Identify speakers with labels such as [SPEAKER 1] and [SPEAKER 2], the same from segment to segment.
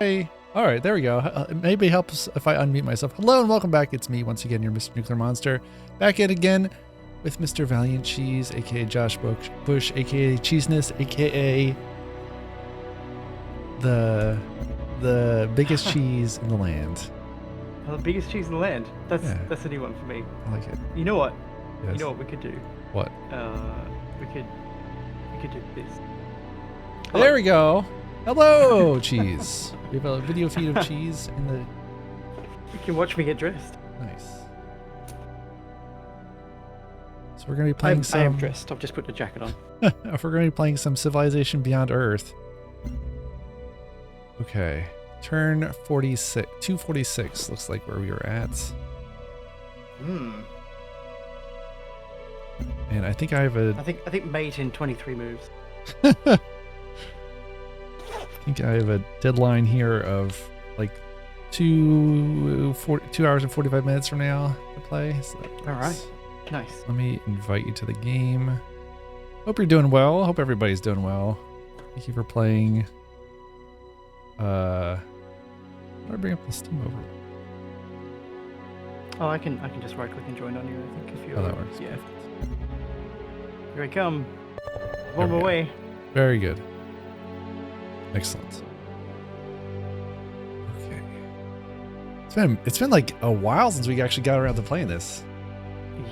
[SPEAKER 1] Hey. All right, there we go. Maybe helps if I unmute myself. Hello and welcome back. It's me once again, your Mr. Nuclear Monster. Back at again with Mr. Valiant Cheese, aka Josh Bush, aka Cheeseness, aka the biggest cheese in the land.
[SPEAKER 2] Oh, the biggest cheese in the land. That's a new one for me.
[SPEAKER 1] I like it.
[SPEAKER 2] You know what?
[SPEAKER 1] Yes.
[SPEAKER 2] You know what we could do?
[SPEAKER 1] What?
[SPEAKER 2] We could do this.
[SPEAKER 1] Hello. There we go. Hello, cheese. We have a video feed of cheese in the.
[SPEAKER 2] You can watch me get dressed.
[SPEAKER 1] Nice. So we're gonna be playing some.
[SPEAKER 2] I am dressed. I've just put the jacket on.
[SPEAKER 1] If we're gonna be playing some Civilization Beyond Earth. Okay. Turn 46. 246 looks like where we were at. And I think I have a.
[SPEAKER 2] I think mate in 23 moves.
[SPEAKER 1] I think I have a deadline here of like 2 hours and 45 minutes from now to play. So
[SPEAKER 2] all right. Nice.
[SPEAKER 1] Let me invite you to the game. Hope you're doing well. Hope everybody's doing well. Thank you for playing. How do I bring up the Steam over?
[SPEAKER 2] Oh, I can just right click and join on you. I think if you.
[SPEAKER 1] Oh, that works.
[SPEAKER 2] Yeah. Here I come. On my way.
[SPEAKER 1] Very good. Excellent. Okay. It's been like a while since we actually got around to playing this.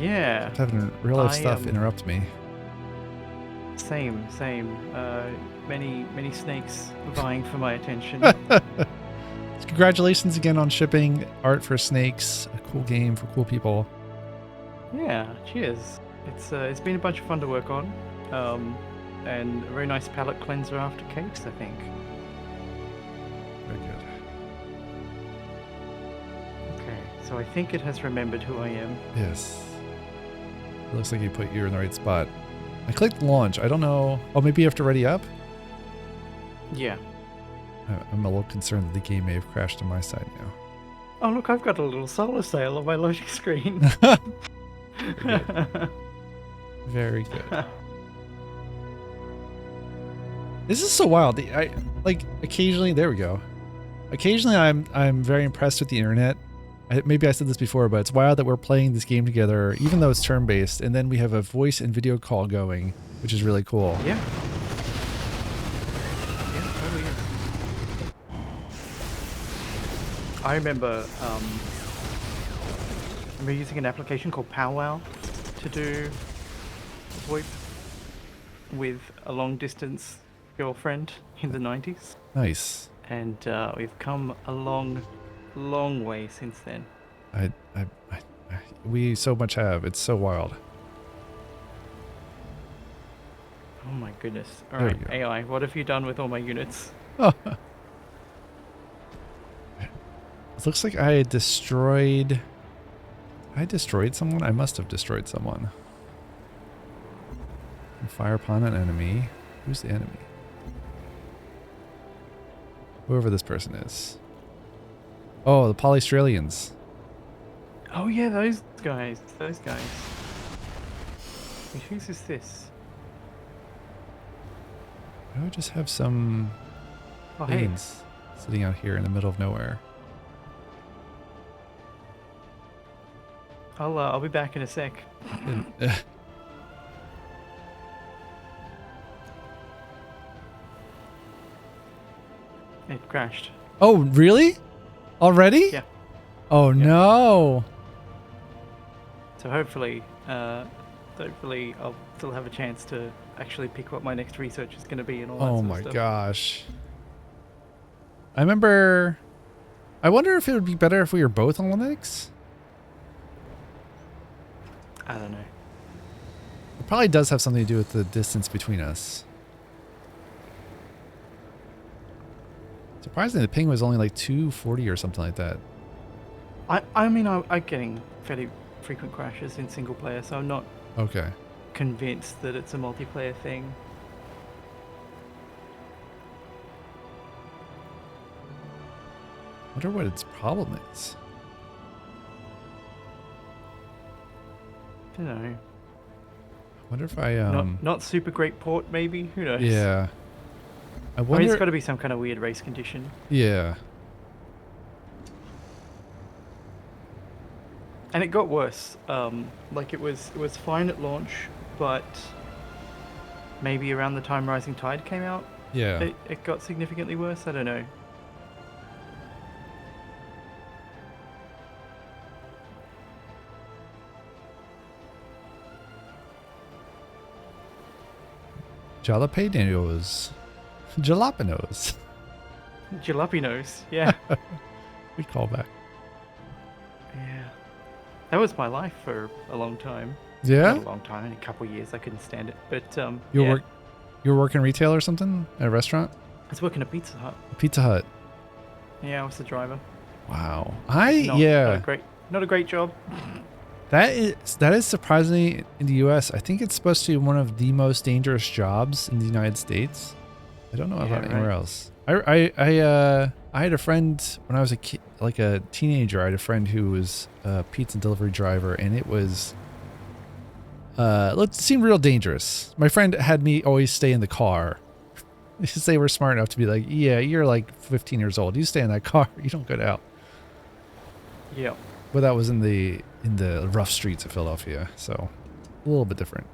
[SPEAKER 2] Yeah.
[SPEAKER 1] I'm having real life stuff interrupt me.
[SPEAKER 2] Same. Many snakes vying for my attention.
[SPEAKER 1] Congratulations again on shipping Art for Snakes, a cool game for cool people.
[SPEAKER 2] Yeah, cheers. It's been a bunch of fun to work on, and a very nice palate cleanser after cakes, I think.
[SPEAKER 1] Very good.
[SPEAKER 2] Okay, so I think it has remembered who I am.
[SPEAKER 1] Yes. It looks like you put you in the right spot. I clicked launch. I don't know. Oh, maybe you have to ready up?
[SPEAKER 2] Yeah.
[SPEAKER 1] I'm a little concerned that the game may have crashed on my side now.
[SPEAKER 2] Oh, look, I've got a little solar sail on my loading screen.
[SPEAKER 1] Very good. Very good. This is so wild. I like occasionally. There we go. Occasionally, I'm very impressed with the internet. Maybe I said this before, but it's wild that we're playing this game together, even though it's turn-based, and then we have a voice and video call going, which is really cool.
[SPEAKER 2] Yeah. Totally is. I remember using an application called Powwow to do VoIP with a long-distance girlfriend in the 90s.
[SPEAKER 1] Nice.
[SPEAKER 2] And we've come a long way since then.
[SPEAKER 1] We so much have. It's so wild.
[SPEAKER 2] Oh my goodness. All right, AI, what have you done with all my units?
[SPEAKER 1] Oh. It looks like I destroyed someone? I must have destroyed someone. Fire upon an enemy. Who's the enemy? Whoever this person is. Oh, the Polystralians.
[SPEAKER 2] Oh yeah, those guys. Wait, whose is this?
[SPEAKER 1] I would just have some planes sitting out here in the middle of nowhere.
[SPEAKER 2] I'll be back in a sec. It crashed.
[SPEAKER 1] Oh, really? Already?
[SPEAKER 2] Yeah.
[SPEAKER 1] Oh, yeah. No.
[SPEAKER 2] So hopefully I'll still have a chance to actually pick what my next research is going to be and all that sort of stuff.
[SPEAKER 1] Oh my gosh. I wonder if it would be better if we were both on Linux?
[SPEAKER 2] I don't know.
[SPEAKER 1] It probably does have something to do with the distance between us. Surprisingly, the ping was only like 240 or something like that.
[SPEAKER 2] I'm getting fairly frequent crashes in single player, so I'm not convinced that it's a multiplayer thing.
[SPEAKER 1] I wonder what its problem is.
[SPEAKER 2] I don't know.
[SPEAKER 1] I wonder if I
[SPEAKER 2] not super great port, maybe. Who knows?
[SPEAKER 1] Yeah. I
[SPEAKER 2] I mean, it's
[SPEAKER 1] wonder.
[SPEAKER 2] got to be some kind of weird race condition.
[SPEAKER 1] Yeah.
[SPEAKER 2] And it got worse. Like it was fine at launch, but maybe around the time Rising Tide came out,
[SPEAKER 1] Yeah.
[SPEAKER 2] it got significantly worse. I don't know.
[SPEAKER 1] Jalapenos. Jalapenos.
[SPEAKER 2] Jalapenos, yeah.
[SPEAKER 1] We call back.
[SPEAKER 2] Yeah. That was my life for a long time.
[SPEAKER 1] Yeah.
[SPEAKER 2] Not a long time, in a couple of years I couldn't stand it. But
[SPEAKER 1] You
[SPEAKER 2] yeah.
[SPEAKER 1] work. You were working retail or something at a restaurant?
[SPEAKER 2] I was working at Pizza Hut.
[SPEAKER 1] Pizza Hut.
[SPEAKER 2] Yeah, I was the driver.
[SPEAKER 1] Wow.
[SPEAKER 2] Not a great job.
[SPEAKER 1] That is surprisingly in the U.S. I think it's supposed to be one of the most dangerous jobs in the United States. I don't know about anywhere else. I had a friend when I was a teenager. I had a friend who was a pizza delivery driver, and it seemed real dangerous. My friend had me always stay in the car. Because they were smart enough to be like, yeah, you're like 15 years old. You stay in that car. You don't get out.
[SPEAKER 2] Yeah.
[SPEAKER 1] But that was in the rough streets of Philadelphia, so a little bit different.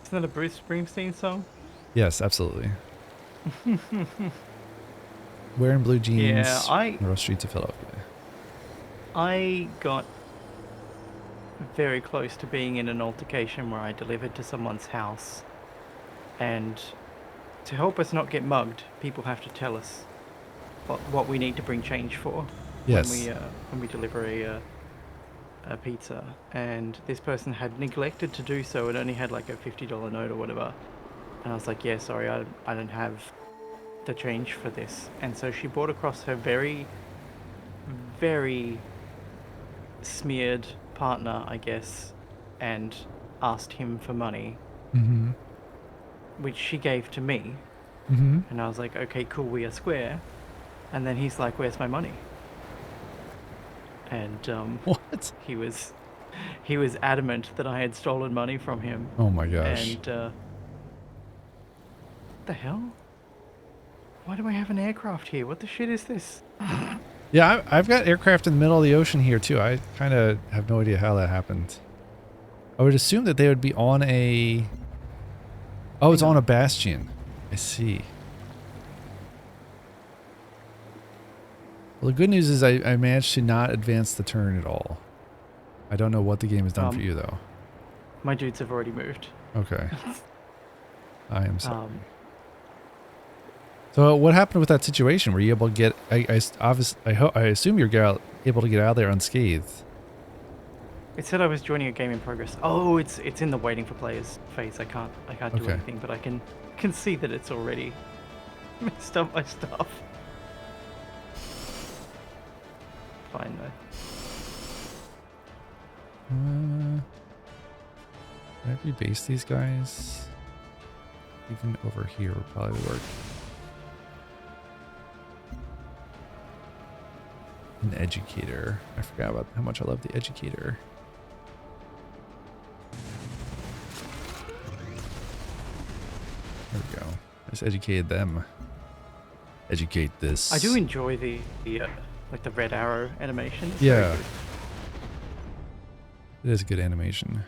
[SPEAKER 2] Isn't that a Bruce Springsteen song?
[SPEAKER 1] Yes, absolutely. Wearing blue jeans in the rough streets of Philadelphia.
[SPEAKER 2] I got very close to being in an altercation where I delivered to someone's house, and to help us not get mugged, people have to tell us what we need to bring change for.
[SPEAKER 1] Yes.
[SPEAKER 2] When we deliver a pizza, and this person had neglected to do so. It only had like a $50 note or whatever, and I was like, yeah, sorry, I don't have the change for this. And so she brought across her very, very smeared partner, I guess, and asked him for money,
[SPEAKER 1] Mm-hmm.
[SPEAKER 2] which she gave to me.
[SPEAKER 1] Mm-hmm.
[SPEAKER 2] And I was like, okay, cool, we are square. And then he's like, where's my money? And
[SPEAKER 1] What?
[SPEAKER 2] he was adamant that I had stolen money from him.
[SPEAKER 1] Oh my gosh.
[SPEAKER 2] And what the hell? Why do I have an aircraft here? What the shit is this?
[SPEAKER 1] Yeah, I've got aircraft in the middle of the ocean here too. I kind of have no idea how that happened. I would assume that they would be on a... Oh, it's on a bastion. I see. Well, the good news is I managed to not advance the turn at all. I don't know what the game has done for you, though.
[SPEAKER 2] My dudes have already moved.
[SPEAKER 1] Okay. I am sorry. So what happened with that situation? Were you able to get... I assume you're able to get out of there unscathed.
[SPEAKER 2] It said I was joining a game in progress. Oh, it's in the waiting for players phase. I can't do anything, but I can see that it's already messed up my stuff. Fine though.
[SPEAKER 1] Can I rebase these guys? Even over here would probably work. An educator. I forgot about how much I love the educator. There we go. I just educated them. Educate this.
[SPEAKER 2] I do enjoy the like the red arrow animation. It's
[SPEAKER 1] yeah.
[SPEAKER 2] very good.
[SPEAKER 1] It is good animation.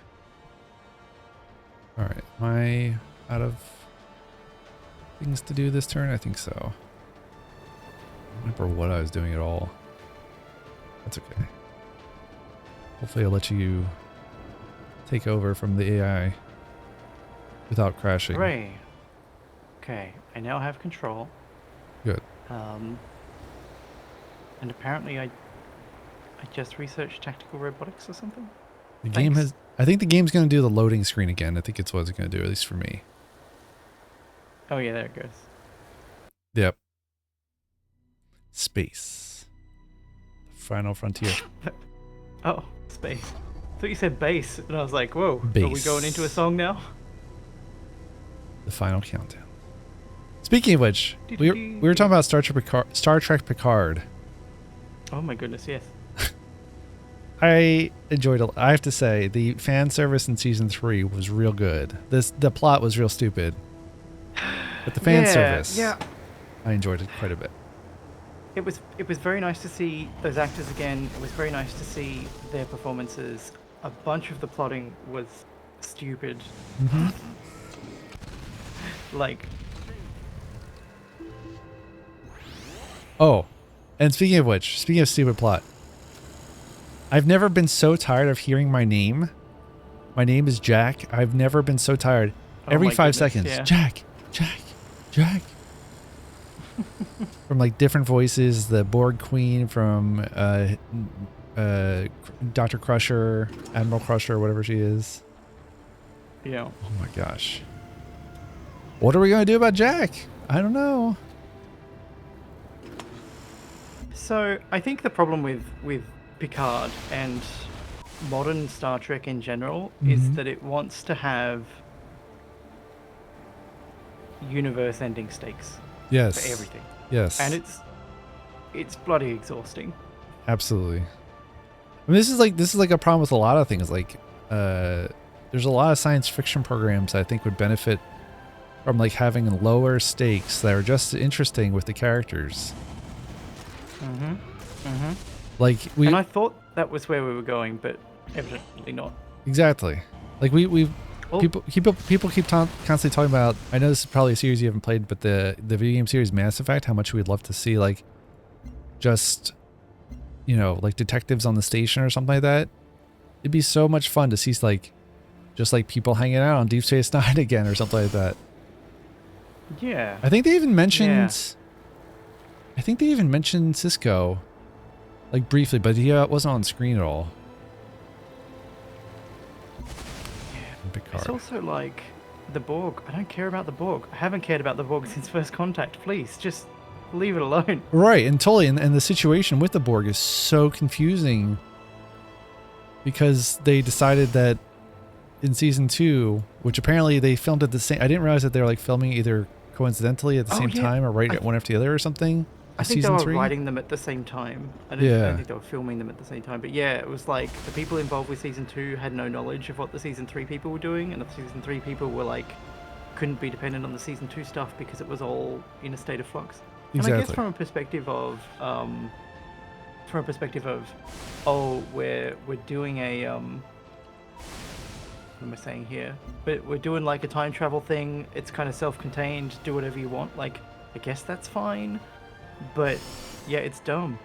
[SPEAKER 1] Alright, am I out of things to do this turn? I think so. I don't remember what I was doing at all. That's okay. Hopefully I'll let you take over from the AI without crashing.
[SPEAKER 2] Hooray. Okay, I now have control.
[SPEAKER 1] Good.
[SPEAKER 2] And apparently I just researched tactical robotics or something.
[SPEAKER 1] The game has... I think the game's going to do the loading screen again. I think it's what it's going to do, at least for me.
[SPEAKER 2] Oh yeah, there it goes.
[SPEAKER 1] Yep. Space. The final frontier.
[SPEAKER 2] Oh, space. I thought you said bass, and I was like, whoa,
[SPEAKER 1] Bass.
[SPEAKER 2] are we going into a song now?
[SPEAKER 1] The final countdown. Speaking of which, we were talking about Star Trek Picard.
[SPEAKER 2] Oh my goodness, yes.
[SPEAKER 1] I enjoyed it. I have to say, the fan service in season 3 was real good. The plot was real stupid. But the fan service,
[SPEAKER 2] yeah.
[SPEAKER 1] I enjoyed it quite a bit.
[SPEAKER 2] It was very nice to see those actors again. It was very nice to see their performances. A bunch of the plotting was stupid.
[SPEAKER 1] Mm-hmm.
[SPEAKER 2] Like,
[SPEAKER 1] Oh, and speaking of which, speaking of stupid plot, I've never been so tired of hearing my name. My name is Jack. I've never been so tired.
[SPEAKER 2] oh
[SPEAKER 1] Every
[SPEAKER 2] my
[SPEAKER 1] 5
[SPEAKER 2] goodness,
[SPEAKER 1] seconds,
[SPEAKER 2] yeah.
[SPEAKER 1] Jack, Jack, Jack. From like different voices, the Borg Queen from Dr. Crusher, Admiral Crusher, whatever she is.
[SPEAKER 2] Yeah.
[SPEAKER 1] Oh my gosh. What are we going to do about Jack? I don't know.
[SPEAKER 2] So I think the problem with Picard and modern Star Trek in general is that it wants to have universe-ending stakes
[SPEAKER 1] Yes.
[SPEAKER 2] for everything,
[SPEAKER 1] Yes.
[SPEAKER 2] and it's bloody exhausting.
[SPEAKER 1] Absolutely. I mean, this is like a problem with a lot of things. Like, there's a lot of science fiction programs I think would benefit from like having lower stakes that are just interesting with the characters. Like
[SPEAKER 2] And I thought that was where we were going, but evidently not.
[SPEAKER 1] exactly. Like we
[SPEAKER 2] Oh.
[SPEAKER 1] people keep constantly talking about. I know this is probably a series you haven't played, but the video game series Mass Effect. How much we'd love to see like just, you know, like detectives on the station or something like that. It'd be so much fun to see like just like people hanging out on Deep Space Nine again or something like that.
[SPEAKER 2] Yeah.
[SPEAKER 1] I think they even mentioned.
[SPEAKER 2] Yeah.
[SPEAKER 1] I think they even mentioned Cisco, like briefly, but he wasn't on screen at all. Picard.
[SPEAKER 2] It's also like the Borg. I don't care about the Borg. I haven't cared about the Borg since First Contact. Please, just leave it alone.
[SPEAKER 1] Right, and totally, and the situation with the Borg is so confusing because they decided that in season 2, which apparently they filmed at the same. I didn't realize that they were like filming either coincidentally at the same time or right at one after the other or something.
[SPEAKER 2] I think they
[SPEAKER 1] season
[SPEAKER 2] were
[SPEAKER 1] 3?
[SPEAKER 2] writing them at the same time. I
[SPEAKER 1] Yeah.
[SPEAKER 2] don't think they were filming them at the same time. But yeah, it was like the people involved with season 2 had no knowledge of what the season 3 people were doing, and the season 3 people were like couldn't be dependent on the season 2 stuff because it was all in a state of flux.
[SPEAKER 1] Exactly.
[SPEAKER 2] And I guess from a perspective of oh, we're doing a what am I saying here? But we're doing like a time travel thing. It's kind of self-contained. Do whatever you want. Like, I guess that's fine. But yeah, it's dumb.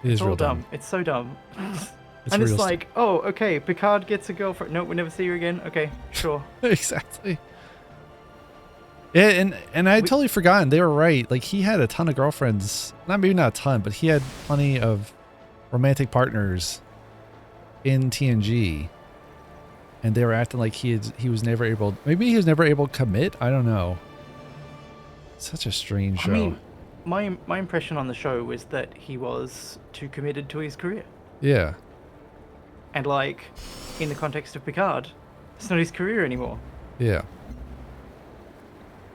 [SPEAKER 1] It's
[SPEAKER 2] all
[SPEAKER 1] real dumb.
[SPEAKER 2] It's so dumb.
[SPEAKER 1] It's
[SPEAKER 2] and it's
[SPEAKER 1] real
[SPEAKER 2] like, oh, okay, Picard gets a girlfriend. No, we never see her again. Okay, sure.
[SPEAKER 1] Exactly. Yeah, and I had totally forgotten. They were right. Like he had a ton of girlfriends. Maybe not a ton, but he had plenty of romantic partners in TNG. And they were acting like he was never able. Maybe he was never able to commit. I don't know. Such a strange show.
[SPEAKER 2] I mean, my impression on the show was that he was too committed to his career.
[SPEAKER 1] Yeah.
[SPEAKER 2] And like, in the context of Picard, it's not his career anymore.
[SPEAKER 1] Yeah.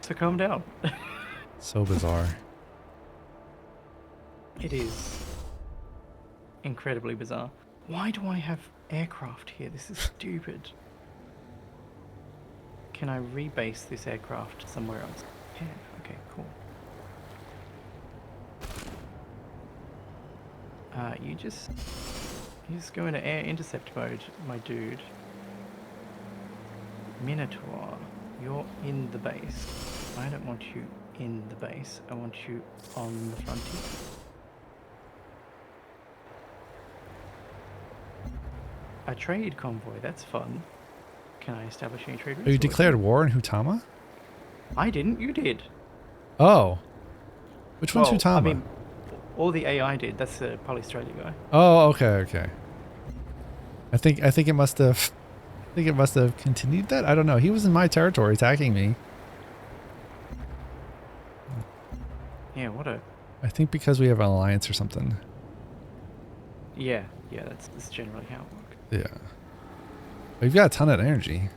[SPEAKER 2] So calm down.
[SPEAKER 1] So bizarre.
[SPEAKER 2] It is incredibly bizarre. Why do I have aircraft here? This is stupid. Can I rebase this aircraft somewhere else? Yeah, okay, cool. You just go into air intercept mode, my dude. Minotaur, you're in the base. I don't want you in the base. I want you on the frontier. A trade convoy, that's fun. Can I establish any trade routes?
[SPEAKER 1] Oh, you declared war on Hutama?
[SPEAKER 2] I didn't, you did.
[SPEAKER 1] Oh. Which one's Hutama?
[SPEAKER 2] I mean, all the AI did. That's the Polystralia guy.
[SPEAKER 1] Oh, okay. I think it must have continued that. I don't know. He was in my territory attacking me.
[SPEAKER 2] Yeah, what a...
[SPEAKER 1] I think because we have an alliance or something.
[SPEAKER 2] Yeah, that's generally how it works.
[SPEAKER 1] Yeah. We've got a ton of energy.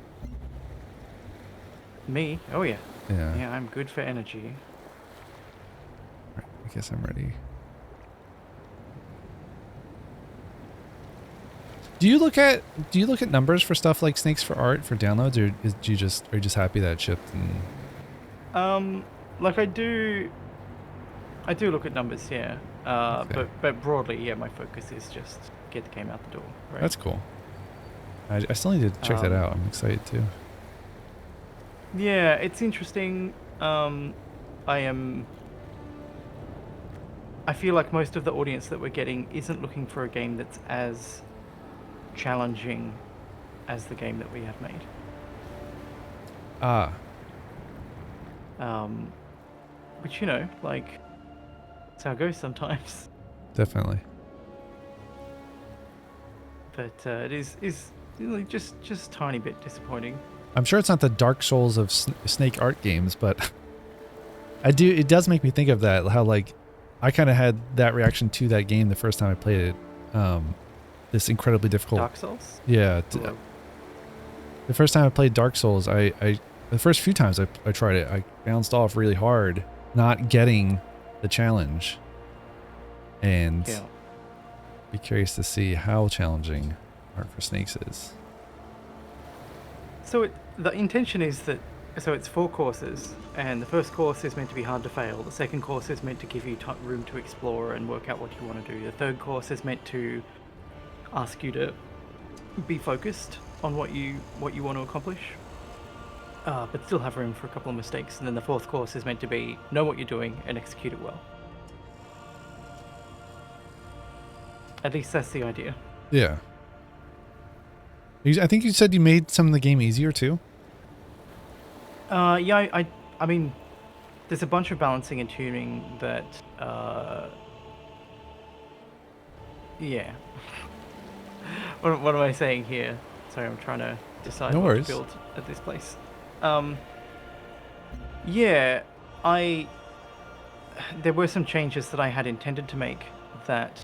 [SPEAKER 2] Me? Oh yeah.
[SPEAKER 1] Yeah.
[SPEAKER 2] Yeah, I'm good for energy.
[SPEAKER 1] Right, I guess I'm ready. Do you look at numbers for stuff like Snakes for Art for downloads, or are you just happy that it shipped? And...
[SPEAKER 2] like I do look at numbers, yeah.
[SPEAKER 1] Okay.
[SPEAKER 2] But broadly, yeah, my focus is just get the game out the door, right?
[SPEAKER 1] That's cool. I still need to check that out. I'm excited too.
[SPEAKER 2] Yeah, it's interesting. I am. I feel like most of the audience that we're getting isn't looking for a game that's as challenging as the game that we have made.
[SPEAKER 1] Ah,
[SPEAKER 2] Which, you know, like, that's how it goes sometimes.
[SPEAKER 1] definitely.
[SPEAKER 2] But it is you know, just tiny bit disappointing.
[SPEAKER 1] I'm sure it's not the Dark Souls of Snake art games, but it does make me think of that, how like I kind of had that reaction to that game the first time I played it. This incredibly difficult.
[SPEAKER 2] Dark Souls?
[SPEAKER 1] Yeah. The first time I played Dark Souls, the first few times I tried it, I bounced off really hard, not getting the challenge. And
[SPEAKER 2] Yeah.
[SPEAKER 1] be curious to see how challenging Art for Snakes is.
[SPEAKER 2] So the intention is that, so it's 4 courses, and the first course is meant to be hard to fail. The second course is meant to give you room to explore and work out what you want to do. The third course is meant to ask you to be focused on what you want to accomplish, but still have room for a couple of mistakes. And then the fourth course is meant to be know what you're doing and execute it well. At least that's the idea.
[SPEAKER 1] Yeah. I think you said you made some of the game easier too.
[SPEAKER 2] Yeah, I mean, there's a bunch of balancing and tuning that, yeah. What am I saying here? Sorry, I'm trying to decide what to build at this place. Yeah, there were some changes that I had intended to make that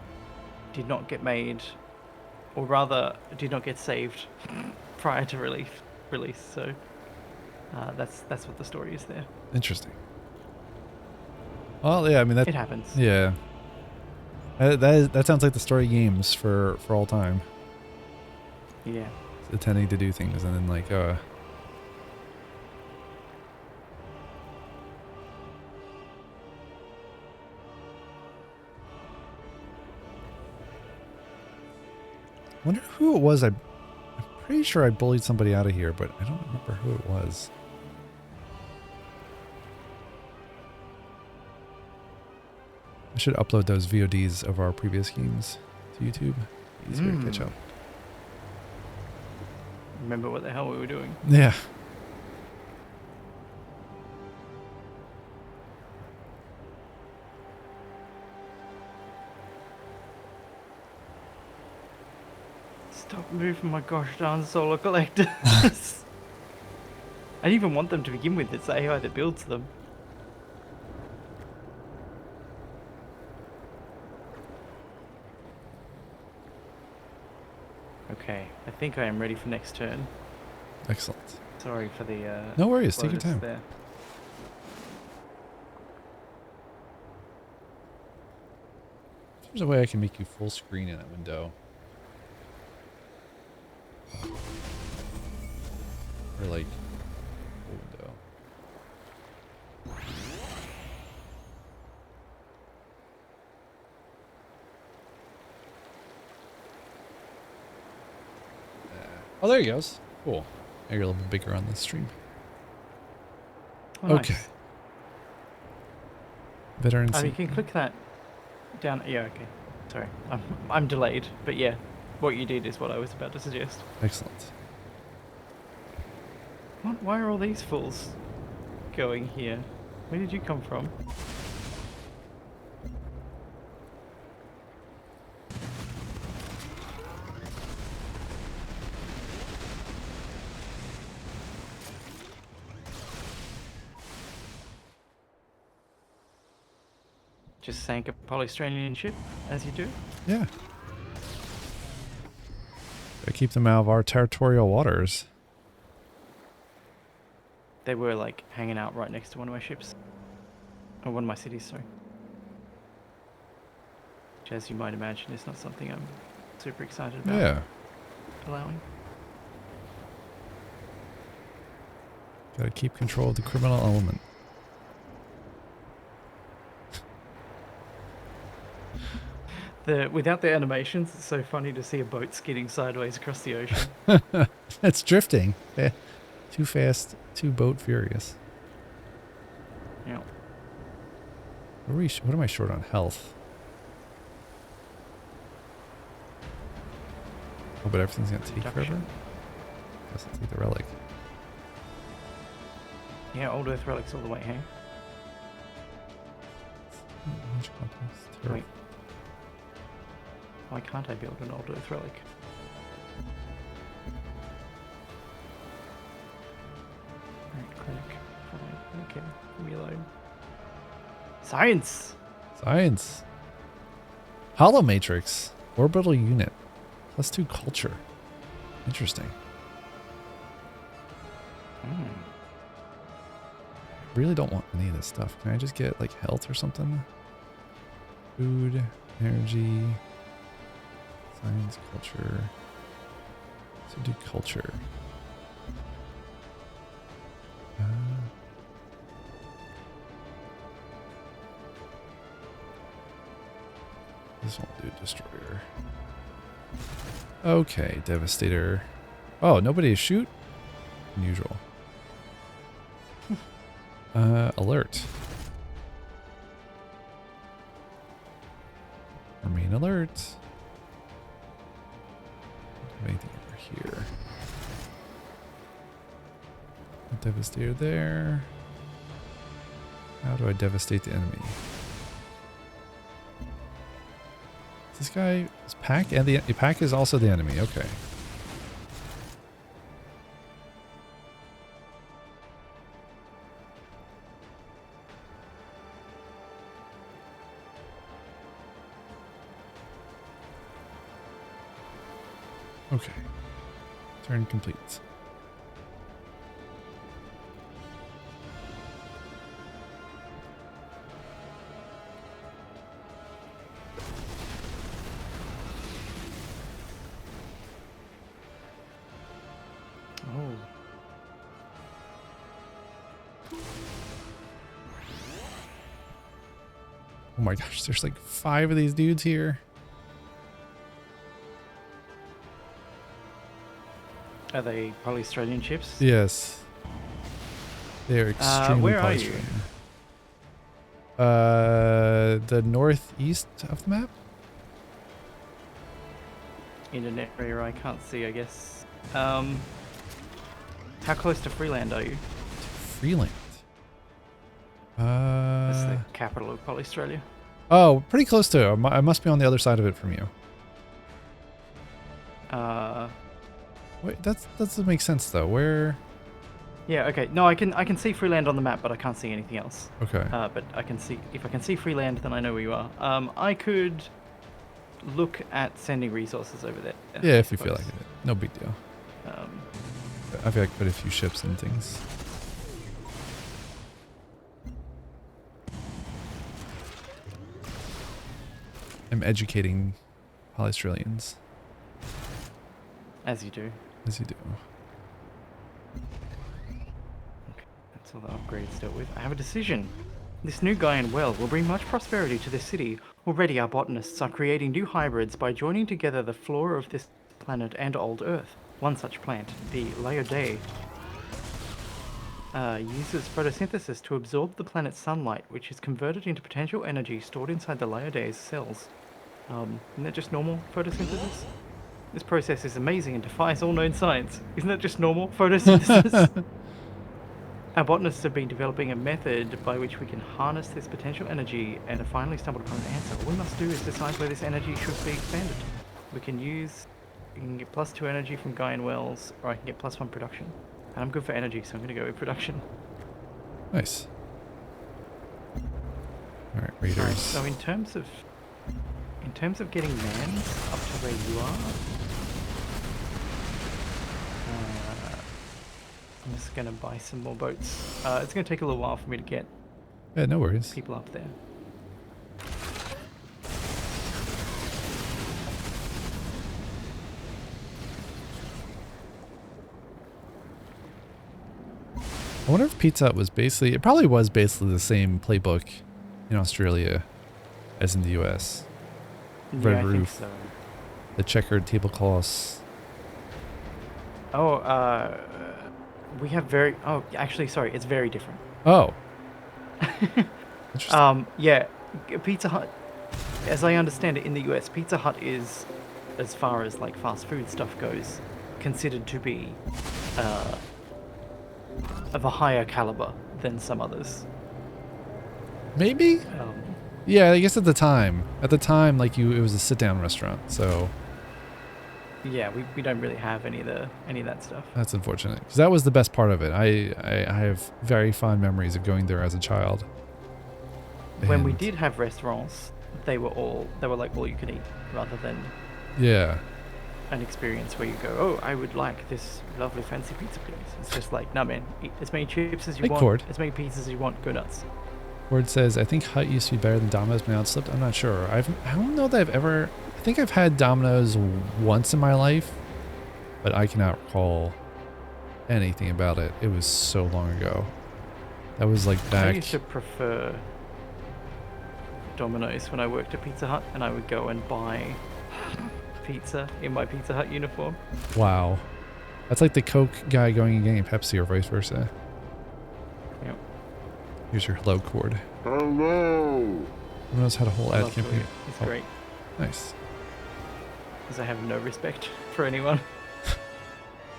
[SPEAKER 2] did not get made, or rather did not get saved prior to release. So that's what the story is there.
[SPEAKER 1] Interesting. Well, yeah, I mean
[SPEAKER 2] it happens.
[SPEAKER 1] Yeah, that sounds like the story games for all time.
[SPEAKER 2] Yeah.
[SPEAKER 1] Intending to do things and then like wonder who it was. I'm pretty sure I bullied somebody out of here, but I don't remember who it was. I should upload those VODs of our previous games to YouTube. Easier to catch up.
[SPEAKER 2] Remember what the hell we were doing.
[SPEAKER 1] Yeah.
[SPEAKER 2] Stop moving my gosh darn solar collectors. I didn't even want them to begin with. It's AI that builds them. Okay, I think I am ready for next turn.
[SPEAKER 1] Excellent.
[SPEAKER 2] Sorry for the
[SPEAKER 1] no worries, take your time.
[SPEAKER 2] There.
[SPEAKER 1] There's a way I can make you full screen in that window. Or like window. Oh, there he goes. Cool. Now you're a little bit bigger on this stream.
[SPEAKER 2] Oh,
[SPEAKER 1] okay.
[SPEAKER 2] Nice.
[SPEAKER 1] Veteran.
[SPEAKER 2] You can click that down. Yeah, okay. Sorry, I'm delayed, but yeah, what you did is what I was about to suggest.
[SPEAKER 1] Excellent.
[SPEAKER 2] Why are all these fools going here? Where did you come from? Just sank a Polystranian ship, as you do?
[SPEAKER 1] Yeah. Gotta keep them out of our territorial waters.
[SPEAKER 2] They were like hanging out right next to one of my ships. Or one of my cities, sorry. Which, as you might imagine, is not something I'm super excited about.
[SPEAKER 1] Yeah.
[SPEAKER 2] Allowing.
[SPEAKER 1] Gotta keep control of the criminal element.
[SPEAKER 2] Without the animations, it's so funny to see a boat skidding sideways across the ocean.
[SPEAKER 1] It's drifting. Too fast, too boat furious.
[SPEAKER 2] Yeah.
[SPEAKER 1] What am I short on health? Oh, but everything's gonna take forever? Guess I'll take the relic.
[SPEAKER 2] Yeah, old Earth relics all the way, hey? Wait. Why can't I build an old Earth relic? Right click. Fine. Okay. Leave me alone. Science!
[SPEAKER 1] Science. Hollow matrix. Orbital unit. +2 culture. Interesting. Really don't want any of this stuff. Can I just get like health or something? Food, energy, science, culture. So do culture. This won't do destroyer. Okay, devastator. Oh, nobody to shoot? Unusual. Alert. Remain alert. Anything over here? Devastator there. How do I devastate the enemy? This guy is Pack, and the Pack is also the enemy. Okay. Okay. Turn complete. Oh my gosh, there's like 5 of these dudes here.
[SPEAKER 2] Are they poly-Australian chips?
[SPEAKER 1] Yes. They're extremely
[SPEAKER 2] where are you?
[SPEAKER 1] The northeast of the map?
[SPEAKER 2] Internet area I can't see, I guess. How close to Freeland are you?
[SPEAKER 1] Freeland.
[SPEAKER 2] That's the capital of Poly-Australia.
[SPEAKER 1] Oh, pretty close to it. I must be on the other side of it from you. Wait, that doesn't make sense though. Where?
[SPEAKER 2] Yeah, okay. No, I can see Freeland on the map, but I can't see anything else.
[SPEAKER 1] Okay.
[SPEAKER 2] But I can see, if I can see Freeland, then I know where you are. I could look at sending resources over there.
[SPEAKER 1] Yeah, if you feel like it. No big deal.
[SPEAKER 2] Um,
[SPEAKER 1] I feel like put a few ships and things. I'm educating Poly-Australians.
[SPEAKER 2] As you do.
[SPEAKER 1] As you do.
[SPEAKER 2] Okay, that's all the upgrades dealt with. I have a decision. This new Gaian well will bring much prosperity to this city. Already our botanists are creating new hybrids by joining together the flora of this planet and old Earth. One such plant, the Laodea, uses photosynthesis to absorb the planet's sunlight, which is converted into potential energy stored inside the Laodea's cells. Isn't that just normal photosynthesis? This process is amazing and defies all known science. Isn't that just normal photosynthesis? Our botanists have been developing a method by which we can harness this potential energy and have finally stumbled upon an answer. All we must do is decide where this energy should be expanded. We can get +2 energy from Gaian wells, or I can get +1 production. And I'm good for energy, so I'm going to go with production.
[SPEAKER 1] Nice. Alright, raiders.
[SPEAKER 2] Right, so in terms of getting mans up to where you are, I'm just going to buy some more boats. It's going to take a little while for me to get
[SPEAKER 1] No worries.
[SPEAKER 2] people up there.
[SPEAKER 1] I wonder if Pizza Hut was basically, it probably was basically the same playbook in Australia as in the US. red
[SPEAKER 2] Yeah, I think
[SPEAKER 1] roof,
[SPEAKER 2] so.
[SPEAKER 1] the checkered tablecloths.
[SPEAKER 2] Oh, we have very. Oh, actually, sorry, it's very different.
[SPEAKER 1] Oh, interesting.
[SPEAKER 2] Yeah, Pizza Hut, as I understand it in the US, Pizza Hut is, as far as like fast food stuff goes, considered to be uh, of a higher caliber than some others.
[SPEAKER 1] Maybe.
[SPEAKER 2] Um,
[SPEAKER 1] Yeah, I guess at the time, like it was a sit-down restaurant, so
[SPEAKER 2] yeah, we don't really have any of that stuff.
[SPEAKER 1] that's unfortunate because that was the best part of it. I have very fond memories of going there as a child.
[SPEAKER 2] When we
[SPEAKER 1] And
[SPEAKER 2] did have restaurants, they were like all you can eat, rather than
[SPEAKER 1] yeah,
[SPEAKER 2] an experience where you go, oh, I would like this lovely fancy pizza, please. It's just like, no, man, eat as many chips as you
[SPEAKER 1] hey
[SPEAKER 2] want,
[SPEAKER 1] Cord.
[SPEAKER 2] as many pizzas as you want, go nuts.
[SPEAKER 1] Cord says I think Hut used to be better than Domino's, but now it's slipped. I'm not sure. I don't know that I've ever. I think I've had Domino's once in my life, but I cannot recall anything about it. It was so long ago. That was like
[SPEAKER 2] I
[SPEAKER 1] back.
[SPEAKER 2] used to prefer Domino's when I worked at Pizza Hut, and I would go and buy pizza in my Pizza Hut uniform.
[SPEAKER 1] Wow, that's like the Coke guy going and getting a Pepsi or vice versa.
[SPEAKER 2] Yep.
[SPEAKER 1] Here's your hello Cord.
[SPEAKER 3] Hello.
[SPEAKER 1] Who knows how to whole
[SPEAKER 2] I
[SPEAKER 1] ad
[SPEAKER 2] love
[SPEAKER 1] campaign?
[SPEAKER 2] doing it. It's
[SPEAKER 1] Oh,
[SPEAKER 2] great,
[SPEAKER 1] nice.
[SPEAKER 2] because I have no respect for anyone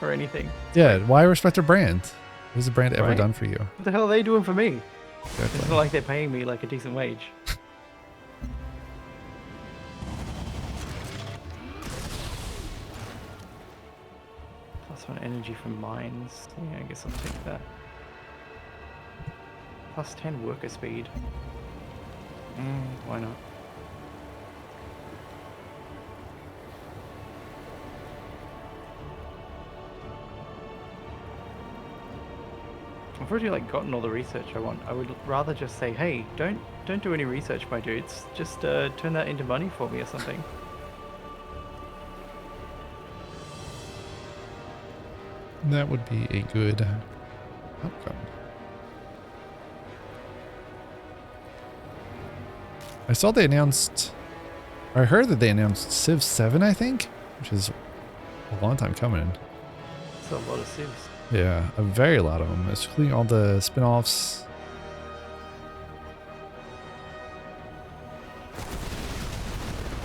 [SPEAKER 2] or anything.
[SPEAKER 1] Yeah, why respect a brand? What has the brand ever
[SPEAKER 2] Right?
[SPEAKER 1] done for you?
[SPEAKER 2] What the hell are they doing for me? It's not
[SPEAKER 1] Exactly.
[SPEAKER 2] like they're paying me like a decent wage. +1 energy from mines. Yeah, I guess I'll take that. +10 worker speed. Why not? I've already like gotten all the research I want. I would rather just say, hey, don't do any research, my dudes. Just turn that into money for me or something.
[SPEAKER 1] That would be a good outcome. I saw they announced, I heard that they announced Civ 7, I think, which is a long time coming.
[SPEAKER 2] It's a lot of civs.
[SPEAKER 1] Yeah, a very lot of them, including all the spin-offs.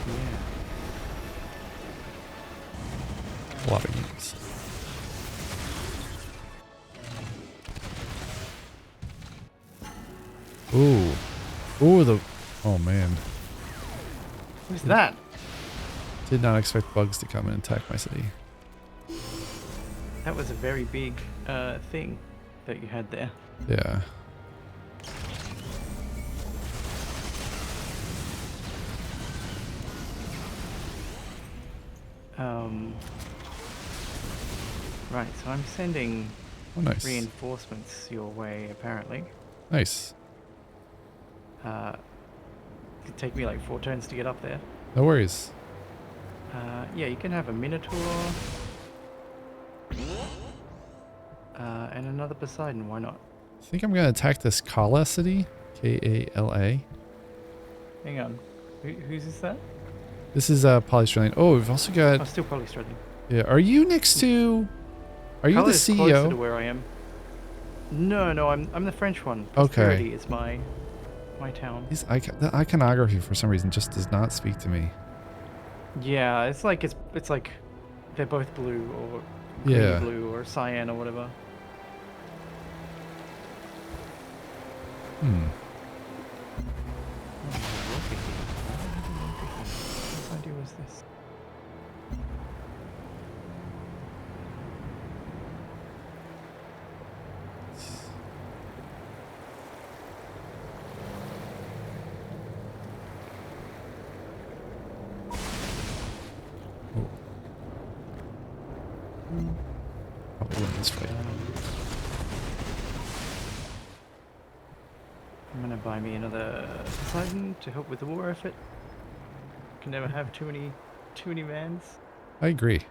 [SPEAKER 2] Yeah.
[SPEAKER 1] A lot of games. Ooh. Ooh, oh man.
[SPEAKER 2] Who's that?
[SPEAKER 1] Did not expect bugs to come and attack my city.
[SPEAKER 2] That was a very big thing that you had there.
[SPEAKER 1] Yeah.
[SPEAKER 2] Right, so I'm sending
[SPEAKER 1] Oh, nice.
[SPEAKER 2] reinforcements your way, apparently.
[SPEAKER 1] Nice.
[SPEAKER 2] It'd take me like 4 turns to get up there.
[SPEAKER 1] No worries.
[SPEAKER 2] Yeah, you can have a Minotaur. And another Poseidon, why not?
[SPEAKER 1] I think I'm going to attack this Kala city. Kala.
[SPEAKER 2] Hang on. Whose is that?
[SPEAKER 1] This is Polystrelane. Oh, we've also got.
[SPEAKER 2] I'm still probably struggling.
[SPEAKER 1] Yeah, are you next to? Are you the
[SPEAKER 2] Is closer to
[SPEAKER 1] CEO?
[SPEAKER 2] where I am. No, I'm the French one.
[SPEAKER 1] Okay.
[SPEAKER 2] Prosperity is my town.
[SPEAKER 1] The iconography for some reason just does not speak to me.
[SPEAKER 2] Yeah, it's like they're both blue or green
[SPEAKER 1] Yeah.
[SPEAKER 2] blue or cyan or whatever.
[SPEAKER 1] Hmm.
[SPEAKER 2] Whose idea was this?
[SPEAKER 1] Probably win this fight.
[SPEAKER 2] I'm gonna buy me another Poseidon to help with the war effort. Can never have too many mans.
[SPEAKER 1] I agree.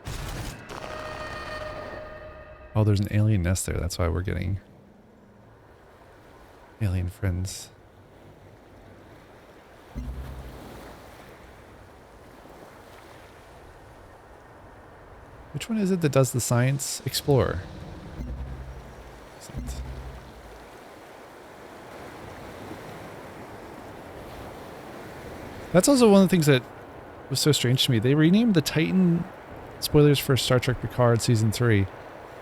[SPEAKER 1] Oh, there's an alien nest there. That's why we're getting alien friends. Which one is it that does the science? Explorer. Excellent. That's also one of the things that was so strange to me. They renamed the Titan, spoilers for Star Trek Picard Season 3.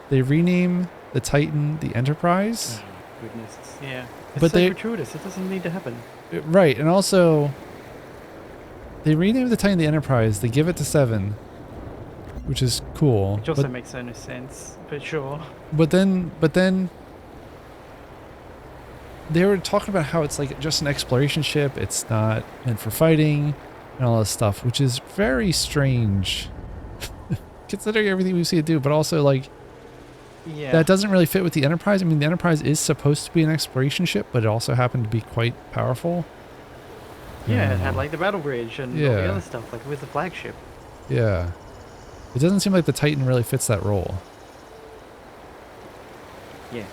[SPEAKER 1] They rename the Titan the Enterprise.
[SPEAKER 2] Oh, goodness. Yeah. It's
[SPEAKER 1] But
[SPEAKER 2] so
[SPEAKER 1] they,
[SPEAKER 2] gratuitous. It doesn't need to happen.
[SPEAKER 1] right, and also they rename the Titan the Enterprise. They give it to Seven, which is cool.
[SPEAKER 2] Which also makes no sense, but sure.
[SPEAKER 1] But then they were talking about how it's like just an exploration ship. It's not meant for fighting and all this stuff, which is very strange considering everything we've seen it do. But also, like,
[SPEAKER 2] Yeah.
[SPEAKER 1] that doesn't really fit with the Enterprise. I mean, the Enterprise is supposed to be an exploration ship, but it also happened to be quite powerful.
[SPEAKER 2] Yeah, it had like the battle bridge and all the
[SPEAKER 1] Yeah.
[SPEAKER 2] other stuff, like it was the flagship.
[SPEAKER 1] Yeah. It doesn't seem like the Titan really fits that role.
[SPEAKER 2] Yes.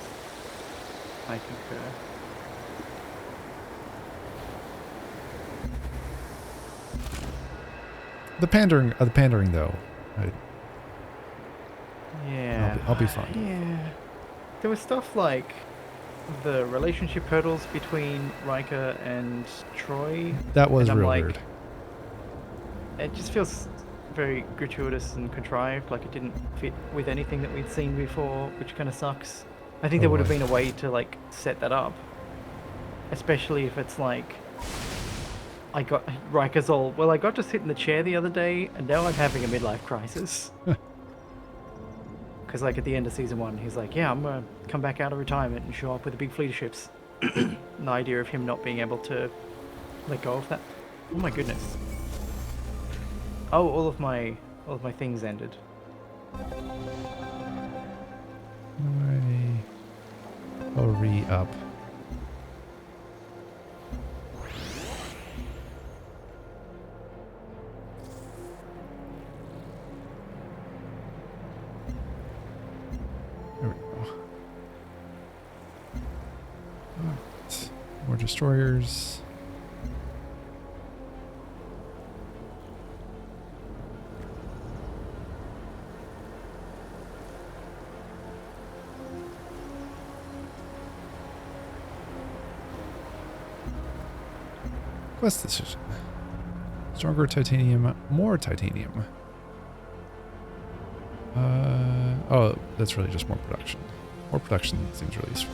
[SPEAKER 2] I concur.
[SPEAKER 1] The pandering though.
[SPEAKER 2] Yeah.
[SPEAKER 1] I'll be fine.
[SPEAKER 2] Yeah. There was stuff like the relationship hurdles between Riker and Troy.
[SPEAKER 1] That was
[SPEAKER 2] and I'm
[SPEAKER 1] real
[SPEAKER 2] like,
[SPEAKER 1] weird.
[SPEAKER 2] It just feels very gratuitous and contrived, like it didn't fit with anything that we'd seen before, which kind of sucks. I think there would have been a way to like set that up, especially if it's like I got Riker's all, well, I got to sit in the chair the other day and now I'm having a midlife crisis. Because like at the end of season 1, he's like, yeah, I'm gonna come back out of retirement and show up with a big fleet of ships. The idea of him not being able to let go of that. Oh my goodness. Oh, all of my things ended.
[SPEAKER 1] I'll re-up. There we go. Alright. More destroyers. Quest decision. Stronger titanium, more titanium. Oh, that's really just more production. More production seems really useful.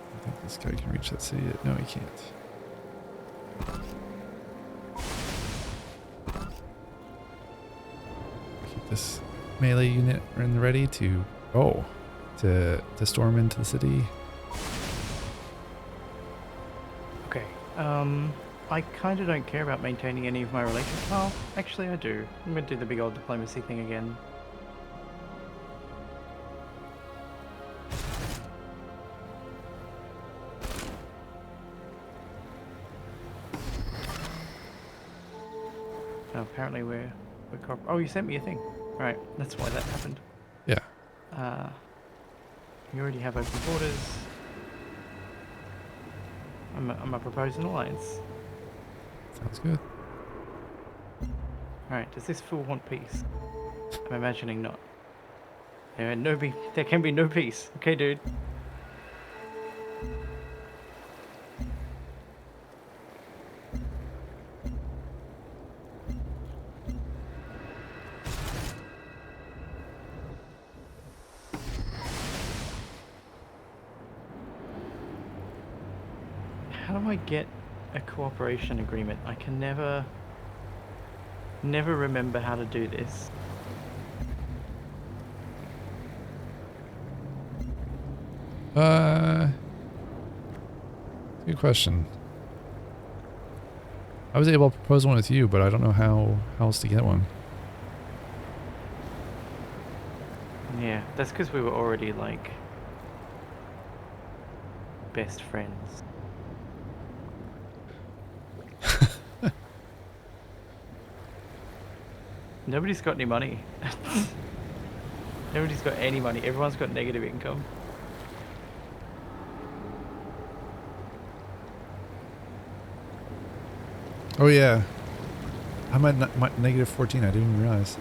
[SPEAKER 1] I think this guy can reach that city. No, he can't. Keep this melee unit in the ready to to storm into the city.
[SPEAKER 2] Okay. I kind of don't care about maintaining any of my relations. Oh, actually I do. I'm gonna do the big old diplomacy thing again. Oh, apparently we're oh, you sent me a thing. Right, that's why that happened.
[SPEAKER 1] Yeah.
[SPEAKER 2] You already have open borders. I'm a proposing alliance.
[SPEAKER 1] Sounds good.
[SPEAKER 2] Alright, does this fool want peace? I'm imagining not. There can be no peace. Okay, dude. How do I get a cooperation agreement? I can never remember how to do this.
[SPEAKER 1] Good question. I was able to propose one with you, but I don't know how else to get one.
[SPEAKER 2] Yeah, that's because we were already like best friends. Nobody's got any money. Nobody's got any money. Everyone's got negative income.
[SPEAKER 1] Oh yeah. I'm at negative 14. I didn't even realize.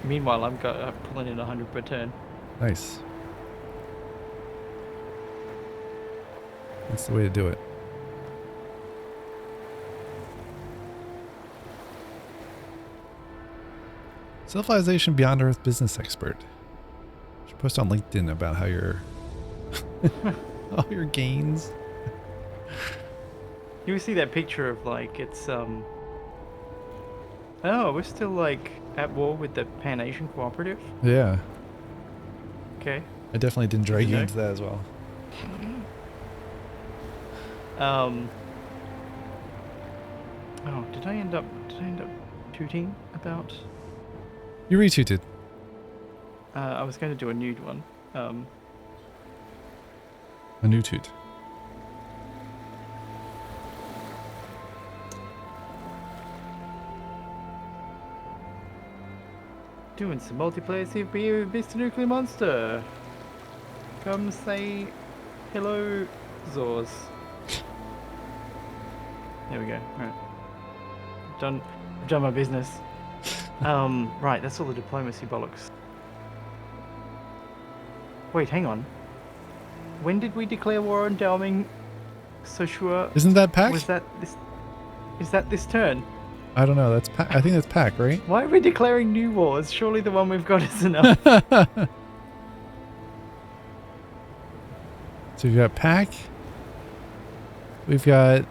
[SPEAKER 2] Meanwhile, I'm pulling in 100 per turn.
[SPEAKER 1] Nice. That's the way to do it. Civilization Beyond Earth business expert. You should post on LinkedIn about how your all your gains.
[SPEAKER 2] You see that picture of like it's oh, we're still like at war with the Pan Asian Cooperative.
[SPEAKER 1] Yeah.
[SPEAKER 2] Okay.
[SPEAKER 1] I definitely didn't drag you
[SPEAKER 2] know.
[SPEAKER 1] into that as well.
[SPEAKER 2] Oh, did I end up tooting about?
[SPEAKER 1] You retweeted.
[SPEAKER 2] I was going to do a nude one.
[SPEAKER 1] A new toot.
[SPEAKER 2] Doing some multiplayer CFP with MrNuclearMonster. Come say hello, Zors. There we go. Alright. I've done my business. Right, that's all the diplomacy bollocks. Wait, hang on. When did we declare war on Dao Ming? So sure.
[SPEAKER 1] Isn't that Pack?
[SPEAKER 2] Was that this? Is that this turn?
[SPEAKER 1] I don't know. That's Pack. I think that's Pack, right?
[SPEAKER 2] Why are we declaring new wars? Surely the one we've got is enough.
[SPEAKER 1] So we've got Pack. We've got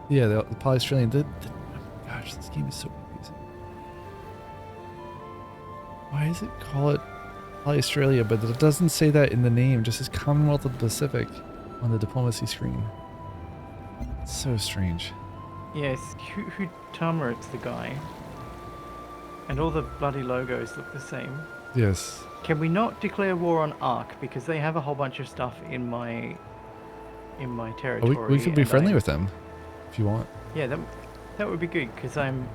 [SPEAKER 1] yeah, the Poly-Australian. Gosh, this game is so confusing. Why does it call it Poly-Australia, but it doesn't say that in the name, just says Commonwealth of the Pacific on the diplomacy screen. It's so strange.
[SPEAKER 2] Yes, Hutama, it's the guy. And all the bloody logos look the same.
[SPEAKER 1] Yes.
[SPEAKER 2] Can we not declare war on Ark because they have a whole bunch of stuff in my territory?
[SPEAKER 1] Oh, we could be friendly with them if you want.
[SPEAKER 2] Yeah, that would be good because I'm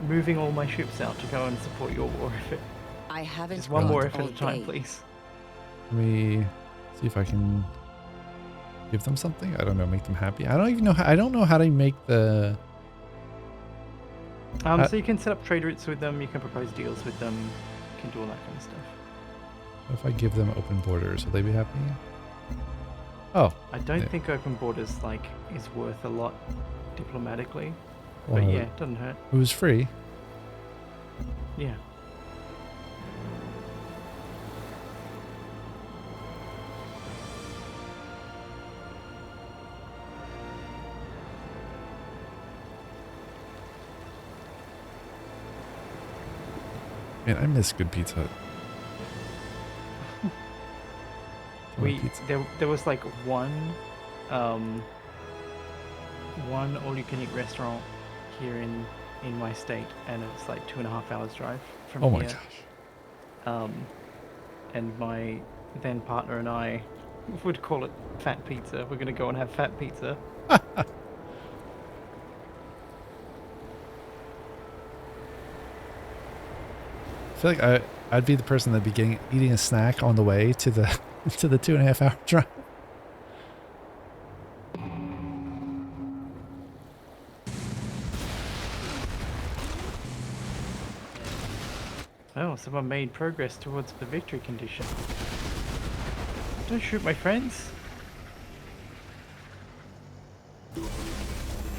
[SPEAKER 2] moving all my ships out to go and support your war effort.
[SPEAKER 3] I haven't
[SPEAKER 2] Just one more
[SPEAKER 3] worked
[SPEAKER 2] effort
[SPEAKER 3] all
[SPEAKER 2] at a time,
[SPEAKER 3] day.
[SPEAKER 2] please.
[SPEAKER 1] Let me see if I can give them something. I don't know, make them happy. I don't even know how, I don't know how to make the
[SPEAKER 2] So you can set up trade routes with them, you can propose deals with them, you can do all that kind of stuff.
[SPEAKER 1] if I give them open borders, will they be happy? Oh.
[SPEAKER 2] I don't
[SPEAKER 1] yeah.
[SPEAKER 2] think open borders like is worth a lot diplomatically.
[SPEAKER 1] Well,
[SPEAKER 2] But yeah, it doesn't hurt.
[SPEAKER 1] it was free.
[SPEAKER 2] Yeah.
[SPEAKER 1] Man, I miss good Pizza Hut.
[SPEAKER 2] There was like one all-you-can-eat restaurant here in my state, and it's like 2.5 hours drive from
[SPEAKER 1] Oh
[SPEAKER 2] here.
[SPEAKER 1] my gosh.
[SPEAKER 2] And my then partner and I would call it Fat Pizza. We're gonna go and have Fat Pizza.
[SPEAKER 1] I feel like I'd be the person that'd be eating a snack on the way to the to the 2.5 hour drive.
[SPEAKER 2] Oh, someone made progress towards the victory condition. Don't shoot my friends.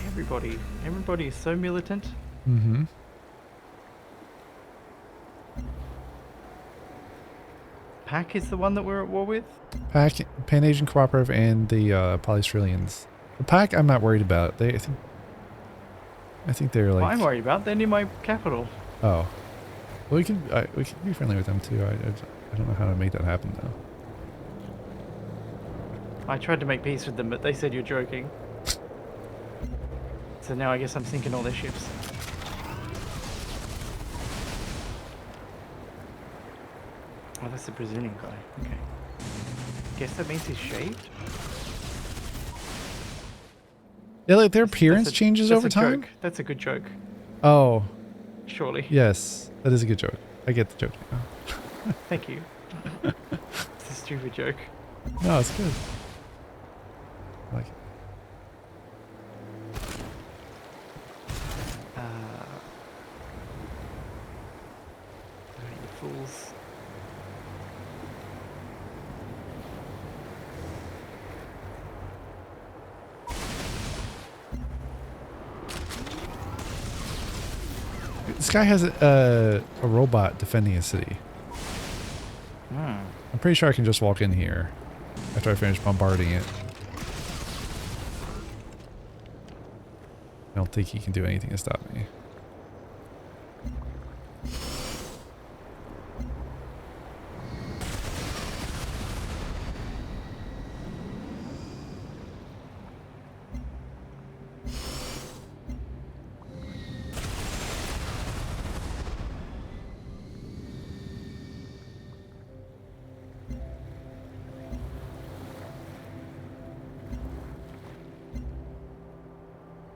[SPEAKER 2] Everybody is so militant.
[SPEAKER 1] Mm-hmm.
[SPEAKER 2] Pack is the one that we're at war with?
[SPEAKER 1] Pack, Pan Asian Cooperative, and the Poly-Australians. The Pack, I'm not worried about. I think they're like.
[SPEAKER 2] What I'm worried about, they're near my capital.
[SPEAKER 1] Oh, well, we can be friendly with them too. I don't know how to make that happen though.
[SPEAKER 2] I tried to make peace with them, but they said you're joking. So now I guess I'm sinking all their ships. Oh, that's the Brazilian guy. Okay. Guess that means he's shaved?
[SPEAKER 1] Yeah, like their appearance changes over time?
[SPEAKER 2] Joke. That's a good joke.
[SPEAKER 1] Oh.
[SPEAKER 2] Surely.
[SPEAKER 1] Yes, that is a good joke. I get the joke now.
[SPEAKER 2] Thank you. It's a stupid joke.
[SPEAKER 1] No, it's good. I like it.
[SPEAKER 2] You fools.
[SPEAKER 1] This guy has a robot defending his city. I'm pretty sure I can just walk in here after I finish bombarding it. I don't think he can do anything to stop me.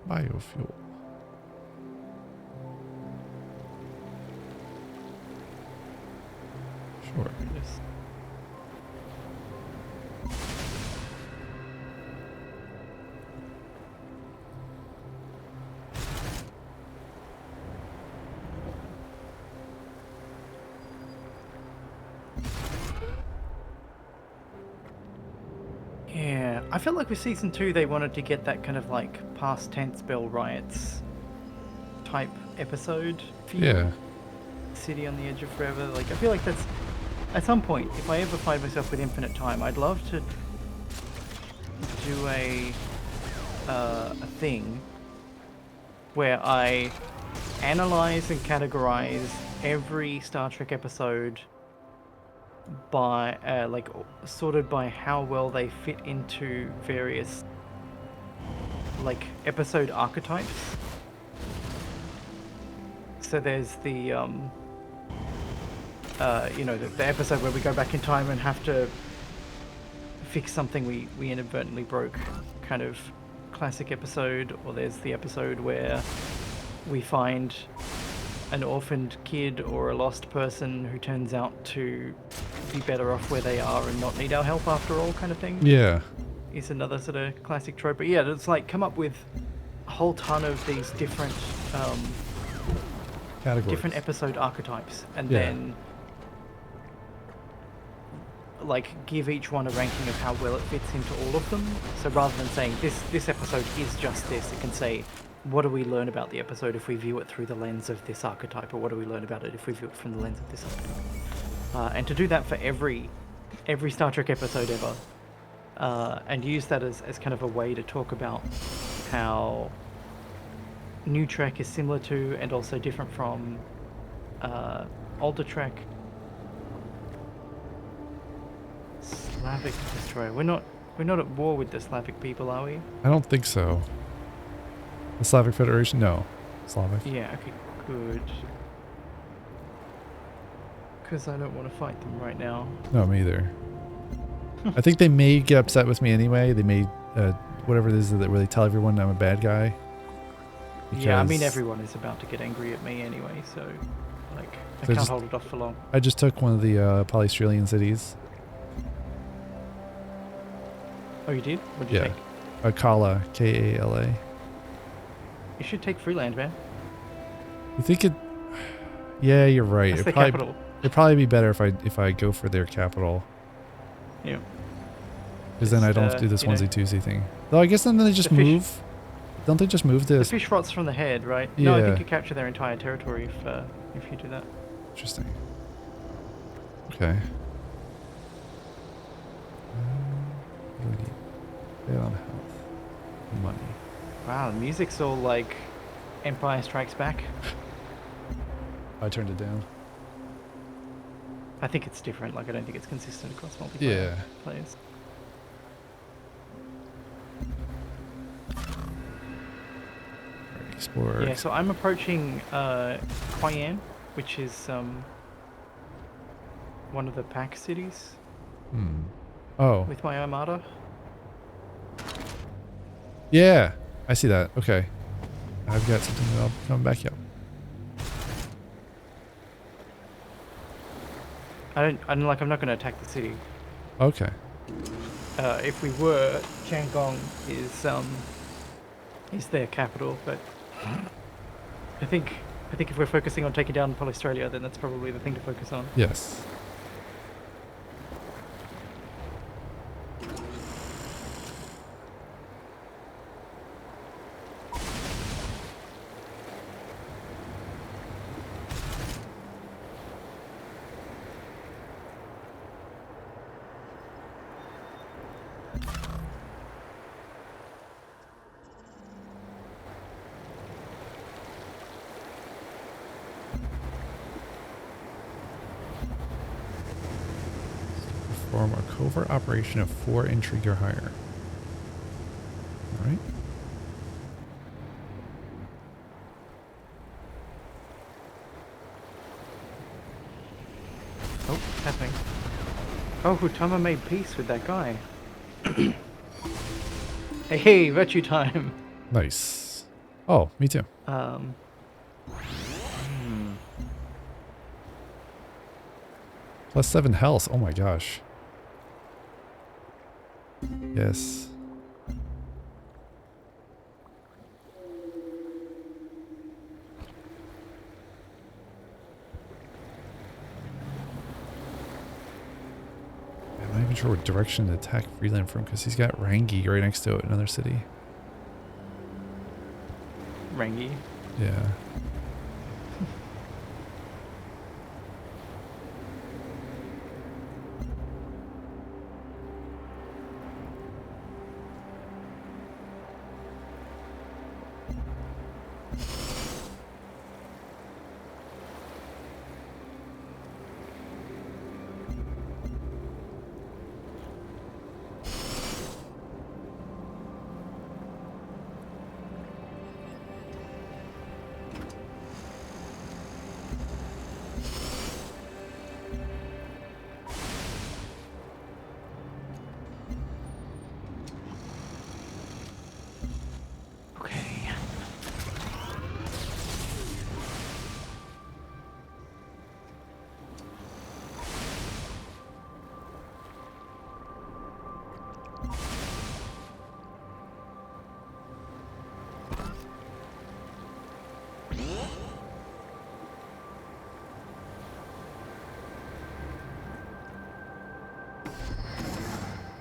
[SPEAKER 1] Biofuel. Sure.
[SPEAKER 2] Yes. Yeah, I felt like with season 2 they wanted to get that kind of like past tense Bell Riots type episode feel.
[SPEAKER 1] Yeah.
[SPEAKER 2] City on the Edge of Forever. Like I feel like that's at some point, if I ever find myself with infinite time, I'd love to do a thing where I analyze and categorize every Star Trek episode by like sorted by how well they fit into various like episode archetypes. So there's the you know, the episode where we go back in time and have to fix something we inadvertently broke, kind of classic episode. Or there's the episode where we find an orphaned kid or a lost person who turns out to be better off where they are and not need our help after all, kind of thing.
[SPEAKER 1] Yeah.
[SPEAKER 2] Is another sort of classic trope. But yeah, it's like come up with a whole ton of these different
[SPEAKER 1] Categories.
[SPEAKER 2] different episode archetypes, and
[SPEAKER 1] Yeah.
[SPEAKER 2] then like give each one a ranking of how well it fits into all of them. So rather than saying this episode is just this, it can say, what do we learn about the episode if we view it through the lens of this archetype, or what do we learn about it if we view it from the lens of this archetype? And to do that for every Star Trek episode ever, and use that as kind of a way to talk about how new Trek is similar to and also different from older Trek. Slavic destroyer. We're not at war with the Slavic people, are we?
[SPEAKER 1] I don't think so. The Slavic Federation? No. Slavic.
[SPEAKER 2] Yeah, okay, good. Because I don't want to fight them right now.
[SPEAKER 1] No, me either. I think they may get upset with me anyway. They may, whatever it is that where they tell everyone I'm a bad guy.
[SPEAKER 2] Yeah, I mean
[SPEAKER 1] because
[SPEAKER 2] everyone is about to get angry at me anyway, so like I
[SPEAKER 1] So
[SPEAKER 2] can't
[SPEAKER 1] just-
[SPEAKER 2] hold it off for long.
[SPEAKER 1] I just took one of the Polystrelian cities.
[SPEAKER 2] Oh, you did? What did you
[SPEAKER 1] Yeah.
[SPEAKER 2] take?
[SPEAKER 1] Kala, Kala.
[SPEAKER 2] You should take Freeland, man.
[SPEAKER 1] You think it? Yeah, you're right.
[SPEAKER 2] That's the
[SPEAKER 1] It'd
[SPEAKER 2] capital.
[SPEAKER 1] probably be better if I go for their capital.
[SPEAKER 2] Yeah.
[SPEAKER 1] Because then I don't have to do this
[SPEAKER 2] you know,
[SPEAKER 1] onesie twosie thing. Though I guess then they just
[SPEAKER 2] the fish-
[SPEAKER 1] move. Don't they just move
[SPEAKER 2] The
[SPEAKER 1] this?
[SPEAKER 2] fish rots from the head, right? No, I
[SPEAKER 1] Yeah.
[SPEAKER 2] think you capture their entire territory if you do that.
[SPEAKER 1] Interesting. Okay. Bad on health. Money.
[SPEAKER 2] Wow, the music's all like Empire Strikes Back.
[SPEAKER 1] I turned it down.
[SPEAKER 2] I think it's different. Like I don't think it's consistent across multiplayer
[SPEAKER 1] Yeah.
[SPEAKER 2] players.
[SPEAKER 1] Or
[SPEAKER 2] Yeah, so I'm approaching Quyen, which is one of the pack cities
[SPEAKER 1] Oh,
[SPEAKER 2] with my armada.
[SPEAKER 1] yeah. I see that. Okay. I've got something that I'll come back up.
[SPEAKER 2] I'm not going to attack the city.
[SPEAKER 1] Okay.
[SPEAKER 2] If we were, Changong is their capital, but I think if we're focusing on taking down Australia, then that's probably the thing to focus on.
[SPEAKER 1] Yes. Perform a covert operation of 4 intrigue or higher. All right.
[SPEAKER 2] Oh, what's happening? Oh, Hutama made peace with that guy. Hey, virtue time.
[SPEAKER 1] Nice. Oh, me too. Plus 7 health. Oh my gosh. Yes. I'm not even sure what direction to attack Freeland from because he's got Rangi right next to it, another city.
[SPEAKER 2] Rangi.
[SPEAKER 1] Yeah.
[SPEAKER 2] Okay.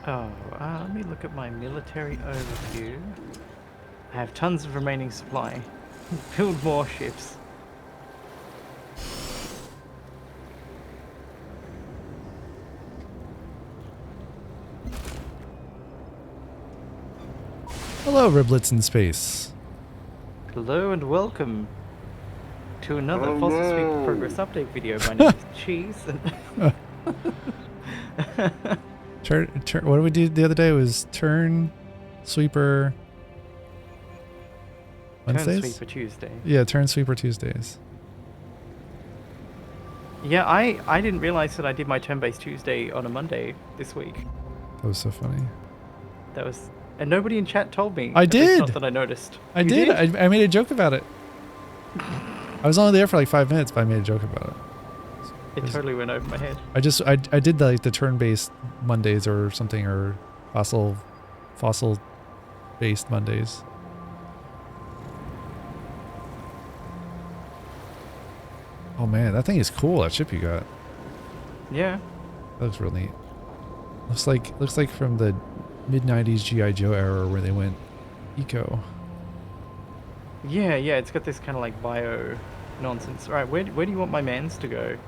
[SPEAKER 2] Oh, let me look at my military overview. I have tons of remaining supply. Build more ships.
[SPEAKER 1] Hello, Riblets in space.
[SPEAKER 2] Hello and welcome to another Fossil Sweep Progress Update video. My name is Cheese.
[SPEAKER 1] What did we do the other day? It was turn sweeper Wednesdays?
[SPEAKER 2] Turn Sweeper Tuesday.
[SPEAKER 1] Yeah, turn sweeper Tuesdays.
[SPEAKER 2] Yeah, I didn't realize that I did my turn-based Tuesday on a Monday this week.
[SPEAKER 1] That was so funny.
[SPEAKER 2] That was... And nobody in chat told me.
[SPEAKER 1] I
[SPEAKER 2] At least
[SPEAKER 1] did!
[SPEAKER 2] Not that I noticed.
[SPEAKER 1] I
[SPEAKER 2] You
[SPEAKER 1] did. I made a joke about it. I was only there for like 5 minutes, but I made a joke about it.
[SPEAKER 2] It totally went over my head.
[SPEAKER 1] I did like the turn-based Mondays or something, or fossil-based Mondays. Oh man, that thing is cool. That ship you got.
[SPEAKER 2] Yeah.
[SPEAKER 1] That looks real neat. Looks like from the mid-90s G.I. Joe era where they went eco.
[SPEAKER 2] Yeah, it's got this kind of like bio nonsense. Alright, where do you want my mans to go?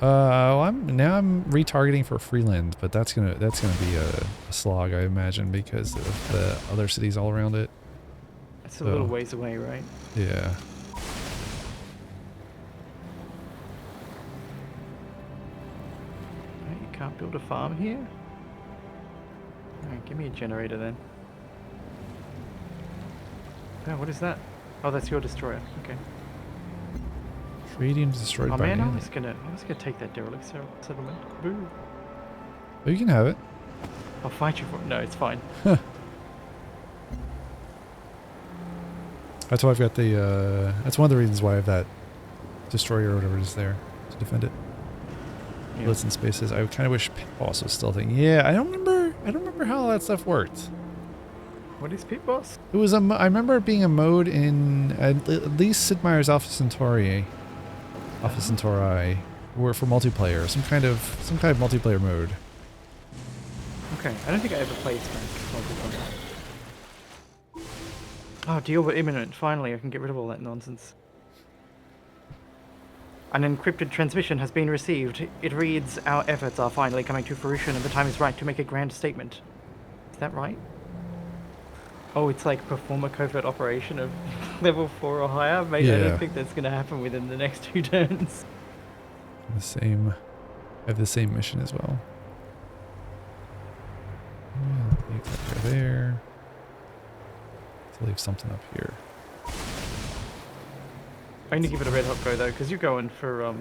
[SPEAKER 1] Well, I'm retargeting for Freeland, but that's gonna be a slog, I imagine, because of the other cities all around it.
[SPEAKER 2] It's a little ways away, right?
[SPEAKER 1] Yeah.
[SPEAKER 2] You can't build a farm here? Alright, give me a generator then. Oh, what is that? Oh, that's your destroyer. Okay.
[SPEAKER 1] Tradium destroyed
[SPEAKER 2] Oh
[SPEAKER 1] by
[SPEAKER 2] man,
[SPEAKER 1] an
[SPEAKER 2] I
[SPEAKER 1] alien.
[SPEAKER 2] was gonna take that derelict settlement. Boo.
[SPEAKER 1] Oh, you can have it.
[SPEAKER 2] I'll fight you for it. No, it's fine.
[SPEAKER 1] That's why I've got the, that's one of the reasons why I have that destroyer or whatever is there to defend it.
[SPEAKER 2] Yeah.
[SPEAKER 1] Blitz in spaces. I kind of wish Pit Boss was still a thing. Yeah, I don't remember how all that stuff worked.
[SPEAKER 2] What is Pit Boss?
[SPEAKER 1] It was I remember it being a mode in at least Sid Meier's Alpha Centauri, Alpha Centauri, were for multiplayer. Some kind of multiplayer mode.
[SPEAKER 2] Okay, I don't think I ever played Spank. Oh, deal with imminent. Finally, I can get rid of all that nonsense. An encrypted transmission has been received. It reads, "Our efforts are finally coming to fruition and the time is right to make a grand statement." Is that right? Oh, it's like perform a covert operation of level 4 or higher? Mate, I
[SPEAKER 1] Yeah.
[SPEAKER 2] don't think that's going to happen within the next 2 turns.
[SPEAKER 1] The same. I have the same mission as well. Yeah, leave that there. To leave something up here.
[SPEAKER 2] I need to give it a red hot go though, because you're going for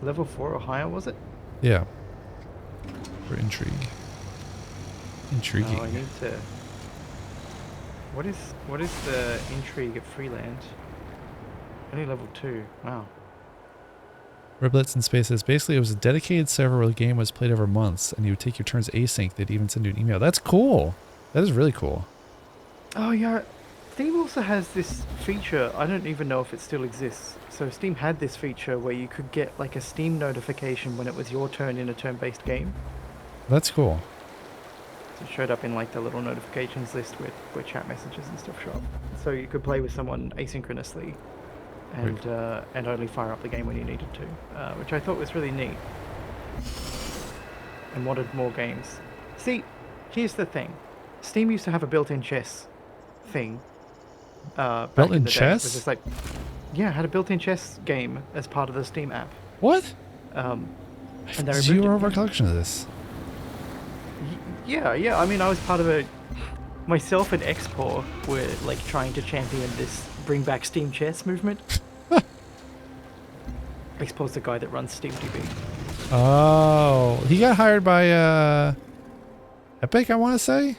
[SPEAKER 2] level 4 or higher, was it?
[SPEAKER 1] Yeah. For intrigue. Intriguing.
[SPEAKER 2] Oh, I need to. What is the intrigue at Freeland? Only level 2. Wow.
[SPEAKER 1] Riblets in spaces. Basically, it was a dedicated server where the game was played over months, and you would take your turns async. They'd even send you an email. That's cool. That is really cool.
[SPEAKER 2] Oh yeah, Steam also has this feature. I don't even know if it still exists. So Steam had this feature where you could get like a Steam notification when it was your turn in a turn-based game.
[SPEAKER 1] That's cool.
[SPEAKER 2] So it showed up in like the little notifications list where chat messages and stuff show up. So you could play with someone asynchronously and only fire up the game when you needed to, which I thought was really neat. And wanted more games. See, here's the thing. Steam used to have a built-in chess thing. Back
[SPEAKER 1] Built-in
[SPEAKER 2] in the day. It was
[SPEAKER 1] chess?
[SPEAKER 2] just like, yeah, it had a built-in chess game as part of the Steam app.
[SPEAKER 1] What?
[SPEAKER 2] And
[SPEAKER 1] I
[SPEAKER 2] they
[SPEAKER 1] have
[SPEAKER 2] removed
[SPEAKER 1] zero
[SPEAKER 2] it.
[SPEAKER 1] recollection of this.
[SPEAKER 2] Yeah. I mean, I was part of a. Myself and Xpor were like trying to champion this bring back Steam chess movement. Xpor's the guy that runs SteamDB.
[SPEAKER 1] Oh, he got hired by Epic, I want to say.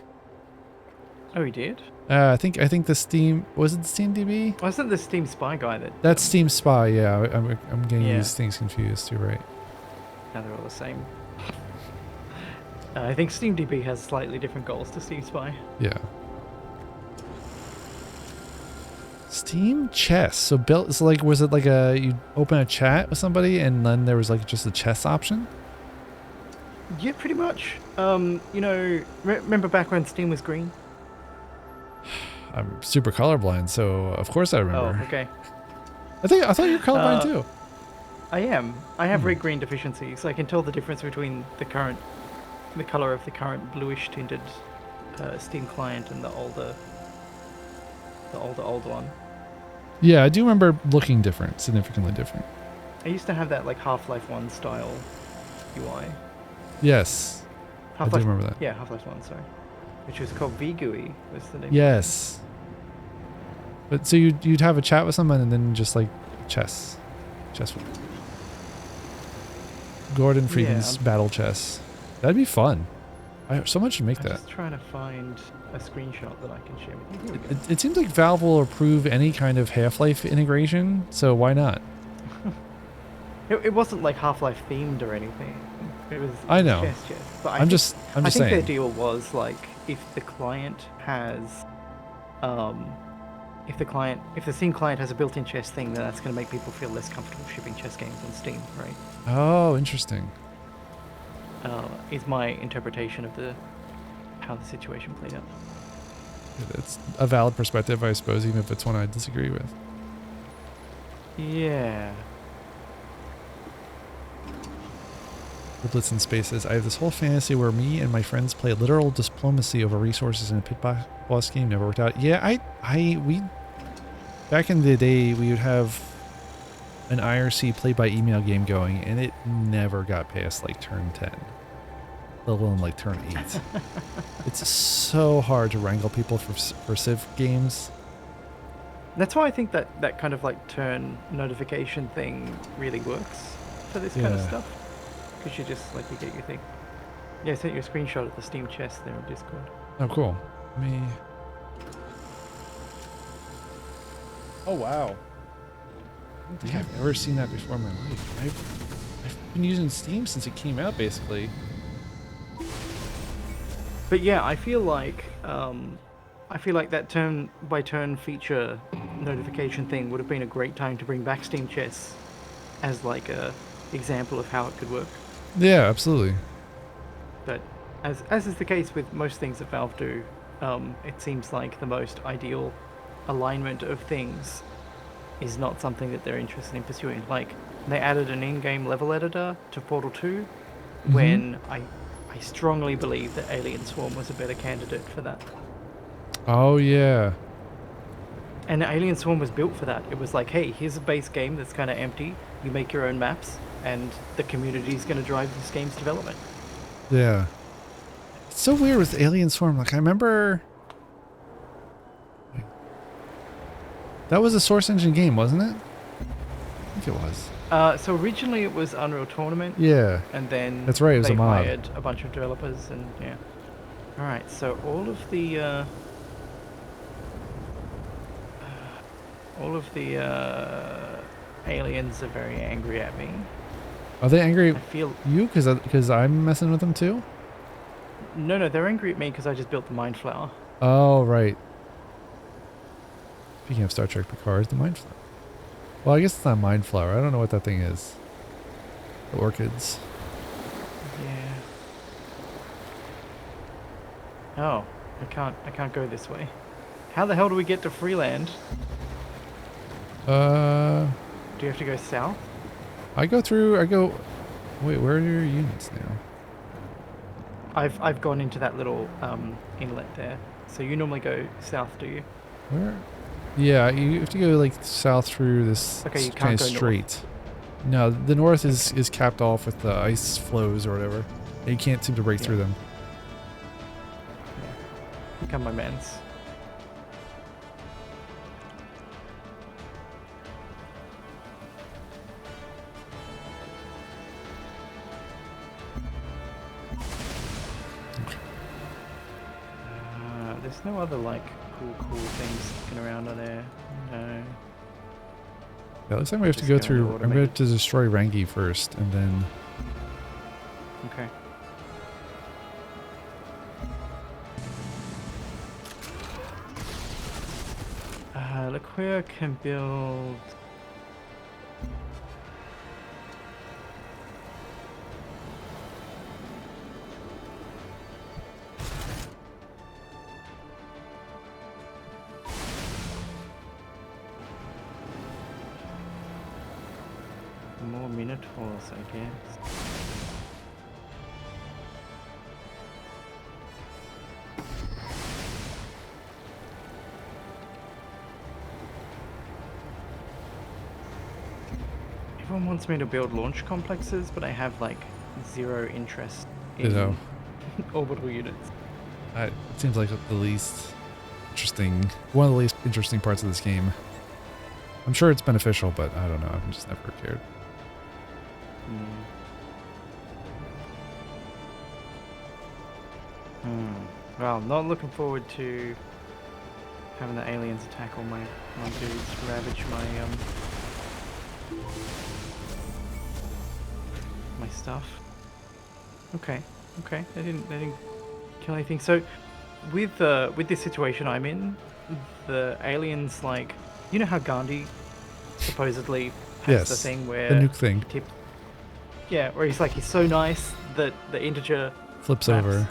[SPEAKER 2] Oh, he did?
[SPEAKER 1] I think the Steam, was it the Steam DB?
[SPEAKER 2] Wasn't the Steam Spy guy that?
[SPEAKER 1] That's Steam Spy. Yeah, I'm getting
[SPEAKER 2] Yeah.
[SPEAKER 1] these things confused. You're right.
[SPEAKER 2] Now they're all the same. I think SteamDB has slightly different goals to Steam Spy.
[SPEAKER 1] Yeah. Steam chess. So built. So like, was it like you open a chat with somebody and then there was like just a chess option?
[SPEAKER 2] Yeah, pretty much. You know, remember back when Steam was green?
[SPEAKER 1] I'm super colorblind, so of course I remember.
[SPEAKER 2] Oh, okay.
[SPEAKER 1] I thought you were colorblind too.
[SPEAKER 2] I am. I have red-green deficiencies. So I can tell the difference between the color of the current bluish tinted Steam client and the older one.
[SPEAKER 1] Yeah, I do remember looking different, significantly different.
[SPEAKER 2] I used to have that like Half-Life 1 style UI.
[SPEAKER 1] Yes, I do
[SPEAKER 2] Half-Life,
[SPEAKER 1] remember that.
[SPEAKER 2] yeah, Half-Life 1, sorry. Which was called VGUI, was the name.
[SPEAKER 1] Yes. But so you'd have a chat with someone and then just like chess. Gordon Freeman's battle chess. That'd be fun. Someone should make
[SPEAKER 2] I'm
[SPEAKER 1] that.
[SPEAKER 2] just trying to find a screenshot that I can share with you. Here we go.
[SPEAKER 1] It seems like Valve will approve any kind of Half-Life integration, so why not?
[SPEAKER 2] It wasn't like Half-Life themed or anything. It was
[SPEAKER 1] I know.
[SPEAKER 2] chess. But
[SPEAKER 1] I'm just
[SPEAKER 2] I think
[SPEAKER 1] saying.
[SPEAKER 2] their deal was like if the client has, if the Steam client has a built-in chess thing, then that's going to make people feel less comfortable shipping chess games on Steam, right?
[SPEAKER 1] Oh, interesting.
[SPEAKER 2] Is my interpretation of how the situation played out.
[SPEAKER 1] It's a valid perspective, I suppose, even if it's one I disagree with.
[SPEAKER 2] Yeah.
[SPEAKER 1] Blitz in spaces. I have this whole fantasy where me and my friends play literal diplomacy over resources in a pit boss game. Never worked out. Yeah, we back in the day we would have an IRC play by email game going, and it never got past like turn 10. let alone like turn 8. It's so hard to wrangle people for Civ games.
[SPEAKER 2] That's why I think that that kind of like turn notification thing really works for this kind of
[SPEAKER 1] Yeah.
[SPEAKER 2] stuff. Because you just like you get your thing. Yeah, I sent you a screenshot of the Steam chest there in Discord.
[SPEAKER 1] Oh, cool. Let me. Oh wow. I don't think I've ever seen that before in my life. I've been using Steam since it came out, basically.
[SPEAKER 2] But yeah, I feel like that turn by turn feature notification thing would have been a great time to bring back Steam chests as like a example of how it could work.
[SPEAKER 1] Yeah, absolutely.
[SPEAKER 2] But as is the case with most things that Valve do, it seems like the most ideal alignment of things is not something that they're interested in pursuing. Like, they added an in-game level editor to Portal 2 when I strongly believe that Alien Swarm was a better candidate for that.
[SPEAKER 1] Oh yeah.
[SPEAKER 2] And Alien Swarm was built for that. It was like, hey, here's a base game that's kind of empty. You make your own maps, and the community's going to drive this game's development.
[SPEAKER 1] Yeah. It's so weird with Alien Swarm. Like, I remember... That was a Source Engine game, wasn't it? I think it was.
[SPEAKER 2] So originally it was Unreal Tournament.
[SPEAKER 1] Yeah.
[SPEAKER 2] And then
[SPEAKER 1] That's right, it was
[SPEAKER 2] they
[SPEAKER 1] a mod.
[SPEAKER 2] hired a bunch of developers, and yeah. Alright, so all of the aliens are very angry at me.
[SPEAKER 1] Are they angry
[SPEAKER 2] I feel...
[SPEAKER 1] you because I'm messing with them too?
[SPEAKER 2] No, they're angry at me because I just built the Mind Flower.
[SPEAKER 1] Oh, right. Speaking of Star Trek Picard, the Mind Flower. Well, I guess it's not Mind Flower. I don't know what that thing is. The orchids.
[SPEAKER 2] Yeah. Oh, I can't go this way. How the hell do we get to Freeland? Do you have to go south?
[SPEAKER 1] I go... Wait, where are your units now?
[SPEAKER 2] I've gone into that little inlet there. So you normally go south, do you?
[SPEAKER 1] Where? Yeah, you have to go like south through this
[SPEAKER 2] Okay, you can't
[SPEAKER 1] kind
[SPEAKER 2] go
[SPEAKER 1] of straight. No, the north is capped off with the ice flows or whatever. And you can't seem to break through them.
[SPEAKER 2] Yeah. Become my mans. There's no other like cool things sticking around on there. No.
[SPEAKER 1] Yeah, it looks like we have to go through... I'm going to destroy Rangi first, and then...
[SPEAKER 2] Okay. Leclerc can build... more Minotaurs, I guess. Everyone wants me to build launch complexes, but I have like zero interest in orbital units.
[SPEAKER 1] It seems like the least interesting... One of the least interesting parts of this game. I'm sure it's beneficial, but I don't know. I've just never cared.
[SPEAKER 2] Well, not looking forward to having the aliens attack all my dudes, ravage my my stuff. Okay, they didn't kill anything. So with this situation I'm in, the aliens, like, you know how Gandhi supposedly has the thing where
[SPEAKER 1] the nuke thing.
[SPEAKER 2] Yeah, where he's like, he's so nice that the integer
[SPEAKER 1] flips
[SPEAKER 2] maps.
[SPEAKER 1] over.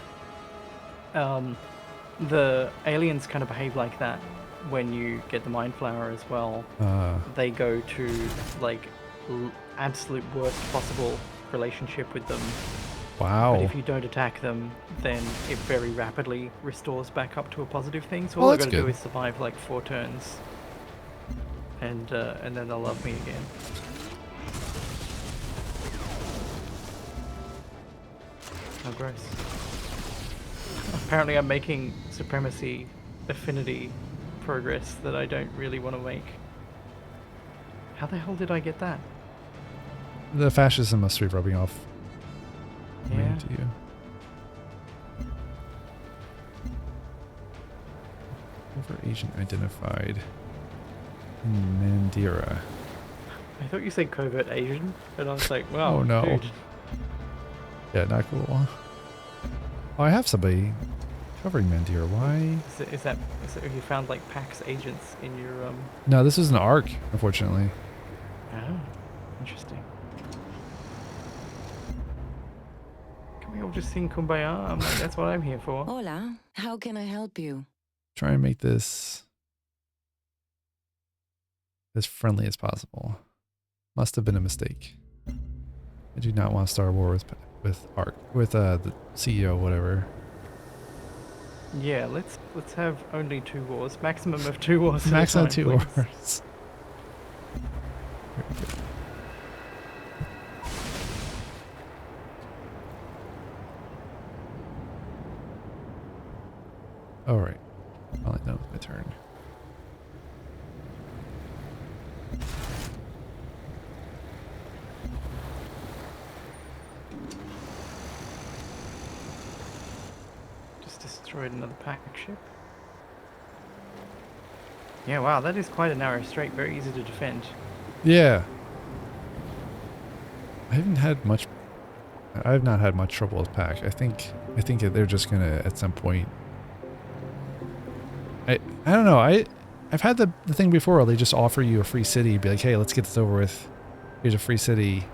[SPEAKER 2] The aliens kind of behave like that when you get the Mind Flower as well. They go to like absolute worst possible relationship with them.
[SPEAKER 1] Wow.
[SPEAKER 2] But if you don't attack them, then it very rapidly restores back up to a positive thing. So
[SPEAKER 1] Well,
[SPEAKER 2] all I
[SPEAKER 1] that's
[SPEAKER 2] gotta do
[SPEAKER 1] good.
[SPEAKER 2] is survive like 4 turns, and then they'll love me again. Oh, gross. Apparently I'm making supremacy affinity progress that I don't really want to make. How the hell did I get that?
[SPEAKER 1] The fascism must be rubbing off
[SPEAKER 2] Yeah.
[SPEAKER 1] to you. Over agent identified. Mandira.
[SPEAKER 2] I thought you said covert Asian, and I was like, wow,
[SPEAKER 1] Oh no.
[SPEAKER 2] dude.
[SPEAKER 1] Yeah, not cool. Oh, I have somebody covering Mandira. Why?
[SPEAKER 2] Is that you found like PAX agents in your
[SPEAKER 1] No, this is an ARC, unfortunately.
[SPEAKER 2] Oh, interesting. Can we all just sing Kumbaya? I'm like, that's what I'm here for.
[SPEAKER 3] Hola, how can I help you?
[SPEAKER 1] Try and make this as friendly as possible. Must have been a mistake. I do not want to start a war with ARC, with the CEO, whatever.
[SPEAKER 2] Yeah, let's have only 2 wars, maximum of 2 wars.
[SPEAKER 1] Maximum
[SPEAKER 2] at a
[SPEAKER 1] 2
[SPEAKER 2] time, please.
[SPEAKER 1] wars. Very good. All right. Finally done with my turn.
[SPEAKER 2] Just destroyed another pack ship. Yeah, wow, that is quite a narrow strait. Very easy to defend.
[SPEAKER 1] Yeah. I haven't had much. I've not had much trouble with pack. I think that they're just gonna at some point. I don't know. I've had the thing before where they just offer you a free city, be like, hey, let's get this over with. Here's a free city.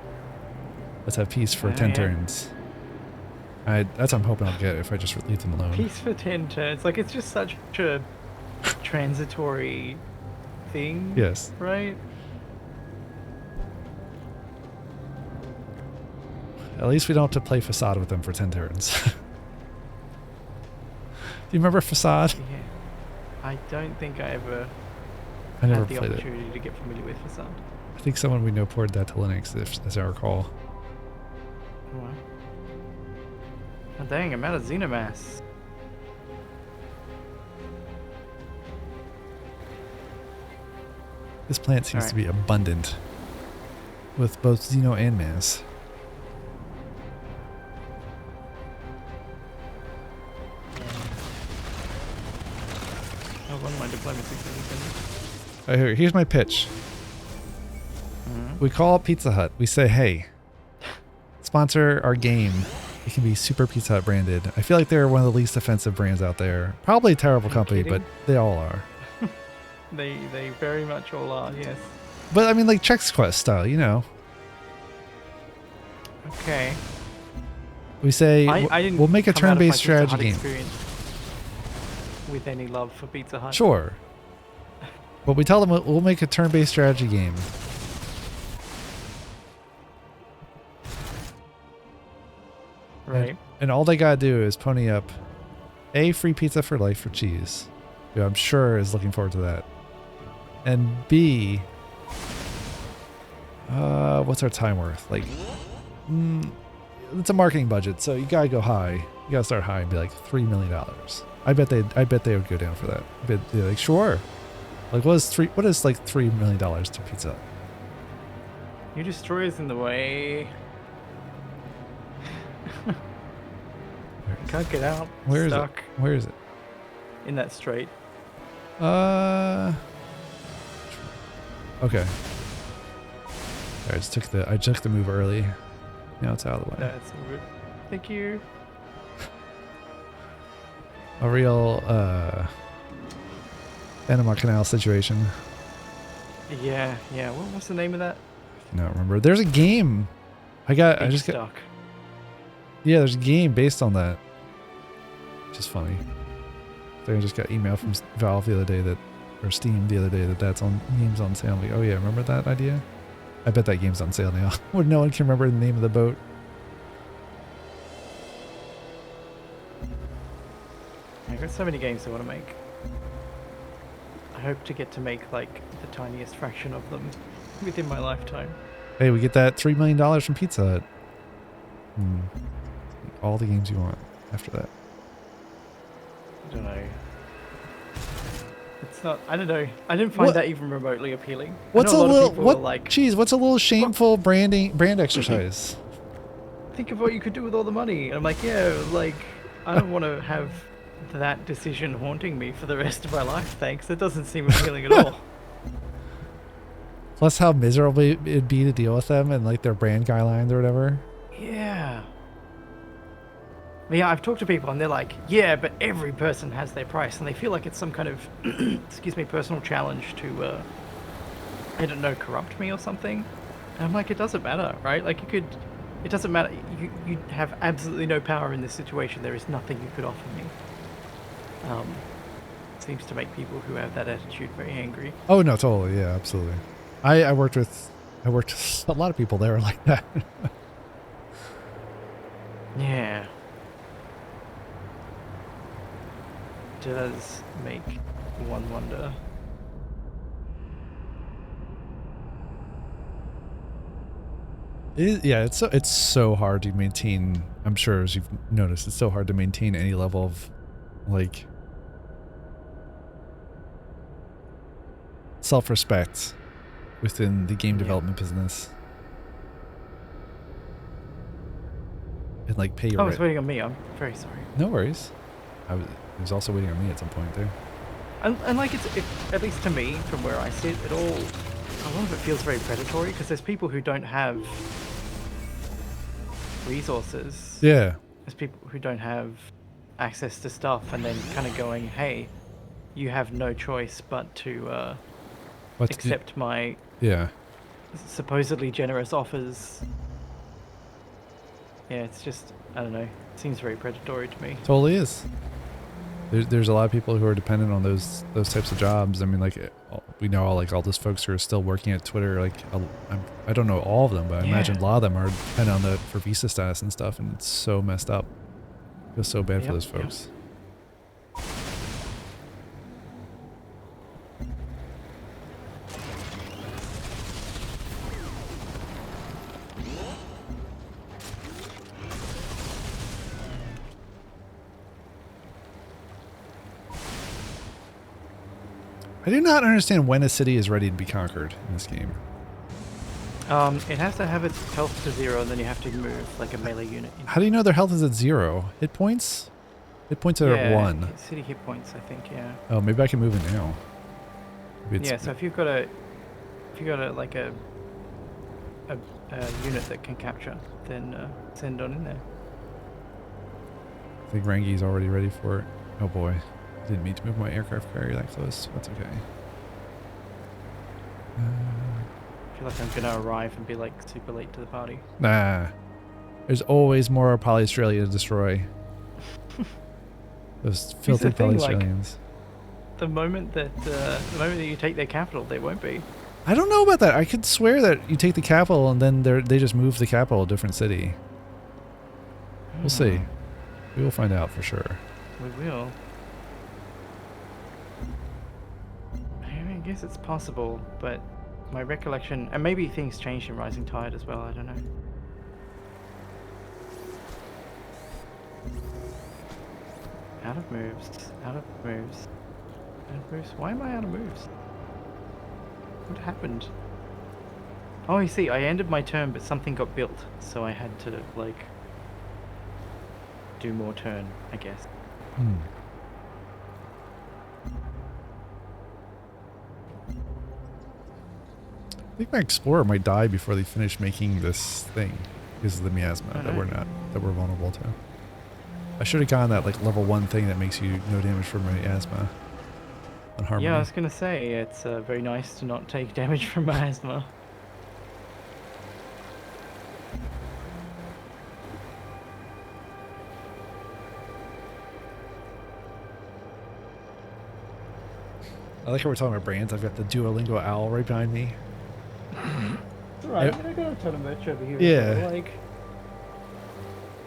[SPEAKER 1] Let's have peace for 10 turns. That's what I'm hoping I'll get if I just leave them alone.
[SPEAKER 2] Peace for 10 turns. Like, it's just such a transitory thing.
[SPEAKER 1] Yes.
[SPEAKER 2] Right?
[SPEAKER 1] At least we don't have to play Facade with them for 10 turns. Do you remember Facade?
[SPEAKER 2] Yeah. I don't think I ever
[SPEAKER 1] I never
[SPEAKER 2] had the
[SPEAKER 1] played it.
[SPEAKER 2] opportunity to get familiar with Facade.
[SPEAKER 1] I think someone we know ported that to Linux, as I recall.
[SPEAKER 2] Wow. Oh, dang, I'm out of Xenomass.
[SPEAKER 1] This plant seems to be abundant with both Xeno and Mass.
[SPEAKER 2] How long my diplomacy thing
[SPEAKER 1] Here's my pitch. We call Pizza Hut. We say, hey, sponsor our game. It can be Super Pizza Hut branded. I feel like they're one of the least offensive brands out there. Probably a terrible company, but they all are.
[SPEAKER 2] They very much all are, yes.
[SPEAKER 1] But I mean, like Chex Quest style, you know.
[SPEAKER 2] Okay.
[SPEAKER 1] We say
[SPEAKER 2] I didn't
[SPEAKER 1] we'll make a
[SPEAKER 2] come out of my
[SPEAKER 1] turn-based
[SPEAKER 2] Pizza
[SPEAKER 1] strategy
[SPEAKER 2] Hut
[SPEAKER 1] game.
[SPEAKER 2] experience with any love for Pizza Hut.
[SPEAKER 1] Sure. But we tell them we'll make a turn-based strategy game.
[SPEAKER 2] Right.
[SPEAKER 1] And all they gotta do is pony up A, free pizza for life for cheese, who I'm sure is looking forward to that. And B, what's our time worth? Like, it's a marketing budget, so you gotta go high. You gotta start high and be like $3 million. I bet they would go down for that. I bet they're like, sure. Like, what is like $3 million to Pizza Hut?
[SPEAKER 2] Your destroyer's in the way. Can't get out.
[SPEAKER 1] Where is it?
[SPEAKER 2] Stuck
[SPEAKER 1] Where is it?
[SPEAKER 2] in that strait.
[SPEAKER 1] Okay. I took the move early. Now it's out of the way.
[SPEAKER 2] That's good. Thank you.
[SPEAKER 1] A real Panama Canal situation.
[SPEAKER 2] Yeah. What's the name of that?
[SPEAKER 1] I cannot remember. There's a game. I just got.
[SPEAKER 2] Stuck.
[SPEAKER 1] Yeah, there's a game based on that. Which is funny. I just got email from Valve the other day or Steam the other day that's on games on sale. I'm like, oh yeah, remember that idea? I bet that game's on sale now. When no one can remember the name of the boat.
[SPEAKER 2] I've got so many games I want to make. I hope to get to make like the tiniest fraction of them within my lifetime.
[SPEAKER 1] Hey, we get that $3 million from Pizza Hut. all the games you want after that.
[SPEAKER 2] I don't know. It's not. I don't know. I didn't find
[SPEAKER 1] What-
[SPEAKER 2] that even remotely appealing.
[SPEAKER 1] What's
[SPEAKER 2] I
[SPEAKER 1] a
[SPEAKER 2] know a lot
[SPEAKER 1] little
[SPEAKER 2] of people
[SPEAKER 1] what?
[SPEAKER 2] are like,
[SPEAKER 1] Geez, what's a little shameful brand exercise?
[SPEAKER 2] think of what you could do with all the money. And I'm like, yeah, like I don't want to have that decision haunting me for the rest of my life. Thanks. It doesn't seem appealing at all.
[SPEAKER 1] Plus, how miserable it'd be to deal with them and like their brand guidelines or whatever.
[SPEAKER 2] Yeah. Yeah, I've talked to people and they're like, yeah, but every person has their price, and they feel like it's some kind of, excuse me, personal challenge to, I don't know, corrupt me or something. And I'm like, it doesn't matter, right? Like it doesn't matter. You have absolutely no power in this situation. There is nothing you could offer me. Seems to make people who have that attitude very angry.
[SPEAKER 1] Oh no, totally, yeah, absolutely. I worked with a lot of people that were like that.
[SPEAKER 2] Yeah. Does make one wonder.
[SPEAKER 1] Yeah, it's so hard to maintain. I'm sure, as you've noticed, it's so hard to maintain any level of like self-respect within the game development business, and like pay your
[SPEAKER 2] Oh, it's waiting on me. I'm very sorry.
[SPEAKER 1] No worries. It was also waiting on me at some point there.
[SPEAKER 2] And like at least to me, from where I sit, a lot of it feels very predatory because there's people who don't have resources.
[SPEAKER 1] Yeah.
[SPEAKER 2] There's people who don't have access to stuff, and then kind of going, hey, you have no choice but to accept my supposedly generous offers. Yeah, it's just, I don't know. It seems very predatory to me.
[SPEAKER 1] Totally is. There's a lot of people who are dependent on those types of jobs. I mean, like we know all those folks who are still working at Twitter. Like I don't know all of them, but I imagine a lot of them are dependent on for visa status and stuff, and it's so messed up. I feel so bad for those folks. I do not understand when a city is ready to be conquered in this game.
[SPEAKER 2] It has to have its health to 0, and then you have to move like a melee unit.
[SPEAKER 1] How do you know their health is at 0? Hit points? Hit points are at 1.
[SPEAKER 2] City hit points, I think. Yeah.
[SPEAKER 1] Oh, maybe I can move it now.
[SPEAKER 2] Yeah. So if you've got a like a unit that can capture, then send on in there.
[SPEAKER 1] I think Rangi's already ready for it. Oh boy. Didn't mean to move my aircraft carrier that close. That's okay.
[SPEAKER 2] I feel like I'm gonna arrive and be like super late to the party.
[SPEAKER 1] Nah. There's always more Polyaustralia to destroy. Those filthy Polyaustralians.
[SPEAKER 2] Like, the moment that you take their capital, they won't be.
[SPEAKER 1] I don't know about that. I could swear that you take the capital and then they just move the capital to a different city. We'll see. We will find out for sure.
[SPEAKER 2] We will. I guess it's possible, but my recollection, and maybe things changed in Rising Tide as well, I don't know. Out of moves, out of moves, out of moves. Why am I out of moves? What happened? Oh, you see, I ended my turn, but something got built, so I had to, like, do more turn, I guess.
[SPEAKER 1] I think my Explorer might die before they finish making this thing because of the miasma that we're vulnerable to. I should have gotten that like level 1 thing that makes you no damage from miasma on Harmony.
[SPEAKER 2] Yeah, I was gonna say it's very nice to not take damage from miasma.
[SPEAKER 1] I like how we're talking about brands. I've got the Duolingo owl right behind me.
[SPEAKER 2] It's alright, I got a ton of merch over here.
[SPEAKER 1] Yeah.
[SPEAKER 2] So, like,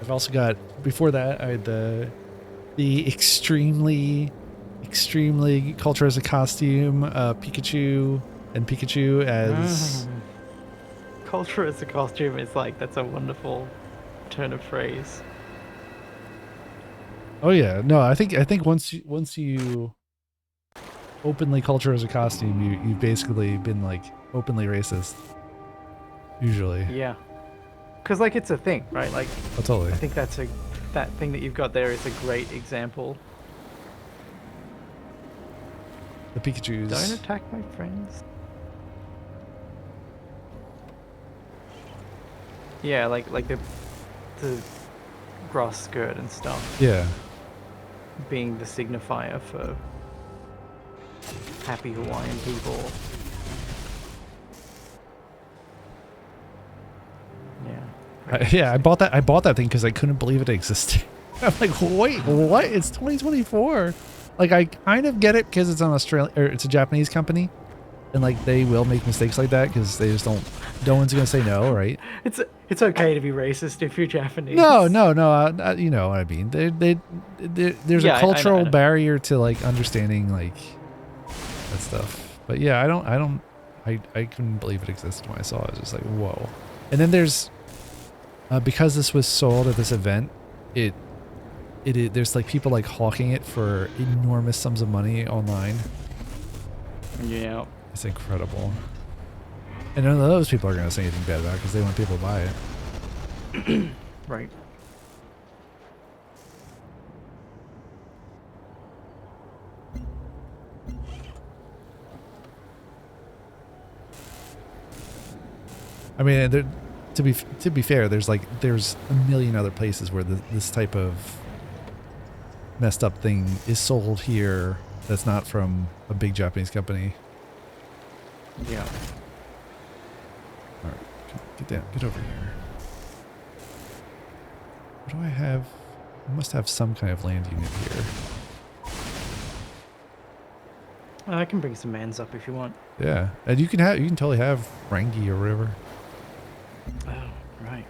[SPEAKER 1] I've also got, before that, I had the extremely culture as a costume, Pikachu and Pikachu as...
[SPEAKER 2] Culture as a costume is like, that's a wonderful turn of phrase.
[SPEAKER 1] Oh yeah, no, I think once you openly culture as a costume, you've basically been like openly racist. Usually.
[SPEAKER 2] Yeah. Because like it's a thing, right? Like
[SPEAKER 1] Oh, totally.
[SPEAKER 2] I think that thing that you've got there is a great example.
[SPEAKER 1] The Pikachus.
[SPEAKER 2] Don't attack my friends. Yeah, like the grass skirt and stuff
[SPEAKER 1] Yeah.
[SPEAKER 2] being the signifier for happy Hawaiian people. Yeah.
[SPEAKER 1] Yeah, I bought that thing because I couldn't believe it existed. I'm like, wait, what? It's 2024. Like, I kind of get it because it's an Australian or it's a Japanese company, and like they will make mistakes like that because they just don't. No one's gonna say no, right?
[SPEAKER 2] It's okay to be racist if you're Japanese.
[SPEAKER 1] No. You know what I mean. There's
[SPEAKER 2] Yeah,
[SPEAKER 1] a
[SPEAKER 2] I know,
[SPEAKER 1] cultural
[SPEAKER 2] I know.
[SPEAKER 1] barrier to like understanding like that stuff. But yeah, I couldn't believe it existed when I saw it. I was just like, whoa. And then there's because this was sold at this event, there's like people like hawking it for enormous sums of money online.
[SPEAKER 2] Yeah.
[SPEAKER 1] It's incredible. And none of those people are going to say anything bad about it because they want people to buy it.
[SPEAKER 2] Right.
[SPEAKER 1] I mean, to be fair, there's a million other places where this type of messed up thing is sold here that's not from a big Japanese company.
[SPEAKER 2] Yeah.
[SPEAKER 1] All right, get down, get over here. What do I have? I must have some kind of land unit here.
[SPEAKER 2] I can bring some mans up if you want.
[SPEAKER 1] Yeah, and you can totally have Rangi or whatever.
[SPEAKER 2] Oh, right.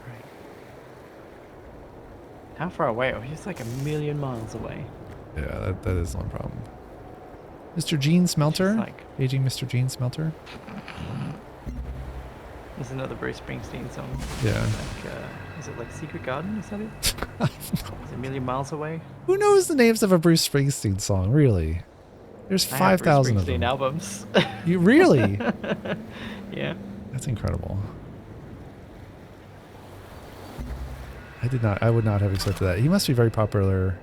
[SPEAKER 2] How far away? Oh, he's like a million miles away.
[SPEAKER 1] Yeah, that is one problem. Mr. Gene Smelter?
[SPEAKER 2] Like,
[SPEAKER 1] Aging Mr. Gene Smelter?
[SPEAKER 2] there's another Bruce Springsteen song.
[SPEAKER 1] Yeah.
[SPEAKER 2] Like, is it like Secret Garden? Is that it? It's a million miles away.
[SPEAKER 1] Who knows the names of a Bruce Springsteen song, really? There's
[SPEAKER 2] I have
[SPEAKER 1] 5,000
[SPEAKER 2] Bruce
[SPEAKER 1] of
[SPEAKER 2] Springsteen
[SPEAKER 1] them.
[SPEAKER 2] albums.
[SPEAKER 1] You really?
[SPEAKER 2] Yeah.
[SPEAKER 1] That's incredible. I would not have expected that. He must be very popular,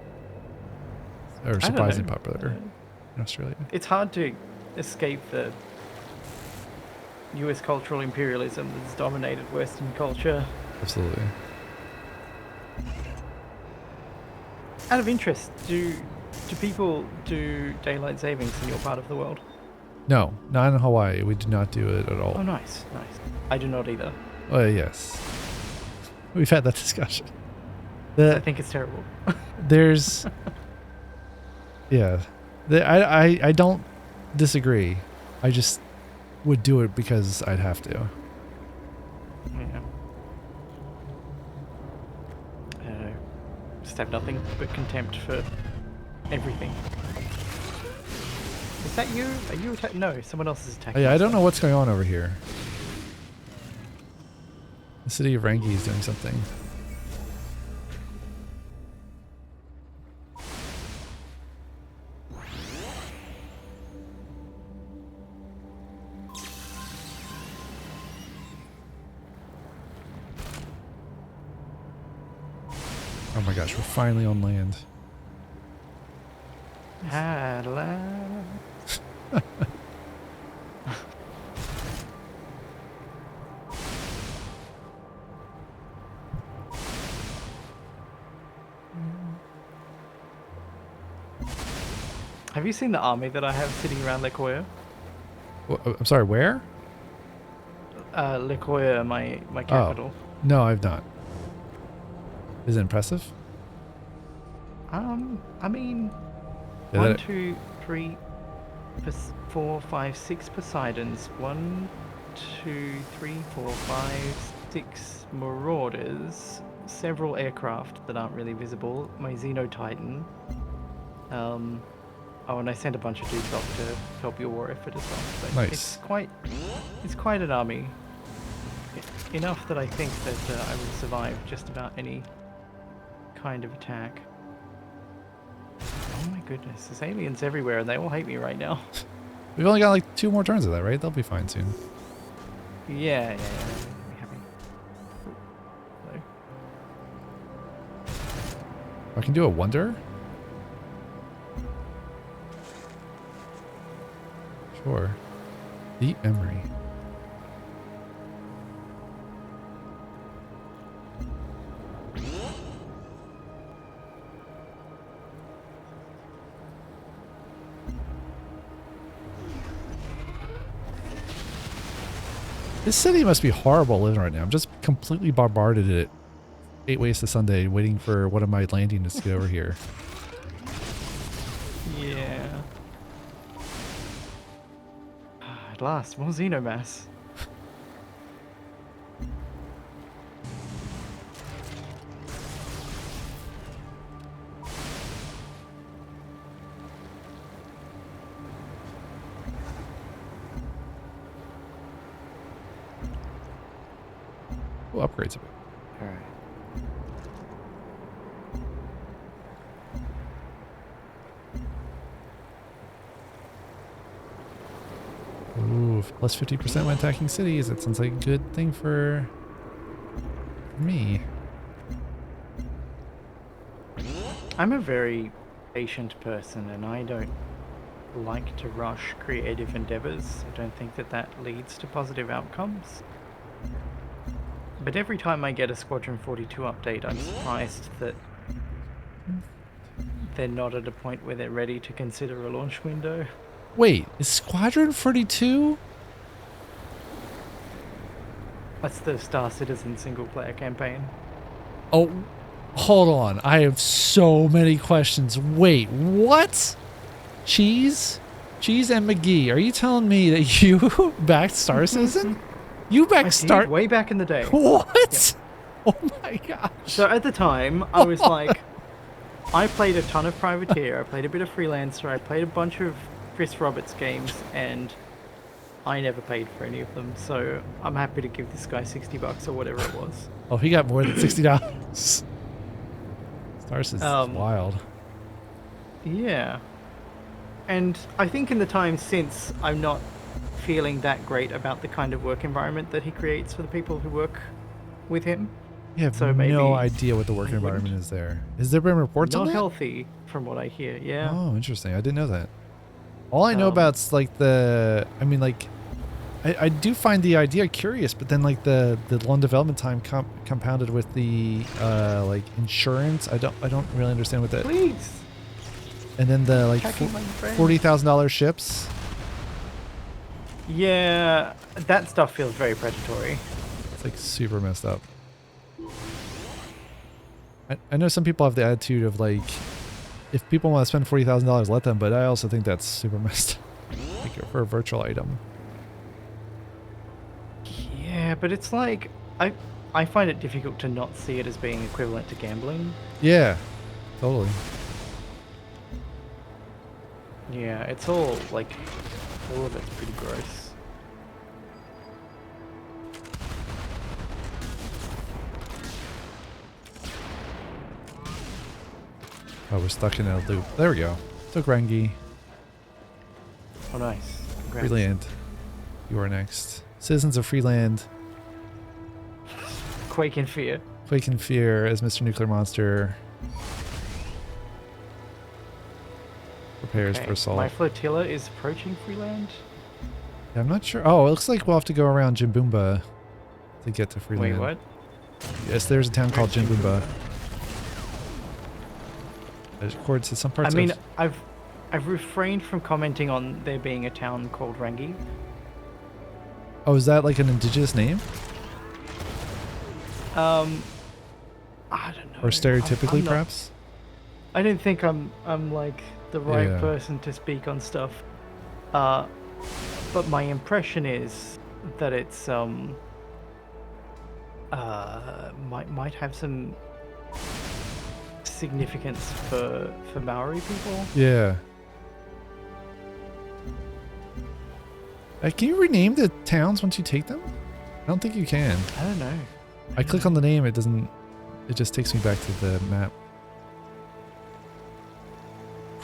[SPEAKER 1] or surprisingly popular in Australia.
[SPEAKER 2] It's hard to escape the US cultural imperialism that's dominated Western culture.
[SPEAKER 1] Absolutely.
[SPEAKER 2] Out of interest, do people do daylight savings in your part of the world?
[SPEAKER 1] No, not in Hawaii. We do not do it at all.
[SPEAKER 2] Oh, nice. I do not either.
[SPEAKER 1] Oh, yes. We've had that discussion.
[SPEAKER 2] I think it's terrible.
[SPEAKER 1] There's... Yeah. I don't disagree. I just would do it because I'd have to.
[SPEAKER 2] Yeah. Just have nothing but contempt for everything. Is that you? Are you attacking? No, someone else is attacking.
[SPEAKER 1] Yeah, I don't
[SPEAKER 2] us.
[SPEAKER 1] know what's going on over here. The city of Rangi is doing something. Oh my gosh, we're finally on land.
[SPEAKER 2] Hello. Have you seen the army that I have sitting around Lekoya?
[SPEAKER 1] I'm sorry, where?
[SPEAKER 2] Lekoya, my capital.
[SPEAKER 1] No, I've not. Is it impressive?
[SPEAKER 2] I mean,
[SPEAKER 1] Yeah,
[SPEAKER 2] 1,
[SPEAKER 1] that-
[SPEAKER 2] 2, 3, 4, 5, 6 Poseidons. 1, 2, 3, 4, 5, 6 Marauders. Several aircraft that aren't really visible. My Xeno Titan. Oh, and I sent a bunch of dudes off to help your war effort as well. But
[SPEAKER 1] Nice.
[SPEAKER 2] it's quite an army. Enough that I think that I will survive just about any kind of attack. goodness, there's aliens everywhere and they all hate me right now.
[SPEAKER 1] We've only got like 2 more turns of that, right? They'll be fine soon.
[SPEAKER 2] Yeah. Be happy. Hello.
[SPEAKER 1] I can do a wonder? Sure. Deep memory. This city must be horrible living right now. I'm just completely bombarded at 8 ways to Sunday waiting for one of my landings to get over here.
[SPEAKER 2] Yeah. At last, more xenomass.
[SPEAKER 1] We'll upgrades a bit.
[SPEAKER 2] All right.
[SPEAKER 1] Ooh, plus 50% when attacking cities. That sounds like a good thing for me.
[SPEAKER 2] I'm a very patient person and I don't like to rush creative endeavors. I don't think that that leads to positive outcomes. But every time I get a Squadron 42 update, I'm surprised that they're not at a point where they're ready to consider a launch window.
[SPEAKER 1] Wait, is Squadron 42?
[SPEAKER 2] That's the Star Citizen single-player campaign.
[SPEAKER 1] Oh, hold on. I have so many questions. Wait, what? Cheese and McGee, are you telling me that you backed Star Citizen? You backed Star...
[SPEAKER 2] way back in the day.
[SPEAKER 1] What? Yeah. Oh my gosh.
[SPEAKER 2] So at the time, I was like... I played a ton of Privateer, I played a bit of Freelancer, I played a bunch of Chris Roberts games, and I never paid for any of them, so I'm happy to give this guy $60 or whatever it was.
[SPEAKER 1] Oh, he got more than $60. Star Citizen's wild.
[SPEAKER 2] Yeah. And I think in the time since, I'm not feeling that great about the kind of work environment that he creates for the people who work with him.
[SPEAKER 1] You have
[SPEAKER 2] So maybe
[SPEAKER 1] no idea what the work environment is there. Has there been reports on
[SPEAKER 2] Not
[SPEAKER 1] that?
[SPEAKER 2] healthy, from what I hear, yeah.
[SPEAKER 1] Oh, interesting. I didn't know that. All I know about's like the... I mean, like... I do find the idea curious, but then like the long development time compounded with the like insurance. I don't really understand what that...
[SPEAKER 2] Please!
[SPEAKER 1] And then the like $40,000 ships.
[SPEAKER 2] Yeah, that stuff feels very predatory.
[SPEAKER 1] It's like super messed up. I know some people have the attitude of like, if people want to spend $40,000, let them, but I also think that's super messed up. Like for a virtual item.
[SPEAKER 2] Yeah, but it's like, I find it difficult to not see it as being equivalent to gambling.
[SPEAKER 1] Yeah, totally.
[SPEAKER 2] Yeah, it's all like, all of it's pretty gross.
[SPEAKER 1] Oh, we're stuck in a loop. There we go. Took Rengi.
[SPEAKER 2] Oh, nice. Congrats.
[SPEAKER 1] Freeland. You are next. Citizens of Freeland.
[SPEAKER 2] Quake in fear.
[SPEAKER 1] Quake in fear as MrNuclearMonster prepares for assault.
[SPEAKER 2] My flotilla is approaching Freeland.
[SPEAKER 1] Yeah, I'm not sure. Oh, it looks like we'll have to go around Jimboomba to get to Freeland.
[SPEAKER 2] Wait, what?
[SPEAKER 1] Yes, there's a town called Jimboomba. According to some parts
[SPEAKER 2] I mean,
[SPEAKER 1] of...
[SPEAKER 2] I've refrained from commenting on there being a town called Rangi.
[SPEAKER 1] Oh, is that like an indigenous name?
[SPEAKER 2] I don't know.
[SPEAKER 1] Or stereotypically,
[SPEAKER 2] I'm not,
[SPEAKER 1] perhaps?
[SPEAKER 2] I don't think I'm like the right person to speak on stuff. But my impression is that it's might have some significance for Maori people.
[SPEAKER 1] Yeah. Can you rename the towns once you take them? I don't think you can.
[SPEAKER 2] I don't know.
[SPEAKER 1] I click on the name, it doesn't... It just takes me back to the map.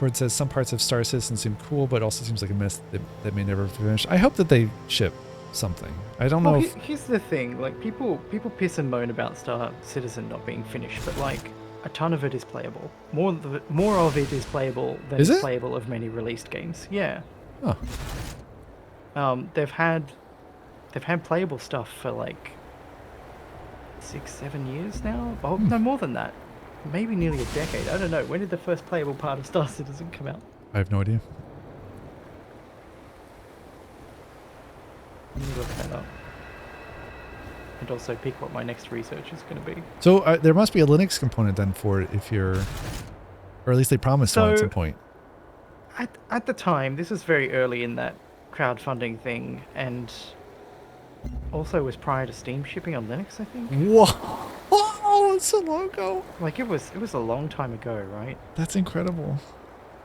[SPEAKER 1] Cord says some parts of Star Citizen seem cool, but also seems like a mess that may never finish. I hope that they ship something. I don't know if...
[SPEAKER 2] Here's the thing, like, people piss and moan about Star Citizen not being finished, but, like, a ton of it is playable. More of it is playable than is playable of many released games. Yeah.
[SPEAKER 1] Oh.
[SPEAKER 2] They've had playable stuff for, like, 6-7 years now? Oh, no, more than that. Maybe nearly a decade. I don't know. When did the first playable part of Star Citizen come out?
[SPEAKER 1] I have no idea.
[SPEAKER 2] Let me look that up. And also pick what my next research is going to be.
[SPEAKER 1] So there must be a Linux component then for it if you're... Or at least they promised one at some point.
[SPEAKER 2] At the time, this was very early in that crowdfunding thing, and also was prior to Steam shipping on Linux, I think.
[SPEAKER 1] Whoa! Oh, it's so long ago.
[SPEAKER 2] Like, it was a long time ago, right?
[SPEAKER 1] That's incredible.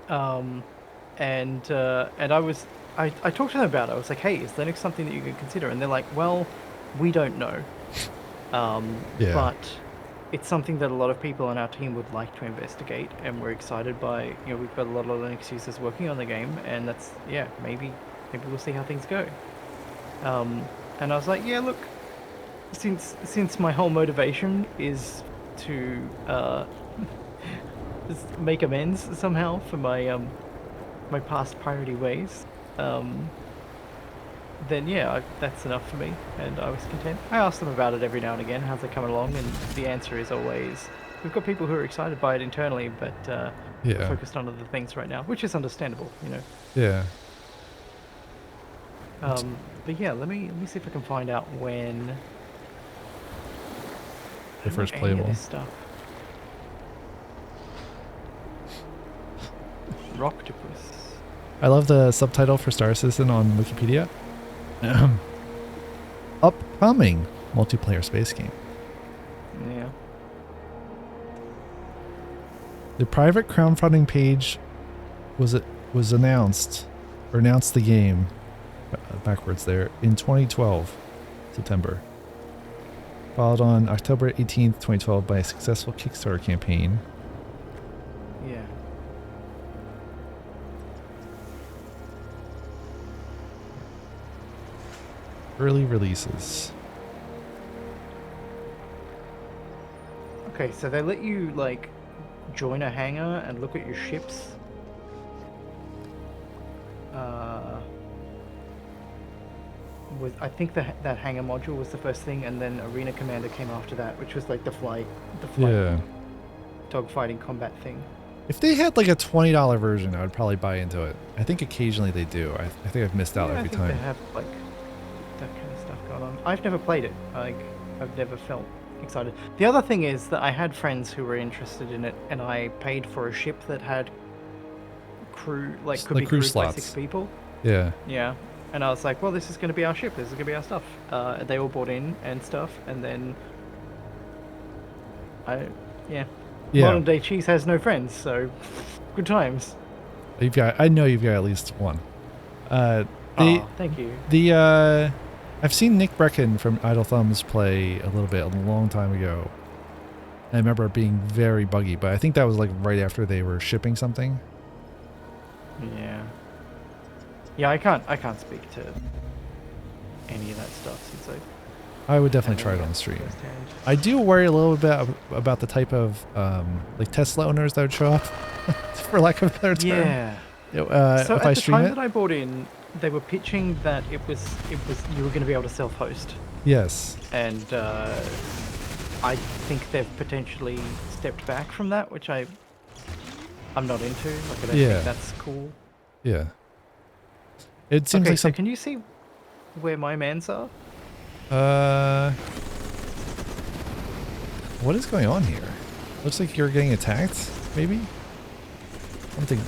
[SPEAKER 2] And I talked to them about it. I was like, hey, is Linux something that you could consider? And they're like, well, we don't know.
[SPEAKER 1] Yeah.
[SPEAKER 2] But it's something that a lot of people on our team would like to investigate, and we're excited by, you know, we've got a lot of Linux users working on the game, and that's, yeah, maybe we'll see how things go. And I was like, yeah, look, since my whole motivation is to just make amends somehow for my my past priority ways, then yeah, that's enough for me, and I was content. I ask them about it every now and again, how's it coming along, and the answer is always, we've got people who are excited by it internally, but we're focused on other things right now, which is understandable, you know.
[SPEAKER 1] Yeah.
[SPEAKER 2] But yeah, let me see if I can find out when
[SPEAKER 1] the first playable
[SPEAKER 2] this stuff. Rocktopus.
[SPEAKER 1] I love the subtitle for Star Citizen on Wikipedia. Upcoming multiplayer space game.
[SPEAKER 2] Yeah.
[SPEAKER 1] The private crowdfunding page was announced the game backwards there in 2012 September, followed on October 18th 2012 by a successful Kickstarter campaign.
[SPEAKER 2] Yeah.
[SPEAKER 1] Early releases.
[SPEAKER 2] Okay, so they let you, like, join a hangar and look at your ships. I think that hangar module was the first thing, and then Arena Commander came after that, which was like the flight dogfighting combat thing.
[SPEAKER 1] If they had like a $20 version, I would probably buy into it. I think occasionally they do. I think I've missed out every time.
[SPEAKER 2] They have like that kind of stuff going on. I've never played it. Like, I've never felt excited. The other thing is that I had friends who were interested in it, and I paid for a ship that had crew, like, could be crewed by 6 people.
[SPEAKER 1] Yeah.
[SPEAKER 2] Yeah. And I was like, well, this is going to be our ship. This is going to be our stuff. They all bought in and stuff, and then modern day Cheese has no friends, so good times.
[SPEAKER 1] I know you've got at least one.
[SPEAKER 2] Thank you.
[SPEAKER 1] I've seen Nick Brecken from Idle Thumbs play a little bit a long time ago. I remember it being very buggy, but I think that was like right after they were shipping something.
[SPEAKER 2] Yeah. Yeah, I can't speak to any of that stuff since
[SPEAKER 1] I would definitely try it on the stream. I do worry a little bit about the type of like Tesla owners that would show up, for lack of a better term.
[SPEAKER 2] Yeah.
[SPEAKER 1] So
[SPEAKER 2] at the time that I bought in, they were pitching that it was you were going to be able to self-host.
[SPEAKER 1] Yes.
[SPEAKER 2] And I think they've potentially stepped back from that, which I'm not into. Like, I don't think that's cool.
[SPEAKER 1] Yeah. It seems
[SPEAKER 2] okay,
[SPEAKER 1] like
[SPEAKER 2] so can you see where my mans are?
[SPEAKER 1] What is going on here? Looks like you're getting attacked, maybe?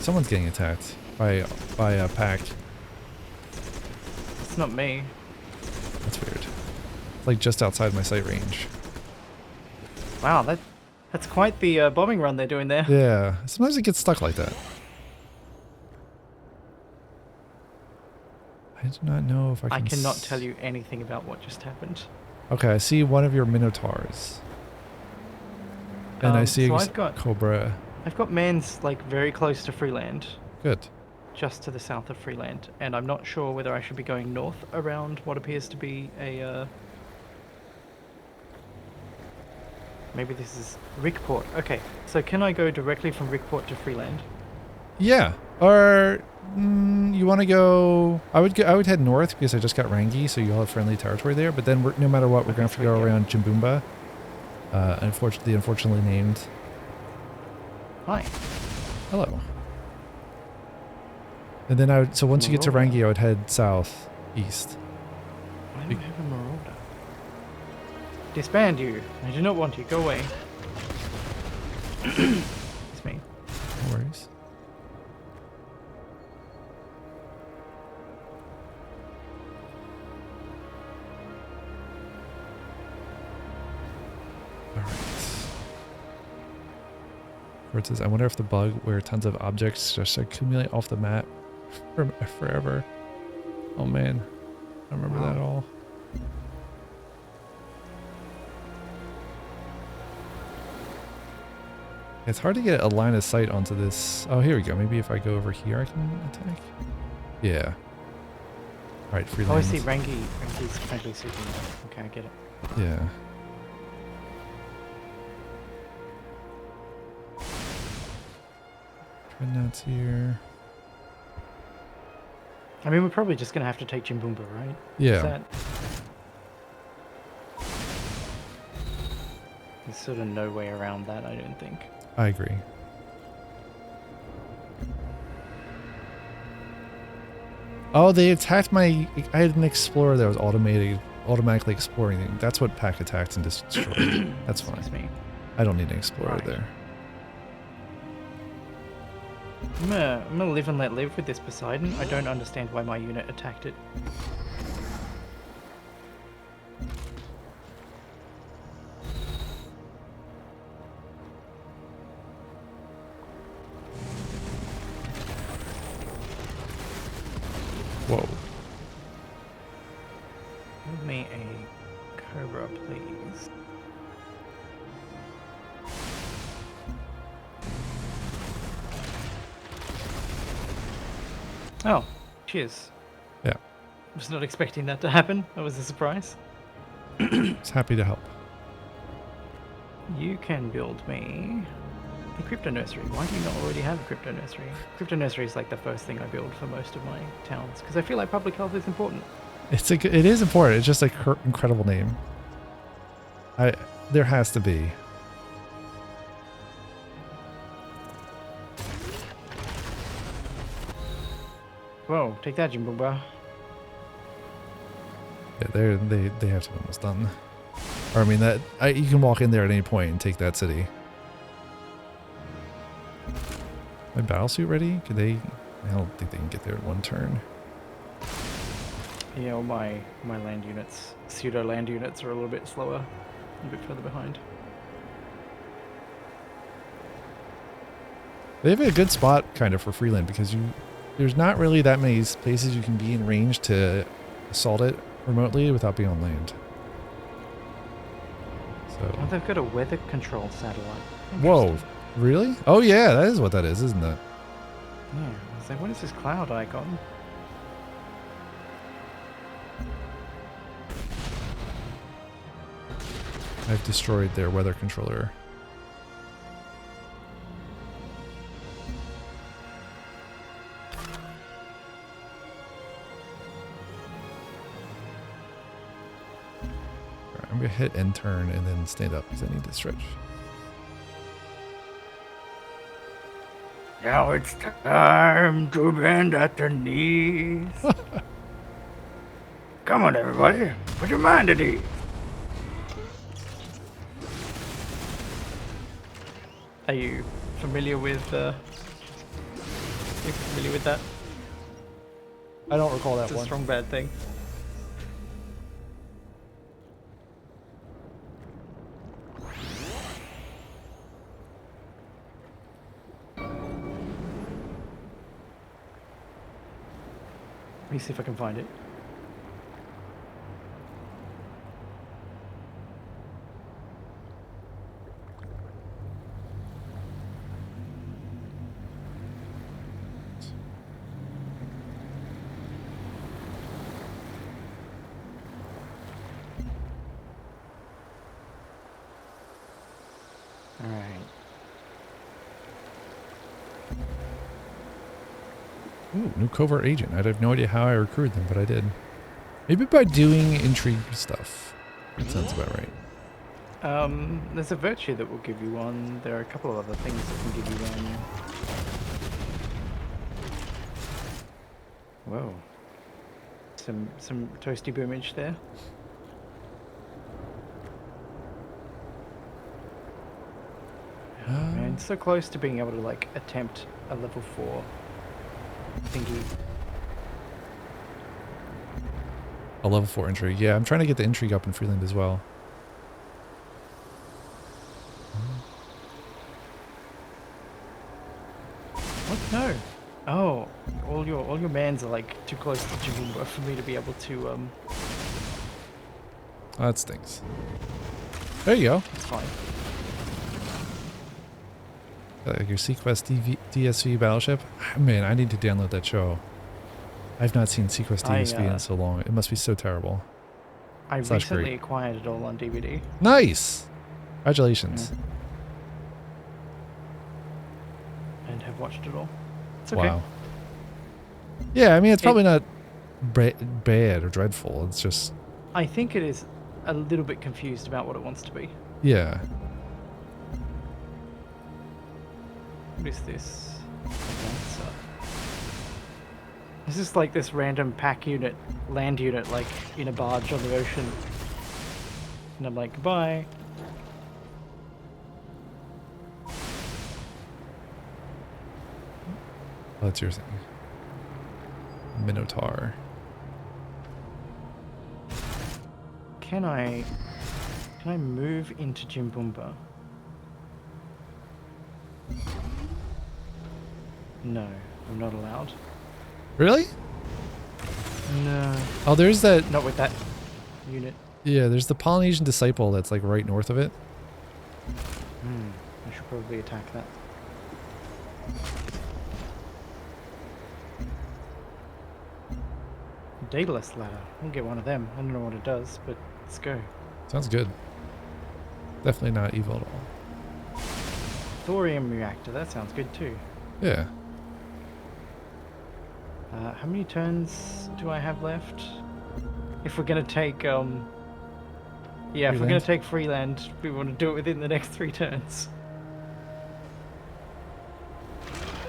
[SPEAKER 1] Someone's getting attacked by a pack.
[SPEAKER 2] It's not me.
[SPEAKER 1] That's weird. It's like just outside my sight range.
[SPEAKER 2] Wow, that's quite the bombing run they're doing there.
[SPEAKER 1] Yeah, sometimes it gets stuck like that. I do not know if I
[SPEAKER 2] cannot tell you anything about what just happened.
[SPEAKER 1] Okay, I see one of your Minotaurs. And I see
[SPEAKER 2] so
[SPEAKER 1] a Cobra.
[SPEAKER 2] I've got Man's like very close to Freeland,
[SPEAKER 1] Good.
[SPEAKER 2] just to the south of Freeland, and I'm not sure whether I should be going north around what appears to be a. Maybe this is Rickport. Okay, so can I go directly from Rickport to Freeland?
[SPEAKER 1] Yeah. Or you want to go? I would head north because I just got Rangi, so you'll have friendly territory there. But then no matter what, we're gonna have to go around Jimboomba. Unfortunately named.
[SPEAKER 2] Hi.
[SPEAKER 1] Hello. And then so once you get to Rangi, I would head south east.
[SPEAKER 2] I don't have a marauder. Disband you. I do not want you. Go away. It's me.
[SPEAKER 1] No worries. Alright. Where it says, I wonder if the bug where tons of objects just accumulate off the map forever. Oh man. I don't remember that at all. It's hard to get a line of sight onto this. Oh, here we go. Maybe if I go over here, I can attack. Yeah. All right, free
[SPEAKER 2] Oh, I
[SPEAKER 1] lanes.
[SPEAKER 2] see. Rangi's friendly super. Okay, I get it.
[SPEAKER 1] Yeah. Dreadnoughts here.
[SPEAKER 2] I mean, we're probably just gonna have to take Jimboomba, right?
[SPEAKER 1] Yeah.
[SPEAKER 2] There's sort of no way around that, I don't think.
[SPEAKER 1] I agree. Oh, they attacked my... I had an explorer that was automatically exploring. That's what pack attacked and destroyed. That's fine.
[SPEAKER 2] Excuse me.
[SPEAKER 1] I don't need an explorer
[SPEAKER 2] Right.
[SPEAKER 1] there.
[SPEAKER 2] I'm gonna live and let live with this Poseidon. I don't understand why my unit attacked it.
[SPEAKER 1] Whoa.
[SPEAKER 2] Give me a Cobra, please. Oh, cheers.
[SPEAKER 1] Yeah.
[SPEAKER 2] Was not expecting that to happen. That was a surprise.
[SPEAKER 1] Just happy to help.
[SPEAKER 2] You can build me a crypto nursery. Why do you not already have a crypto nursery? Crypto nursery is like the first thing I build for most of my towns because I feel like public health is important.
[SPEAKER 1] It is important. It's just like her incredible name. There has to be.
[SPEAKER 2] Whoa, take that, Jimboomba.
[SPEAKER 1] Yeah, they have to be almost done. Or I mean you can walk in there at any point and take that city. My battle suit ready? Could they? I don't think they can get there in one turn.
[SPEAKER 2] Yeah, well, my land units, pseudo land units, are a little bit slower, a bit further behind.
[SPEAKER 1] They have a good spot kind of for Freeland because there's not really that many places you can be in range to assault it remotely without being on land. So.
[SPEAKER 2] Oh, they've got a weather control satellite.
[SPEAKER 1] Whoa, really? Oh yeah, that is what that is, isn't it?
[SPEAKER 2] Yeah, I was like, what is this cloud icon?
[SPEAKER 1] I've destroyed their weather controller. Alright, I'm gonna hit end turn and then stand up because I need to stretch.
[SPEAKER 2] Now it's time to bend at the knees. Come on, everybody. Put your mind at ease. Are you familiar with that?
[SPEAKER 1] I don't recall that
[SPEAKER 2] It's a strong bad thing. Let me see if I can find it.
[SPEAKER 1] Ooh, new covert agent. I have no idea how I recruited them, but I did. Maybe by doing intrigue stuff. That sounds about right.
[SPEAKER 2] There's a virtue that will give you one. There are a couple of other things that can give you one. Whoa. Some toasty boomage there. Oh, man, so close to being able to like attempt a level 4 thingy.
[SPEAKER 1] A level 4 intrigue. Yeah, I'm trying to get the intrigue up in Freeland as well.
[SPEAKER 2] What? No. Oh, all your mans are like too close to Jabumba for me to be able to
[SPEAKER 1] Oh, that stinks. There you go.
[SPEAKER 2] It's fine.
[SPEAKER 1] Like your Sequest DSV battleship. Man, I need to download that show. I've not seen Sequest DSV in so long. It must be so terrible.
[SPEAKER 2] I recently acquired it all on DVD.
[SPEAKER 1] Nice. Congratulations.
[SPEAKER 2] Yeah. And have watched it all. It's okay.
[SPEAKER 1] Wow. Yeah, I mean, it's probably not bad or dreadful. It's just...
[SPEAKER 2] I think it is a little bit confused about what it wants to be.
[SPEAKER 1] Yeah.
[SPEAKER 2] What is this? This is like this random pack unit, land unit, like in a barge on the ocean. And I'm like, goodbye.
[SPEAKER 1] Oh, that's your thing. Minotaur.
[SPEAKER 2] Can I move into Jimbumba? No, I'm not allowed.
[SPEAKER 1] Really?
[SPEAKER 2] No.
[SPEAKER 1] Oh, there's that...
[SPEAKER 2] Not with that unit.
[SPEAKER 1] Yeah, there's the Polynesian Disciple that's like right north of it.
[SPEAKER 2] I should probably attack that. Daedalus ladder. We'll get one of them. I don't know what it does, but let's go.
[SPEAKER 1] Sounds good. Definitely not evil at all.
[SPEAKER 2] Thorium reactor. That sounds good too.
[SPEAKER 1] Yeah.
[SPEAKER 2] How many turns do I have left? If we're gonna take if we're gonna take Freeland, we want to do it within the next 3 turns.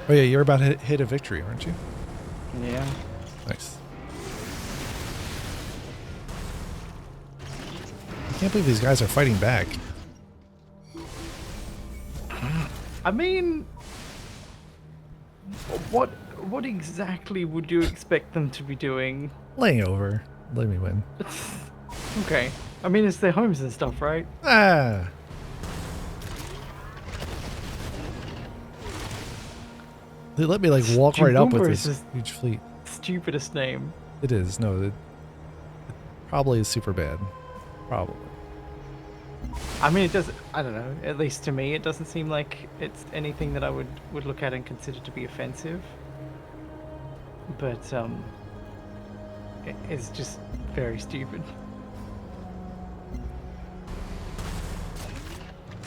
[SPEAKER 1] Oh yeah, you're about to hit a victory, aren't you?
[SPEAKER 2] Yeah.
[SPEAKER 1] Nice. I can't believe these guys are fighting back.
[SPEAKER 2] I mean, what exactly would you expect them to be doing?
[SPEAKER 1] Laying over. Let me win.
[SPEAKER 2] Okay. I mean, it's their homes and stuff, right?
[SPEAKER 1] Ah. They let me like walk right up with this huge fleet.
[SPEAKER 2] Stupidest name.
[SPEAKER 1] It is. No, it probably is super bad. Probably.
[SPEAKER 2] I mean, it does. I don't know. At least to me, it doesn't seem like it's anything that I would look at and consider to be offensive. But it's just very stupid.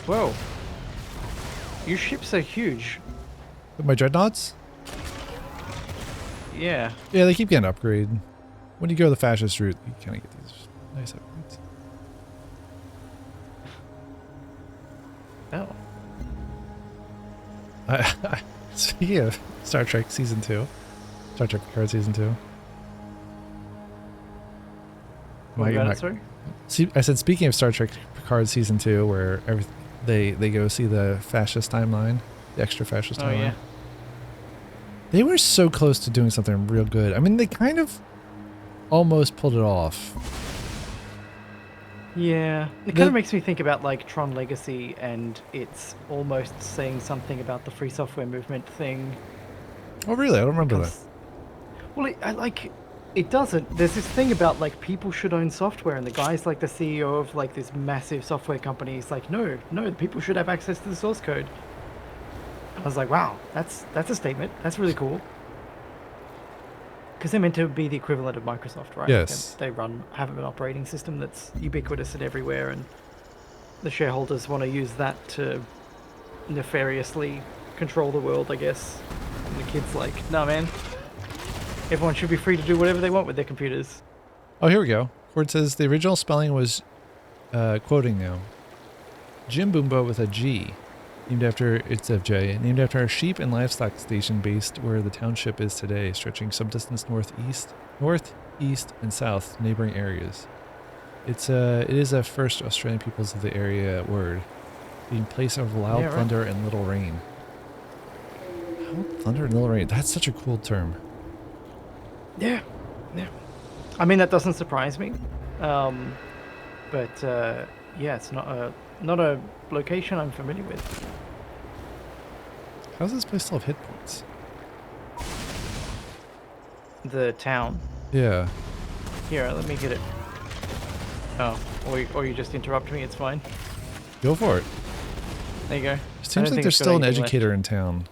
[SPEAKER 2] Whoa! Your ships are huge.
[SPEAKER 1] My dreadnoughts?
[SPEAKER 2] Yeah.
[SPEAKER 1] Yeah, they keep getting upgraded. When you go the fascist route, you kind of get these nice upgrades.
[SPEAKER 2] Oh.
[SPEAKER 1] Speaking of Star Trek Season 2, Star Trek Picard Season 2.
[SPEAKER 2] Sorry?
[SPEAKER 1] See, I said speaking of Star Trek Picard Season 2, where they go see the fascist timeline, the extra fascist timeline.
[SPEAKER 2] Yeah.
[SPEAKER 1] They were so close to doing something real good. I mean, they kind of almost pulled it off.
[SPEAKER 2] Yeah, it kind of makes me think about like Tron Legacy, and it's almost saying something about the free software movement thing.
[SPEAKER 1] Oh, really? I don't remember that.
[SPEAKER 2] Well, it doesn't. There's this thing about like people should own software, and the guy's like the CEO of like this massive software company. He's like, no, people should have access to the source code. I was like, wow, that's a statement. That's really cool. Because they're meant to be the equivalent of Microsoft, right?
[SPEAKER 1] Yes.
[SPEAKER 2] They have an operating system that's ubiquitous and everywhere, and the shareholders want to use that to nefariously control the world, I guess. And the kid's like, nah, man, everyone should be free to do whatever they want with their computers.
[SPEAKER 1] Oh, here we go. Where it says the original spelling was, quoting now, Jim Boomba with a G, named after, it's FJ, named after a sheep and livestock station based where the township is today, stretching some distance northeast, and south to neighboring areas. It is a first Australian peoples of the area word, being place of loud thunder and little rain. Loud thunder and little rain. That's such a cool term.
[SPEAKER 2] Yeah, yeah. I mean, that doesn't surprise me. But yeah, it's not a location I'm familiar with.
[SPEAKER 1] How does this place still have hit points?
[SPEAKER 2] The town.
[SPEAKER 1] Yeah.
[SPEAKER 2] Here, let me get it. Oh, or you just interrupt me. It's fine.
[SPEAKER 1] Go for it.
[SPEAKER 2] There you go.
[SPEAKER 1] It seems like there's still an educator in town.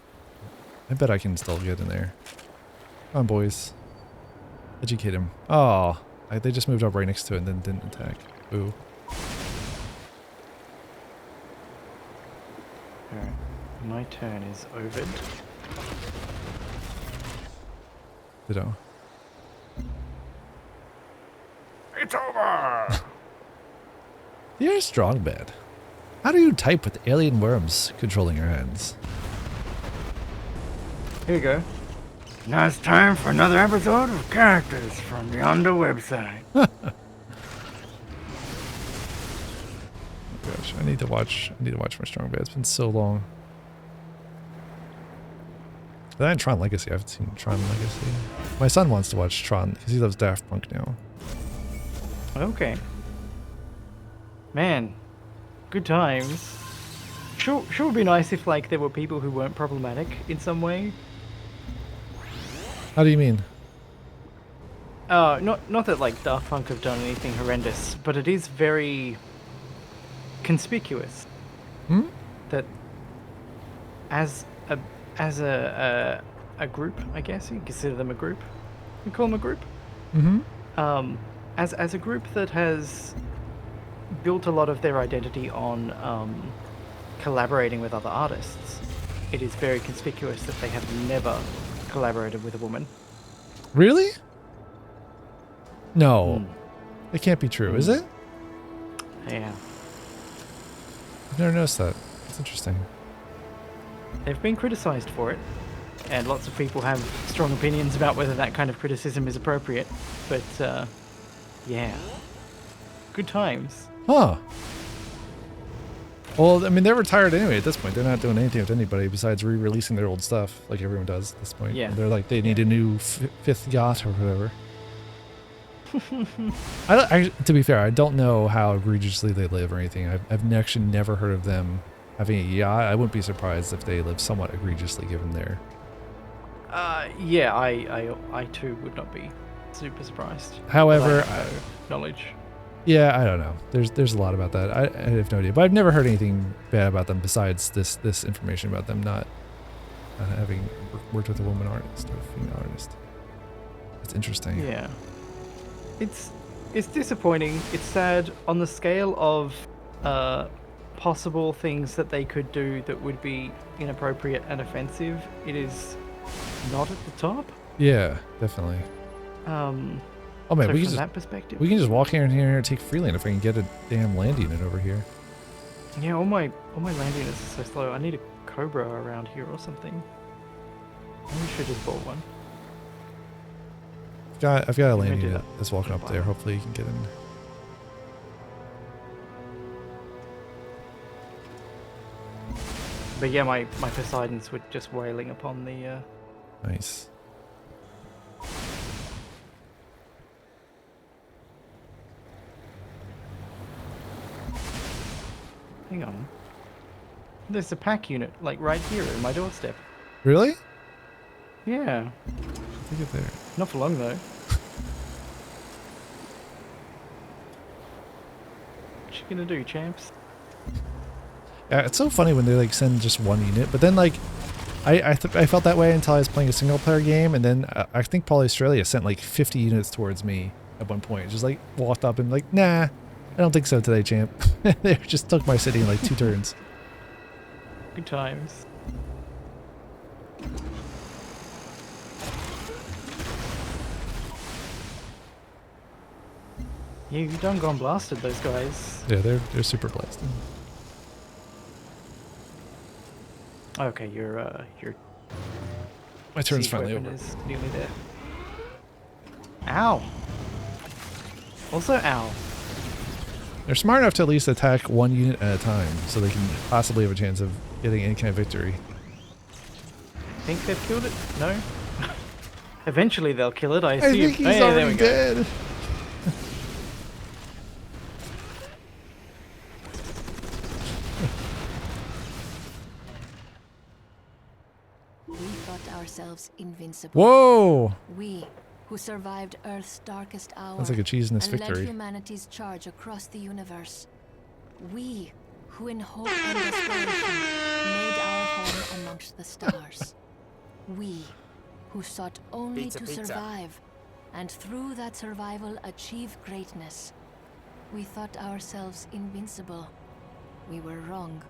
[SPEAKER 1] I bet I can still get in there. Come on, boys. Educate him. Oh, they just moved up right next to it and then didn't attack. Ooh.
[SPEAKER 2] Alright, my turn is over.
[SPEAKER 1] Ditto.
[SPEAKER 2] It's over!
[SPEAKER 1] You're strong, bad. How do you type with alien worms controlling your hands?
[SPEAKER 2] Here you go. Now it's time for another episode of Characters from the Under website.
[SPEAKER 1] Oh gosh, I need to watch my strong bad. It's been so long. Then Tron Legacy. I haven't seen Tron Legacy. My son wants to watch Tron because he loves Daft Punk now.
[SPEAKER 2] Okay. Man, good times. Sure would be nice if like there were people who weren't problematic in some way.
[SPEAKER 1] How do you mean?
[SPEAKER 2] Not that like Daft Punk have done anything horrendous, but it is very conspicuous that as a group, I guess you consider them a group. We call them a group.
[SPEAKER 1] Mm-hmm.
[SPEAKER 2] As a group that has built a lot of their identity on collaborating with other artists, it is very conspicuous that they have never collaborated with a woman.
[SPEAKER 1] Really? No. It can't be true, is it?
[SPEAKER 2] Yeah.
[SPEAKER 1] I've never noticed that. That's interesting.
[SPEAKER 2] They've been criticized for it, and lots of people have strong opinions about whether that kind of criticism is appropriate, but yeah. Good times.
[SPEAKER 1] Huh. Well, I mean, they're retired anyway at this point. They're not doing anything with anybody besides re-releasing their old stuff, like everyone does at this point.
[SPEAKER 2] Yeah.
[SPEAKER 1] They're like, they need a new fifth yacht or whatever. To be fair, I don't know how egregiously they live or anything. I've actually never heard of them having a yacht. I wouldn't be surprised if they live somewhat egregiously given their...
[SPEAKER 2] Yeah, I too would not be super surprised.
[SPEAKER 1] However,
[SPEAKER 2] knowledge.
[SPEAKER 1] Yeah, I don't know. There's a lot about that. I have no idea, but I've never heard anything bad about them besides this information about them not having worked with a woman artist or a female artist. It's interesting.
[SPEAKER 2] Yeah, it's disappointing. It's sad on the scale of possible things that they could do that would be inappropriate and offensive. It is not at the top.
[SPEAKER 1] Yeah, definitely. Oh man,
[SPEAKER 2] so
[SPEAKER 1] we
[SPEAKER 2] from
[SPEAKER 1] can
[SPEAKER 2] that perspective,
[SPEAKER 1] we can just walk here and take Freeland if I can get a damn land unit over here.
[SPEAKER 2] Yeah, all my land units are so slow. I need a Cobra around here or something. Maybe we should just bought one.
[SPEAKER 1] I've got a land unit that's walking up there. Hopefully you can get in.
[SPEAKER 2] But yeah, my Poseidons were just wailing upon the.
[SPEAKER 1] Nice.
[SPEAKER 2] Hang on. There's a pack unit, like right here in my doorstep.
[SPEAKER 1] Really?
[SPEAKER 2] Yeah.
[SPEAKER 1] Look at there.
[SPEAKER 2] Not for long though. What you gonna do, champs?
[SPEAKER 1] Yeah, it's so funny when they like send just one unit, but then like I felt that way until I was playing a single player game, and then I think probably Australia sent like 50 units towards me at one point. Just like walked up and like, nah, I don't think so today, champ. They just took my city in like 2 turns.
[SPEAKER 2] Good times. You done gone blasted those guys.
[SPEAKER 1] Yeah, they're super blasted.
[SPEAKER 2] Okay, your
[SPEAKER 1] My turn's
[SPEAKER 2] siege
[SPEAKER 1] finally
[SPEAKER 2] weapon
[SPEAKER 1] over.
[SPEAKER 2] is nearly there. Ow. Also, ow.
[SPEAKER 1] They're smart enough to at least attack one unit at a time, so they can possibly have a chance of getting any kind of victory.
[SPEAKER 2] Think they've killed it? No. Eventually they'll kill it, I
[SPEAKER 1] I
[SPEAKER 2] assume.
[SPEAKER 1] think he's
[SPEAKER 2] Oh, yeah, there
[SPEAKER 1] already
[SPEAKER 2] we go.
[SPEAKER 1] dead.
[SPEAKER 4] We thought ourselves invincible.
[SPEAKER 1] Whoa!
[SPEAKER 4] We, who survived Earth's darkest hour
[SPEAKER 1] That's like a Cheeseness
[SPEAKER 4] and led
[SPEAKER 1] victory.
[SPEAKER 4] humanity's charge across the universe. We, who in hope and desperation made our home amongst the stars. We, who sought only to survive, and through that survival achieve greatness. We thought ourselves invincible. We were wrong.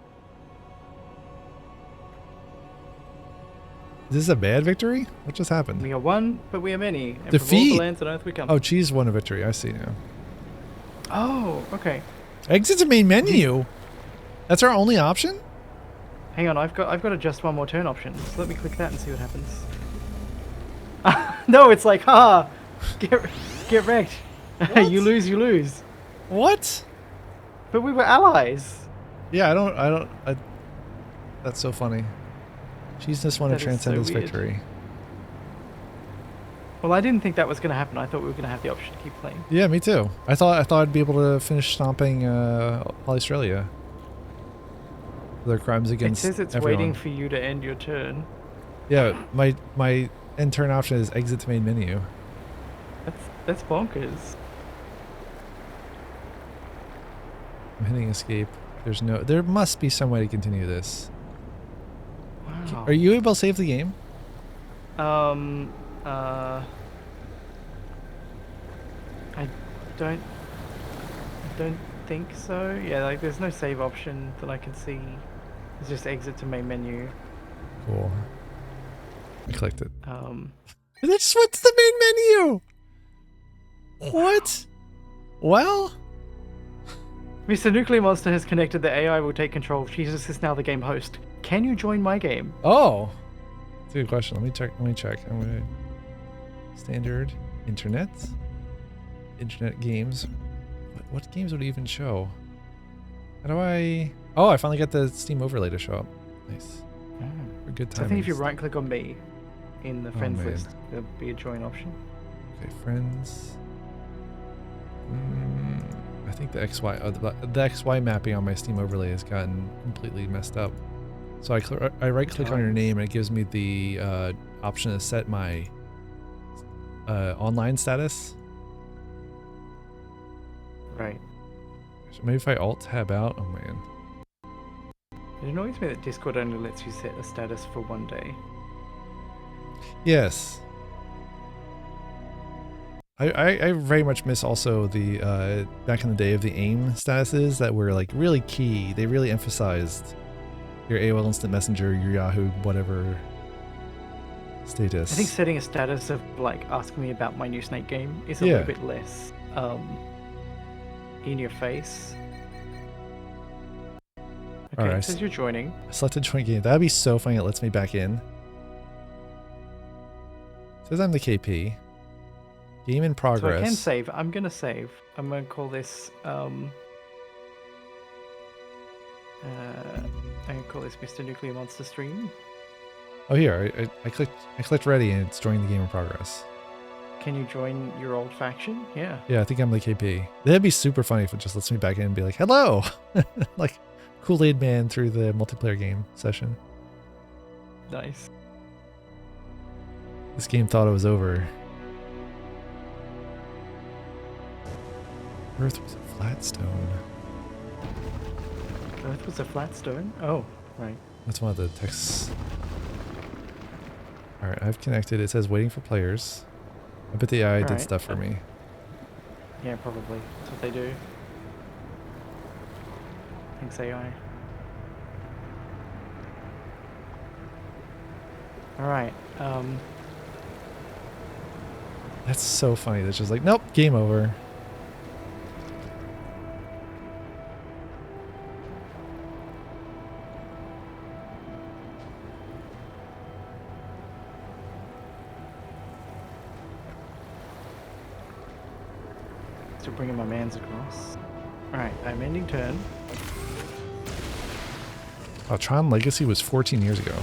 [SPEAKER 1] Is this a bad victory? What just happened?
[SPEAKER 2] We are one, but we are many. And from all
[SPEAKER 1] Defeat.
[SPEAKER 2] the lands on Earth we come.
[SPEAKER 1] Oh, Cheese won a victory. I see now.
[SPEAKER 2] Oh, okay.
[SPEAKER 1] Exit to main menu. That's our only option?
[SPEAKER 2] Hang on, I've got a just one more turn option. So let me click that and see what happens. No, it's like, haha, get wrecked. You lose, you lose.
[SPEAKER 1] What?
[SPEAKER 2] But we were allies.
[SPEAKER 1] Yeah, that's so funny. Cheeseness won a
[SPEAKER 2] That is
[SPEAKER 1] transcend
[SPEAKER 2] so
[SPEAKER 1] his
[SPEAKER 2] weird.
[SPEAKER 1] victory.
[SPEAKER 2] Well, I didn't think that was going to happen. I thought we were going to have the option to keep playing.
[SPEAKER 1] Yeah, me too. I thought I'd be able to finish stomping Australia. Their crimes
[SPEAKER 2] It
[SPEAKER 1] against
[SPEAKER 2] says it's
[SPEAKER 1] everyone.
[SPEAKER 2] waiting for you to end your turn.
[SPEAKER 1] Yeah, my end turn option is exit to main menu.
[SPEAKER 2] That's bonkers.
[SPEAKER 1] I'm hitting escape. There must be some way to continue this.
[SPEAKER 2] Wow.
[SPEAKER 1] Are you able to save the game?
[SPEAKER 2] I don't think so. Yeah, like there's no save option that I can see. It's just exit to main menu.
[SPEAKER 1] Cool. I clicked it.
[SPEAKER 2] That's
[SPEAKER 1] What's the main menu? What? Well,
[SPEAKER 2] MrNuclearMonster has connected. The AI will take control. Jesus is now the game host. Can you join my game?
[SPEAKER 1] oh, that's a good question. Let me check. I'm gonna standard internet games. What games would it even show? How do I? Oh, I finally got the Steam overlay to show up. Nice. For good
[SPEAKER 2] So
[SPEAKER 1] time.
[SPEAKER 2] I think if you right click on me in the friends
[SPEAKER 1] man.
[SPEAKER 2] list, there'll be a join option.
[SPEAKER 1] Okay, friends. I think the XY the XY mapping on my Steam overlay has gotten completely messed up. So I right click on your name and it gives me the option to set my online status.
[SPEAKER 2] Right.
[SPEAKER 1] So maybe if I alt tab out. Oh man.
[SPEAKER 2] It annoys me that Discord only lets you set a status for one day.
[SPEAKER 1] Yes. I very much miss also the back in the day of the AIM statuses that were like really key. They really emphasized your AOL Instant Messenger, your Yahoo, whatever status.
[SPEAKER 2] I think setting a status of like asking me about my new Snake game is a
[SPEAKER 1] Yeah.
[SPEAKER 2] little bit less in your face. Okay,
[SPEAKER 1] Alright,
[SPEAKER 2] it says you're joining.
[SPEAKER 1] Selected join game. That'd be so funny. It lets me back in. Says I'm the KP. Game in
[SPEAKER 2] So
[SPEAKER 1] progress.
[SPEAKER 2] I can save. I'm gonna save. I'm gonna call this I'm gonna call this MrNuclearMonster stream.
[SPEAKER 1] Oh here, I clicked ready and it's joining the game in progress.
[SPEAKER 2] Can you join your old faction? Yeah.
[SPEAKER 1] Yeah, I think I'm the KP. That'd be super funny if it just lets me back in and be like, hello! Like Kool-Aid Man through the multiplayer game session.
[SPEAKER 2] Nice.
[SPEAKER 1] This game thought it was over. Earth was a flat stone.
[SPEAKER 2] Earth was a flat stone? Oh, right.
[SPEAKER 1] That's one of the texts. Alright, I've connected. It says waiting for players. I bet the AI did
[SPEAKER 2] Alright.
[SPEAKER 1] stuff for me.
[SPEAKER 2] Yeah, probably. That's what they do. Thanks, AI. Alright,
[SPEAKER 1] That's so funny. That's just like, nope, game over.
[SPEAKER 2] Still bringing my mans across. Alright, I'm ending turn.
[SPEAKER 1] Oh, Tron Legacy was 14 years ago.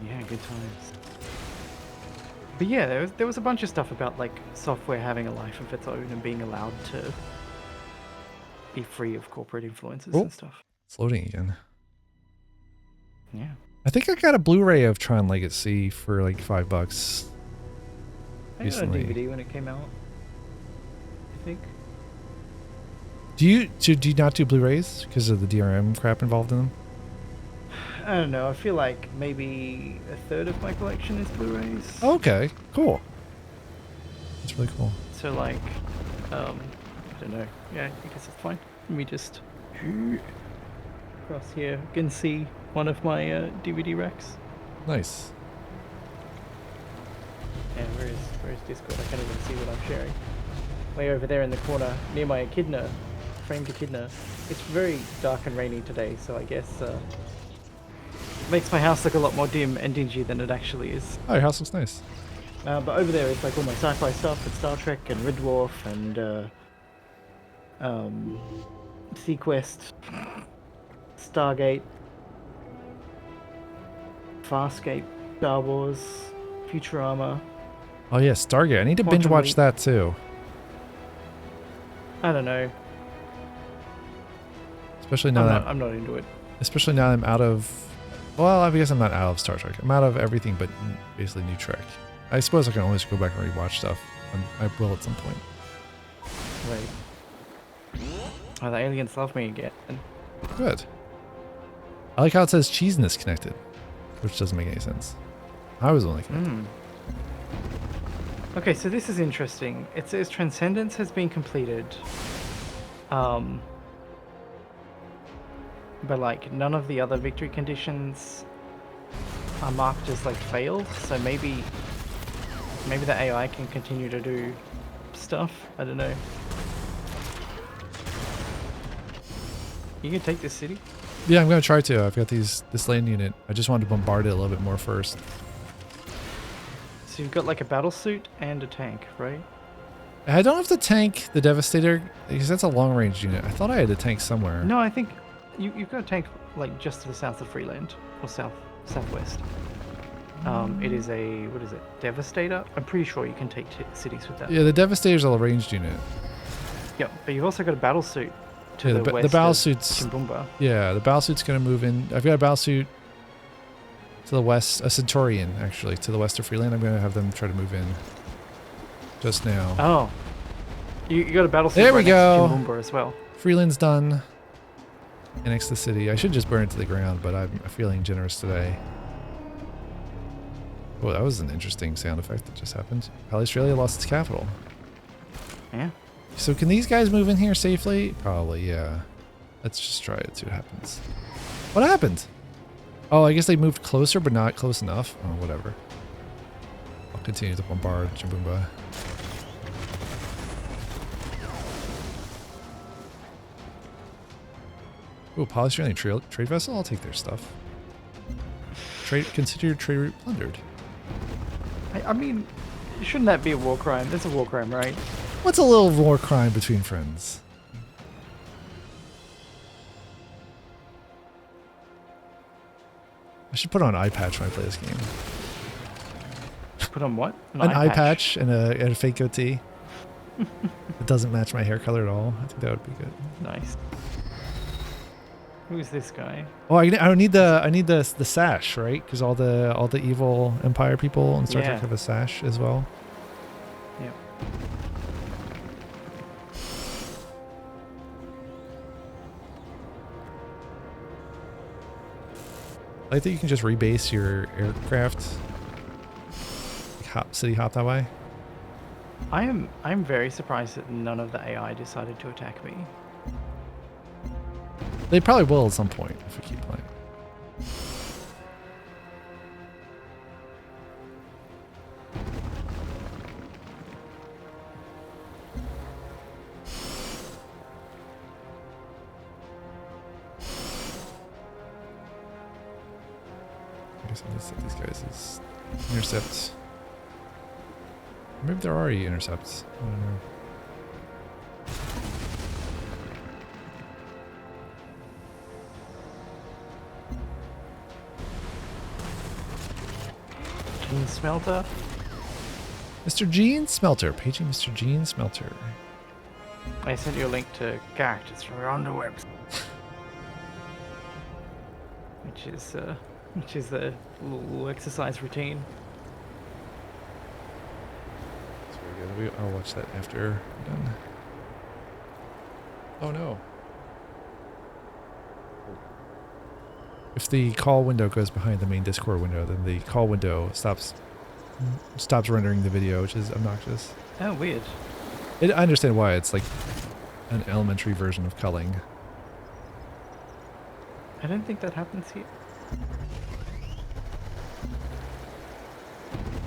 [SPEAKER 2] Yeah, good times. But yeah, there was a bunch of stuff about like software having a life of its own and being allowed to be free of corporate influences and stuff.
[SPEAKER 1] It's loading again.
[SPEAKER 2] Yeah.
[SPEAKER 1] I think I got a Blu-ray of Tron Legacy for like $5
[SPEAKER 2] I got a
[SPEAKER 1] recently.
[SPEAKER 2] DVD when it came out, I think.
[SPEAKER 1] Do you not do Blu-rays because of the DRM crap involved in them?
[SPEAKER 2] I don't know, I feel like maybe a third of my collection is Blu-rays.
[SPEAKER 1] Okay, cool. That's really cool.
[SPEAKER 2] So like, I don't know. Yeah, I guess it's fine. Let me just across here. You can see one of my DVD racks.
[SPEAKER 1] Nice.
[SPEAKER 2] And where is Discord? I can't even see what I'm sharing. Way over there in the corner, near my echidna, framed echidna. It's very dark and rainy today, so I guess makes my house look a lot more dim and dingy than it actually is.
[SPEAKER 1] Oh, your house looks nice.
[SPEAKER 2] But over there is like all my sci-fi stuff and Star Trek and Red Dwarf and Sequest, Stargate, Farscape, Star Wars, Futurama.
[SPEAKER 1] Oh yeah, Stargate. I need to binge
[SPEAKER 2] Quantum
[SPEAKER 1] watch
[SPEAKER 2] Leap.
[SPEAKER 1] that too.
[SPEAKER 2] I don't know.
[SPEAKER 1] Especially now
[SPEAKER 2] I'm not into it.
[SPEAKER 1] especially now I'm out of. Well, I guess I'm not out of Star Trek. I'm out of everything but basically New Trek. I suppose I can always go back and rewatch stuff. I will at some point.
[SPEAKER 2] Wait. Oh, the aliens love me again.
[SPEAKER 1] Good. I like how it says Cheeseness connected, which doesn't make any sense. I was only connected.
[SPEAKER 2] Okay, so this is interesting. It says Transcendence has been completed. But like none of the other victory conditions are marked as like failed, so maybe the AI can continue to do stuff. I don't know. You can take this city?
[SPEAKER 1] Yeah, I'm gonna try to. I've got this land unit. I just wanted to bombard it a little bit more first.
[SPEAKER 2] So you've got like a battle suit and a tank, right?
[SPEAKER 1] I don't have the tank, the Devastator, because that's a long range unit. I thought I had a tank somewhere.
[SPEAKER 2] No, I think you've got a tank like just to the south of Freeland or southwest. It is a what is it? Devastator. I'm pretty sure you can take cities with that.
[SPEAKER 1] Yeah, the Devastator's a ranged unit.
[SPEAKER 2] Yep, but you've also got a battle suit to
[SPEAKER 1] Yeah,
[SPEAKER 2] the west.
[SPEAKER 1] the battle
[SPEAKER 2] of
[SPEAKER 1] suit's
[SPEAKER 2] Chimbumba.
[SPEAKER 1] yeah, the battle suit's gonna move in. I've got a battle suit to the west, a Centaurian actually, to the west of Freeland. I'm gonna have them try to move in just now.
[SPEAKER 2] Oh, you got a battle suit
[SPEAKER 1] There
[SPEAKER 2] right
[SPEAKER 1] we go.
[SPEAKER 2] next to Chimbumba as well.
[SPEAKER 1] Freeland's done. Annex the city. I should just burn it to the ground, but I'm feeling generous today. Oh, that was an interesting sound effect that just happened. Australia lost its capital.
[SPEAKER 2] Yeah.
[SPEAKER 1] So can these guys move in here safely? Probably, yeah. Let's just try it, see what happens. What happened? Oh, I guess they moved closer, but not close enough. Oh, whatever. I'll continue to bombard Chimbumba. Ooh, Australian trade vessel? I'll take their stuff. Consider your trade route plundered.
[SPEAKER 2] I mean, shouldn't that be a war crime? That's a war crime, right?
[SPEAKER 1] What's a little war crime between friends? I should put on an eye patch when I play this game.
[SPEAKER 2] Put on what?
[SPEAKER 1] An eye patch and a fake goatee. It doesn't match my hair color at all. I think that would be good.
[SPEAKER 2] Nice. Who's this guy?
[SPEAKER 1] Oh, I don't need the sash, right? Because all the evil Empire people in Star Trek have a sash as well.
[SPEAKER 2] Yep.
[SPEAKER 1] I like that you can just rebase your aircraft. Like city hop that way.
[SPEAKER 2] I'm very surprised that none of the AI decided to attack me.
[SPEAKER 1] They probably will at some point if we keep playing. I guess I'll just set these guys as intercepts. Maybe they're already intercepts. I don't know.
[SPEAKER 2] Gene Smelter.
[SPEAKER 1] Mr. Gene Smelter. Paging Mr. Gene Smelter.
[SPEAKER 2] I sent you a link to characters from your underwebs. Which is the little exercise routine.
[SPEAKER 1] That's very good. I'll watch that after we're done. Oh no. If the call window goes behind the main Discord window, then the call window stops rendering the video, which is obnoxious.
[SPEAKER 2] Oh, weird.
[SPEAKER 1] I understand why. It's like an elementary version of culling.
[SPEAKER 2] I don't think that happens here.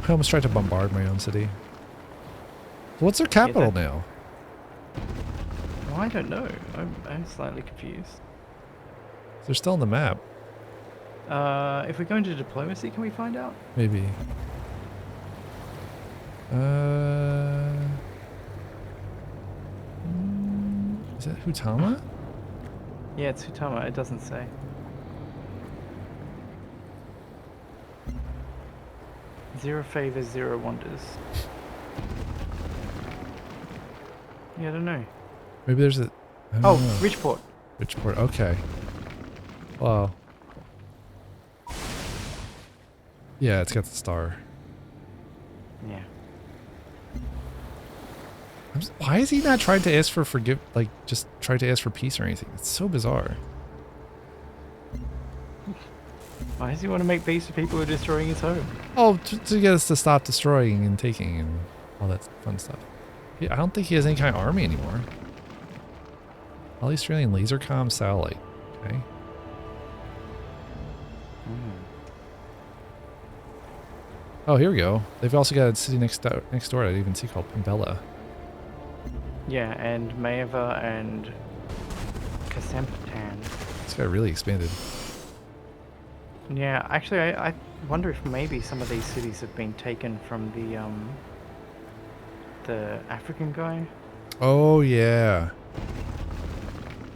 [SPEAKER 1] I almost tried to bombard my own city. What's their capital now?
[SPEAKER 2] Well, I don't know. I'm slightly confused.
[SPEAKER 1] They're still on the map.
[SPEAKER 2] If we go into diplomacy, can we find out?
[SPEAKER 1] Maybe. Is that Hutama?
[SPEAKER 2] Yeah, it's Hutama. It doesn't say. Zero favors, zero wonders. Yeah, I don't know.
[SPEAKER 1] Maybe there's a... I don't
[SPEAKER 2] Oh,
[SPEAKER 1] know.
[SPEAKER 2] Richport.
[SPEAKER 1] Richport, okay. Wow. Yeah, it's got the star.
[SPEAKER 2] Yeah.
[SPEAKER 1] Why is he not trying to ask for just try to ask for peace or anything? It's so bizarre.
[SPEAKER 2] Why does he want to make peace with people who are destroying his home?
[SPEAKER 1] Oh, to get us to stop destroying and taking and all that fun stuff. I don't think he has any kind of army anymore. All Australian laser comm satellite. Okay. Oh, here we go. They've also got a city next door I didn't even see called Pimbella.
[SPEAKER 2] Yeah, and Maeva and Kasempan.
[SPEAKER 1] This guy really expanded.
[SPEAKER 2] Yeah, actually, I wonder if maybe some of these cities have been taken from the African guy.
[SPEAKER 1] Oh yeah.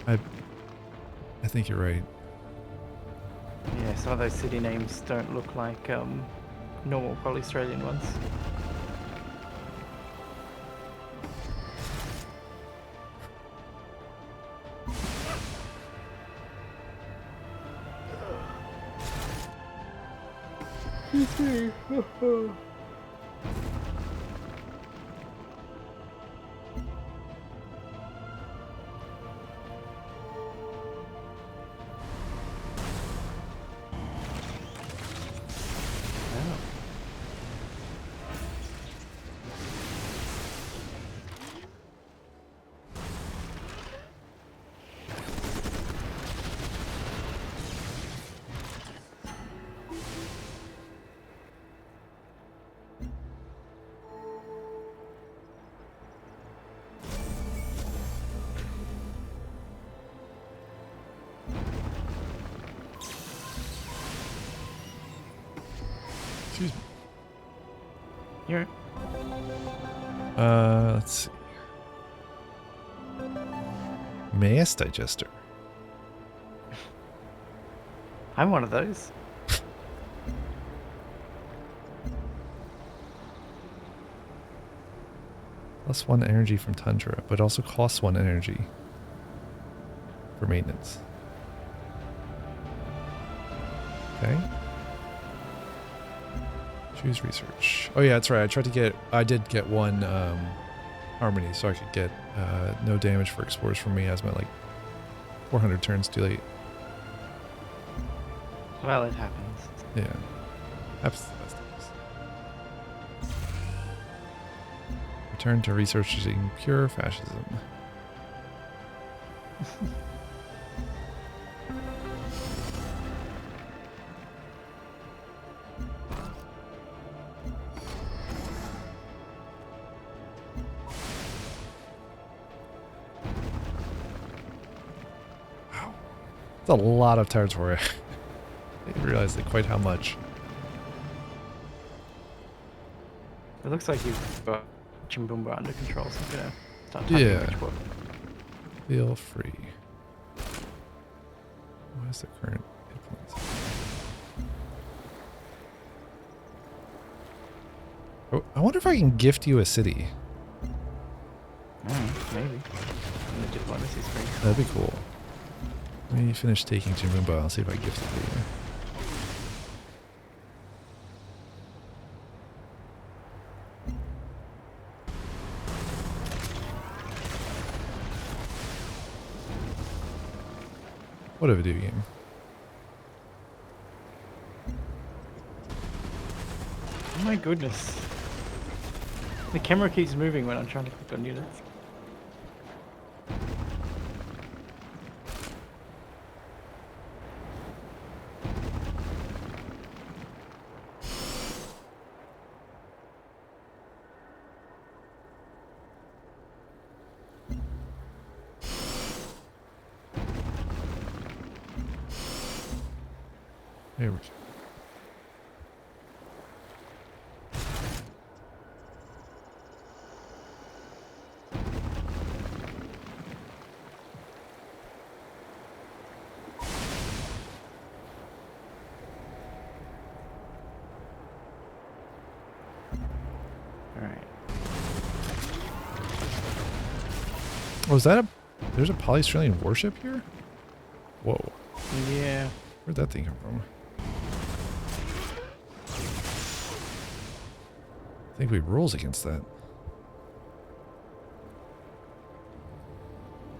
[SPEAKER 1] I think you're right.
[SPEAKER 2] Yeah, some of those city names don't look like normal Australian ones.
[SPEAKER 1] Excuse me.
[SPEAKER 2] You're
[SPEAKER 1] Let's see. Mass digester.
[SPEAKER 2] I'm one of those.
[SPEAKER 1] Plus 1 energy from Tundra, but also costs 1 energy for maintenance. Okay. Choose research. Oh yeah, that's right. I did get 1 harmony, so I could get no damage for explorers from miasma, like 400 turns too late.
[SPEAKER 2] Well, it happens.
[SPEAKER 1] Yeah. That's the best things. Return to researching pure fascism. Wow. That's a lot of territory. I didn't realize quite how much.
[SPEAKER 2] It looks like you've got Chimbumba under control, so I'm gonna start
[SPEAKER 1] Yeah.
[SPEAKER 2] typing Richport.
[SPEAKER 1] Feel free. What is the current influence? Oh, I wonder if I can gift you a city.
[SPEAKER 2] Maybe. In the diplomacy screen.
[SPEAKER 1] That'd be cool. Let me finish taking Jimboomba. I'll see if I gift it to you. What a video game.
[SPEAKER 2] Oh my goodness. The camera keeps moving when I'm trying to click on units.
[SPEAKER 1] There we go.
[SPEAKER 2] Alright.
[SPEAKER 1] Oh, is that a... There's a Poly-Australian warship here? Whoa.
[SPEAKER 2] Yeah.
[SPEAKER 1] Where'd that thing come from? I think we rules against that.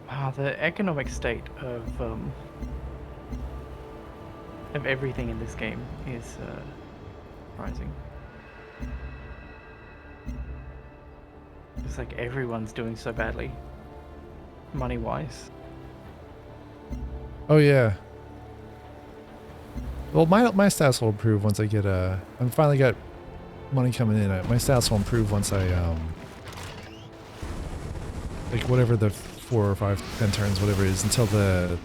[SPEAKER 2] Wow, the economic state of everything in this game is rising. It's like everyone's doing so badly, money-wise.
[SPEAKER 1] Oh yeah. Well, my stats will improve once I get I finally got money coming in. My stats will improve once I like whatever the 4 or 5, 10 turns, whatever it is, until the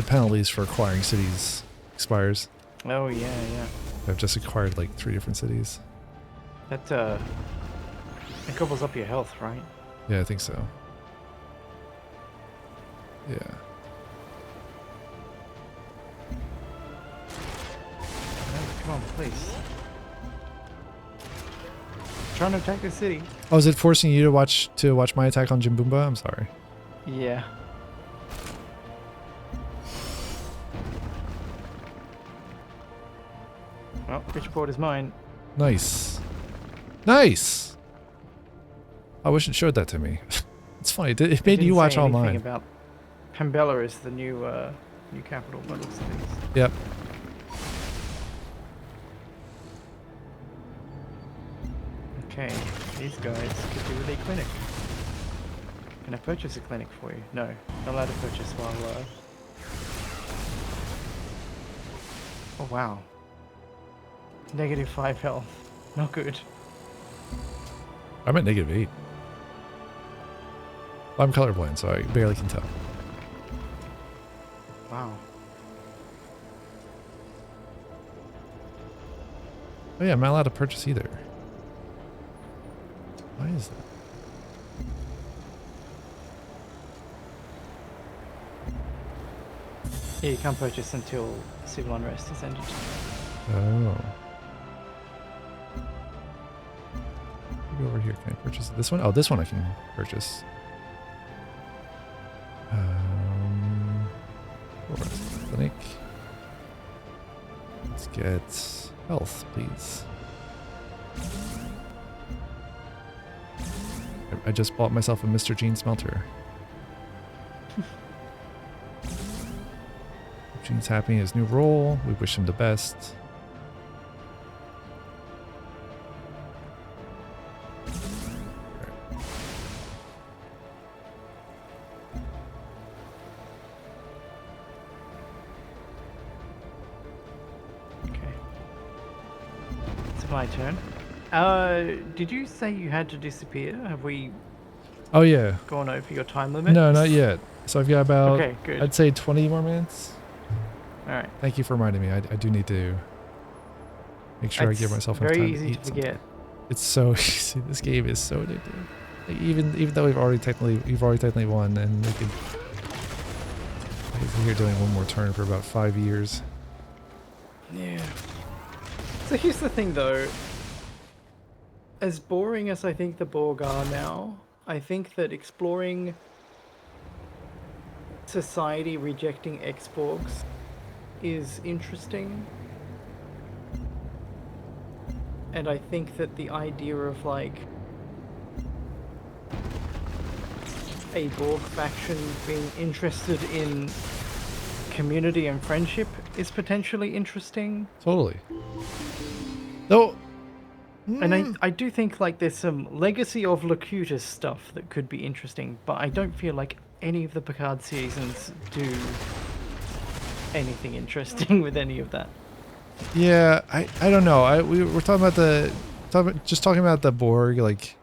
[SPEAKER 1] penalties for acquiring cities expires.
[SPEAKER 2] Oh yeah, yeah.
[SPEAKER 1] I've just acquired like 3 different cities.
[SPEAKER 2] That it gobbles up your health, right?
[SPEAKER 1] Yeah, I think so. Yeah.
[SPEAKER 2] Oh, come on, please. Trying to attack the city.
[SPEAKER 1] Oh, is it forcing you to watch my attack on Jimboomba? I'm sorry.
[SPEAKER 2] Yeah. Well, Bridgeport is mine.
[SPEAKER 1] Nice. Nice! I wish it showed that to me. It's funny. It made you watch all mine.
[SPEAKER 2] About Pambella is the new capital by the looks of things.
[SPEAKER 1] Yep.
[SPEAKER 2] Okay, these guys could do with a clinic. Can I purchase a clinic for you? No, not allowed to purchase while Oh wow. -5 health. Not good.
[SPEAKER 1] I'm at -8. I'm colorblind, so I barely can tell.
[SPEAKER 2] Wow.
[SPEAKER 1] Oh yeah, I'm not allowed to purchase either. Why is that?
[SPEAKER 2] Yeah, you can't purchase until civil unrest is ended.
[SPEAKER 1] Oh. Go over here. Can I purchase this one? Oh, this one I can purchase. Clinic. Let's get health, please. I just bought myself a Mr. Gene smelter. Gene's happy in his new role. We wish him the best.
[SPEAKER 2] My turn. Did you say you had to disappear? Have we
[SPEAKER 1] Oh yeah.
[SPEAKER 2] gone over your time limit?
[SPEAKER 1] No, not yet. So I've got about,
[SPEAKER 2] okay, good.
[SPEAKER 1] I'd say 20 more minutes.
[SPEAKER 2] Alright.
[SPEAKER 1] Thank you for reminding me. I do need to make sure I give myself enough time to eat
[SPEAKER 2] very easy to forget.
[SPEAKER 1] something. It's so easy. This game is so addictive. Like, even though we've already technically won, and we could be here doing one more turn for about 5 years.
[SPEAKER 2] Yeah. So here's the thing though. as boring as I think the Borg are now, I think that exploring society rejecting ex-Borgs is interesting. And I think that the idea of like a Borg faction being interested in community and friendship is potentially interesting.
[SPEAKER 1] Totally. Though,
[SPEAKER 2] And I do think like there's some Legacy of Locutus stuff that could be interesting, but I don't feel like any of the Picard seasons do anything interesting with any of that.
[SPEAKER 1] yeah, I don't know. We're talking about talking about the Borg. Like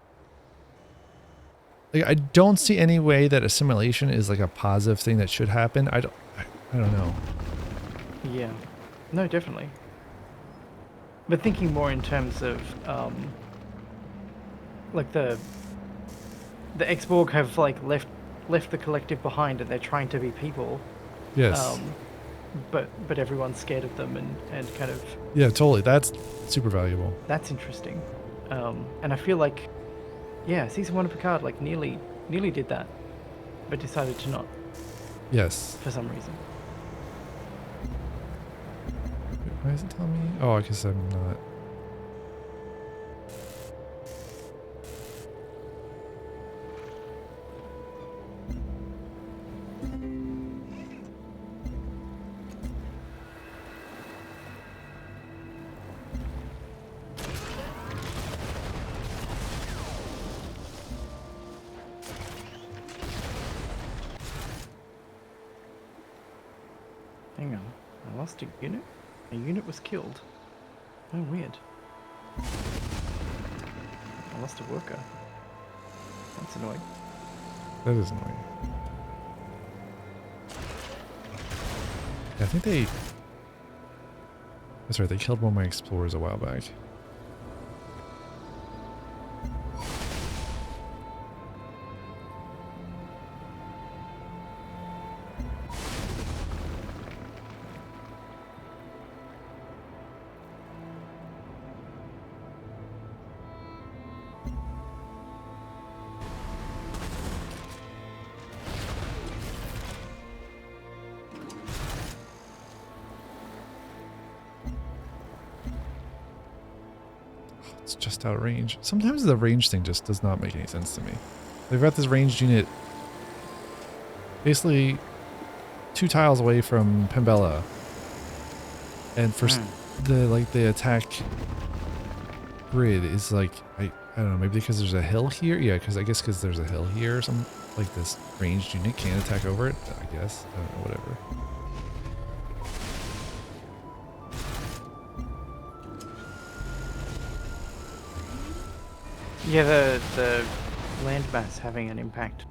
[SPEAKER 1] I don't see any way that assimilation is like a positive thing that should happen. I don't know.
[SPEAKER 2] Yeah, no, definitely. But thinking more in terms of like the ex-Borg have like left the collective behind, and they're trying to be people.
[SPEAKER 1] Yes.
[SPEAKER 2] But everyone's scared of them, and kind of.
[SPEAKER 1] Yeah, totally. That's super valuable.
[SPEAKER 2] That's interesting. And I feel like, yeah, season 1 of Picard like nearly did that, but decided to not
[SPEAKER 1] Yes.
[SPEAKER 2] for some reason.
[SPEAKER 1] Why is it telling me? Oh, I guess I'm not.
[SPEAKER 2] Hang on, I lost a unit? A unit was killed. Oh, weird. I lost a worker. That's annoying.
[SPEAKER 1] That is annoying. Yeah, I think they... That's right, they killed one of my explorers a while back. It's just out of range. Sometimes the range thing just does not make any sense to me. They've got this ranged unit basically 2 tiles away from Pembella. And for the attack grid is like, I don't know, maybe because there's a hill here? Yeah, I guess because there's a hill here or something. Like this ranged unit can't attack over it, I guess. I don't know, whatever.
[SPEAKER 2] Yeah, the landmass having an impact,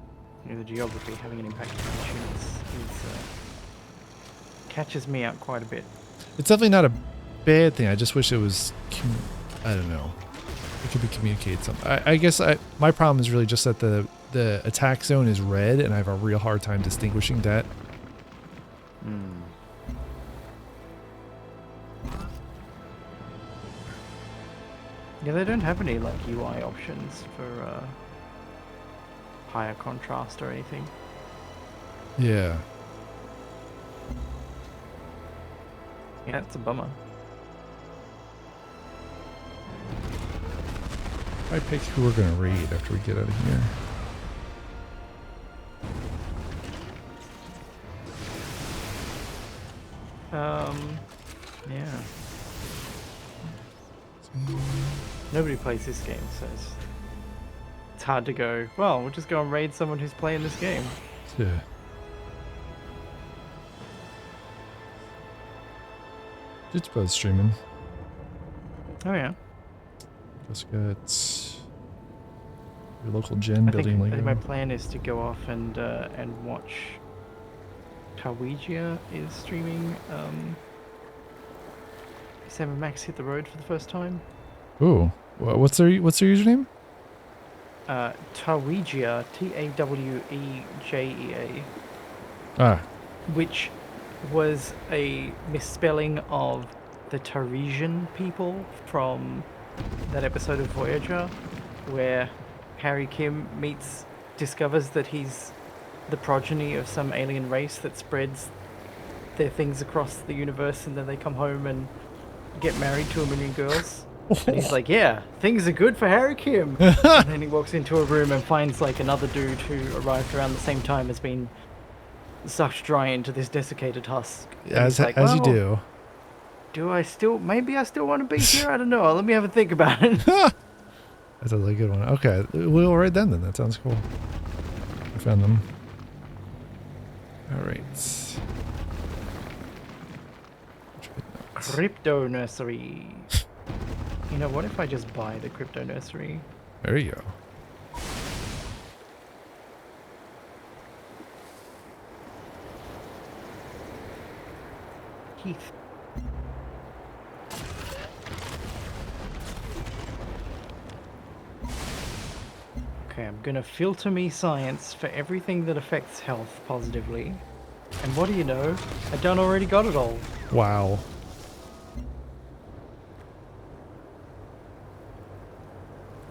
[SPEAKER 2] the geography having an impact on these units catches me out quite a bit.
[SPEAKER 1] It's definitely not a bad thing. I just wish it was, I don't know, it could be communicated something. I guess my problem is really just that the attack zone is red, and I have a real hard time distinguishing that.
[SPEAKER 2] Yeah, they don't have any like UI options for higher contrast or anything.
[SPEAKER 1] Yeah.
[SPEAKER 2] Yeah, it's a bummer.
[SPEAKER 1] I pick who we're gonna raid after we get out of here.
[SPEAKER 2] Yeah. Nobody plays this game, so it's hard to go, well, we'll just go and raid someone who's playing this game.
[SPEAKER 1] Yeah. It's both streaming.
[SPEAKER 2] Oh yeah.
[SPEAKER 1] Just got your local gen
[SPEAKER 2] I
[SPEAKER 1] building
[SPEAKER 2] think
[SPEAKER 1] Lego.
[SPEAKER 2] my plan is to go off and watch Tawigia is streaming Sam Max Hit the Road for the first time.
[SPEAKER 1] Ooh, what's their username?
[SPEAKER 2] Tawigia, Taweejea,
[SPEAKER 1] Ah,
[SPEAKER 2] which was a misspelling of the Taresian people from that episode of Voyager where Harry Kim discovers that he's the progeny of some alien race that spreads their things across the universe, and then they come home and get married to 1,000,000 girls. And he's like, yeah, things are good for Harry Kim. And then he walks into a room and finds like another dude who arrived around the same time has been sucked dry into this descicated husk. And
[SPEAKER 1] As,
[SPEAKER 2] he's like,
[SPEAKER 1] as you
[SPEAKER 2] "Well,
[SPEAKER 1] do.
[SPEAKER 2] maybe I still want to be here? I don't know. Let me have a think about it."
[SPEAKER 1] That's a really good one. Okay, we'll write them then. That sounds cool. I found them. All right.
[SPEAKER 2] Crypto Nursery. You know, what if I just buy the Crypto Nursery?
[SPEAKER 1] There you go.
[SPEAKER 2] Keith. Okay, I'm gonna filter me science for everything that affects health positively. And what do you know? I done already got it all.
[SPEAKER 1] Wow.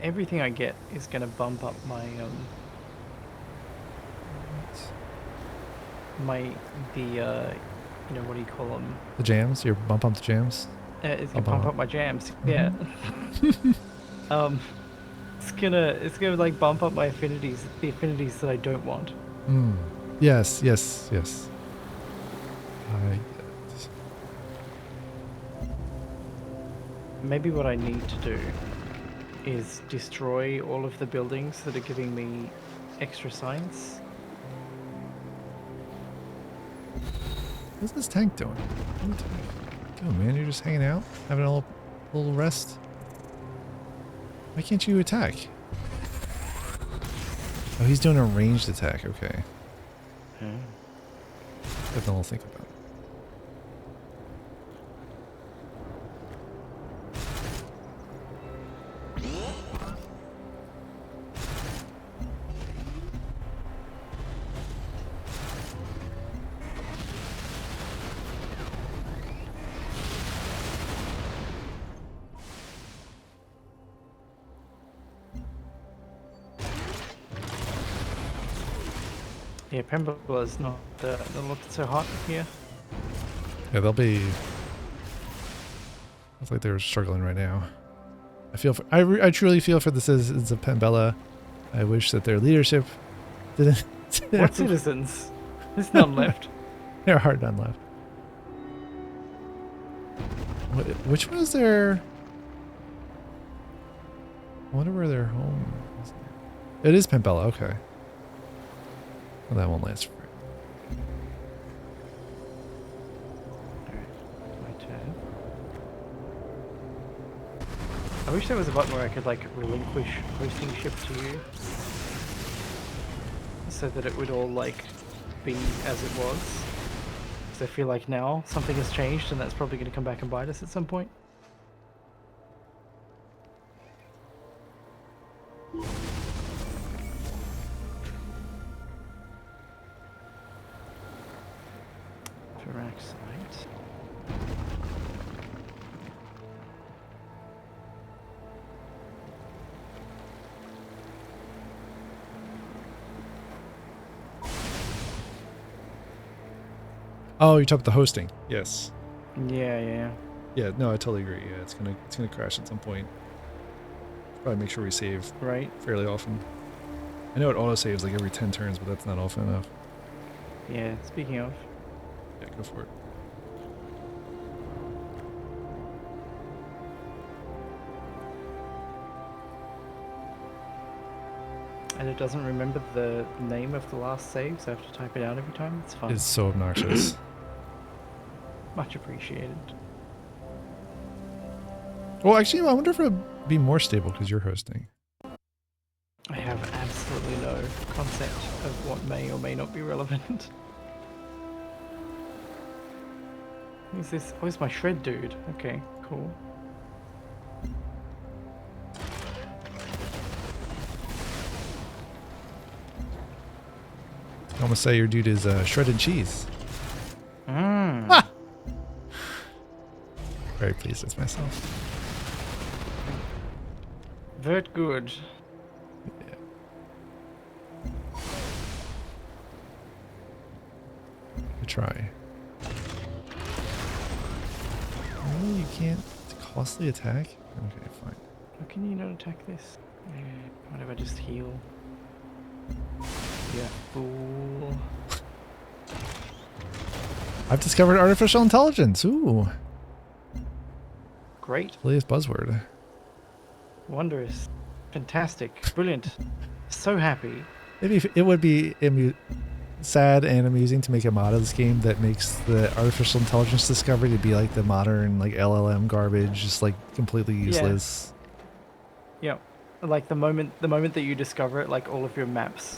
[SPEAKER 2] Everything I get is gonna bump up my you know, what do you call them?
[SPEAKER 1] The jams? Your bump the jams?
[SPEAKER 2] It's gonna pump up my jams. Yeah. It's gonna like bump up my affinities, the affinities that I don't want.
[SPEAKER 1] Yes. I get it.
[SPEAKER 2] Maybe what I need to do is destroy all of the buildings that are giving me extra science.
[SPEAKER 1] What's this tank doing? What the tank doing, man? You're just hanging out? Having a little rest? Why can't you attack? Oh, he's doing a ranged attack. Okay. Nothing I'll think about.
[SPEAKER 2] Yeah, Pembroke is not looking so hot here.
[SPEAKER 1] Yeah, they'll be. Looks like they're struggling right now. I feel. I truly feel for the citizens of Pembella. I wish that their leadership didn't.
[SPEAKER 2] What citizens? There's none left.
[SPEAKER 1] There are none left. Which one is their? I wonder where their home is. It is Pembella. Okay. Well, that won't last forever.
[SPEAKER 2] Alright, my turn. I wish there was a button where I could like relinquish hosting ship to you, so that it would all like be as it was. Because I feel like now something has changed, and that's probably going to come back and bite us at some point. Site.
[SPEAKER 1] Oh, you're talking about the hosting. Yes.
[SPEAKER 2] Yeah.
[SPEAKER 1] Yeah, no, I totally agree. Yeah, it's gonna crash at some point. Probably make sure we save
[SPEAKER 2] Right.
[SPEAKER 1] fairly often. I know it auto saves like every 10 turns, but that's not often enough.
[SPEAKER 2] Yeah, speaking of.
[SPEAKER 1] Yeah, go for it.
[SPEAKER 2] And it doesn't remember the name of the last save, so I have to type it out every time. It's fun.
[SPEAKER 1] It's so obnoxious.
[SPEAKER 2] Much appreciated.
[SPEAKER 1] Well, actually, I wonder if it'd be more stable because you're hosting.
[SPEAKER 2] I have absolutely no concept of what may or may not be relevant. Who's this? Oh, it's my shred dude. Okay, cool.
[SPEAKER 1] I almost say your dude is shredded cheese.
[SPEAKER 2] Mmm.
[SPEAKER 1] Ah! Very pleased with myself.
[SPEAKER 2] Vert good.
[SPEAKER 1] Good try. Really, you can't costly attack? Okay, fine.
[SPEAKER 2] How can you not attack this? What if I just heal? Yeah, fool.
[SPEAKER 1] I've discovered artificial intelligence. Ooh.
[SPEAKER 2] Great.
[SPEAKER 1] Latest buzzword.
[SPEAKER 2] Wondrous. Fantastic. Brilliant. So happy.
[SPEAKER 1] Maybe it would be sad and amusing to make a mod of this game that makes the artificial intelligence discovery to be like the modern like LLM garbage, just like completely useless.
[SPEAKER 2] Yeah. Like the moment that you discover it, like all of your maps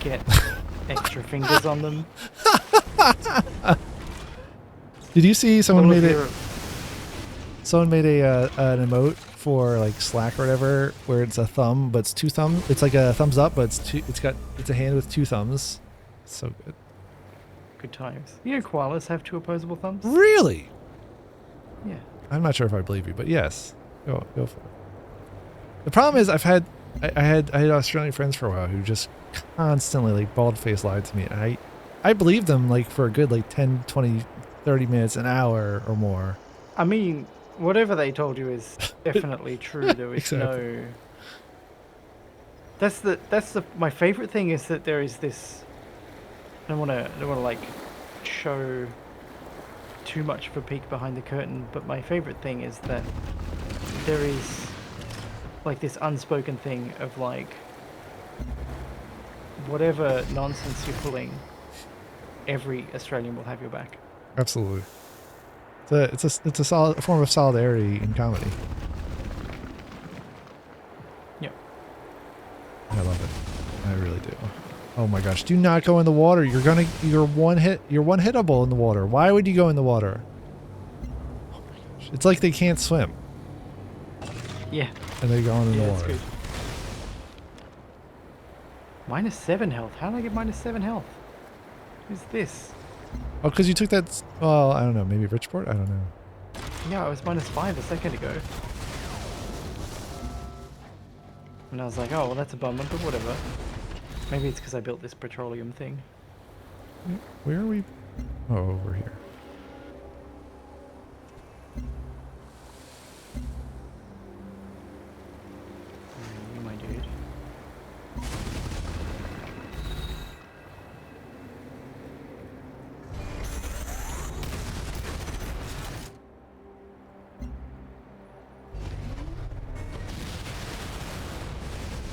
[SPEAKER 2] get extra fingers on them.
[SPEAKER 1] Did you see someone
[SPEAKER 2] All
[SPEAKER 1] made
[SPEAKER 2] of
[SPEAKER 1] it?
[SPEAKER 2] your-
[SPEAKER 1] Someone made an emote for like Slack or whatever, where it's a thumb, but it's two thumbs. It's like a thumbs up, but it's a hand with two thumbs. So good.
[SPEAKER 2] Good times. You know koalas have two opposable thumbs?
[SPEAKER 1] Really?
[SPEAKER 2] Yeah.
[SPEAKER 1] I'm not sure if I believe you, but yes, go for it. The problem is I had Australian friends for a while who just constantly like bald face lied to me, and I believed them like for a good like 10, 20, 30 minutes, an hour or more.
[SPEAKER 2] I mean, whatever they told you is definitely true. There is
[SPEAKER 1] Exactly.
[SPEAKER 2] no. That's the my favorite thing is that there is this. I don't want to like show too much of a peek behind the curtain, but my favorite thing is that there is like this unspoken thing of like whatever nonsense you're pulling, every Australian will have your back.
[SPEAKER 1] Absolutely. It's a solid form of solidarity in comedy.
[SPEAKER 2] Yep.
[SPEAKER 1] I love it. I really do. Oh my gosh! Do not go in the water. You're one hittable in the water. Why would you go in the water? Oh my gosh! It's like they can't swim
[SPEAKER 2] Yeah.
[SPEAKER 1] and they go in the
[SPEAKER 2] Yeah, it's
[SPEAKER 1] water.
[SPEAKER 2] good. -7 health. How did I get -7 health? Who's this?
[SPEAKER 1] Oh, because you took that. Well, I don't know. Maybe Richport. I don't know.
[SPEAKER 2] Yeah, I was -5 a second ago. And I was like, oh, well, that's a bummer, but whatever. Maybe it's because I built this petroleum thing.
[SPEAKER 1] Where are we? Oh, over here.
[SPEAKER 2] You, my dude.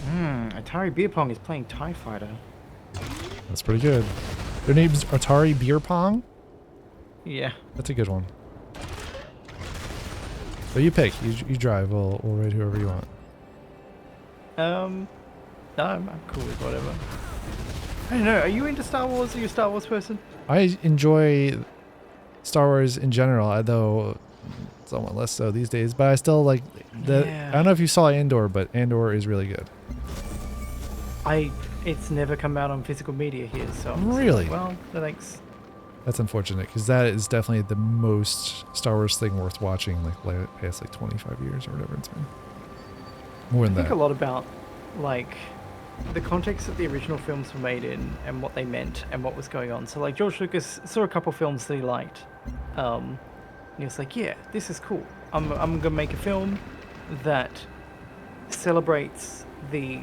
[SPEAKER 2] Atari Beer Pong is playing TIE Fighter.
[SPEAKER 1] That's pretty good. Their name's Atari Beer Pong.
[SPEAKER 2] Yeah.
[SPEAKER 1] That's a good one. But you pick. You drive. We'll ride whoever you want.
[SPEAKER 2] No, I'm cool with whatever. I don't know. Are you into Star Wars? Are you a Star Wars person?
[SPEAKER 1] I enjoy Star Wars in general, though somewhat less so these days. But I still like the.
[SPEAKER 2] Yeah.
[SPEAKER 1] I don't know if you saw Andor, but Andor is really good.
[SPEAKER 2] It's never come out on physical media here, so I'm just
[SPEAKER 1] Really?
[SPEAKER 2] like, well, thanks.
[SPEAKER 1] That's unfortunate because that is definitely the most Star Wars thing worth watching. Like past like 25 years or whatever it's been. More than
[SPEAKER 2] I think
[SPEAKER 1] that.
[SPEAKER 2] a lot about like the context that the original films were made in and what they meant and what was going on. So like George Lucas saw a couple films that he liked, and he was like, yeah, this is cool. I'm gonna make a film that celebrates the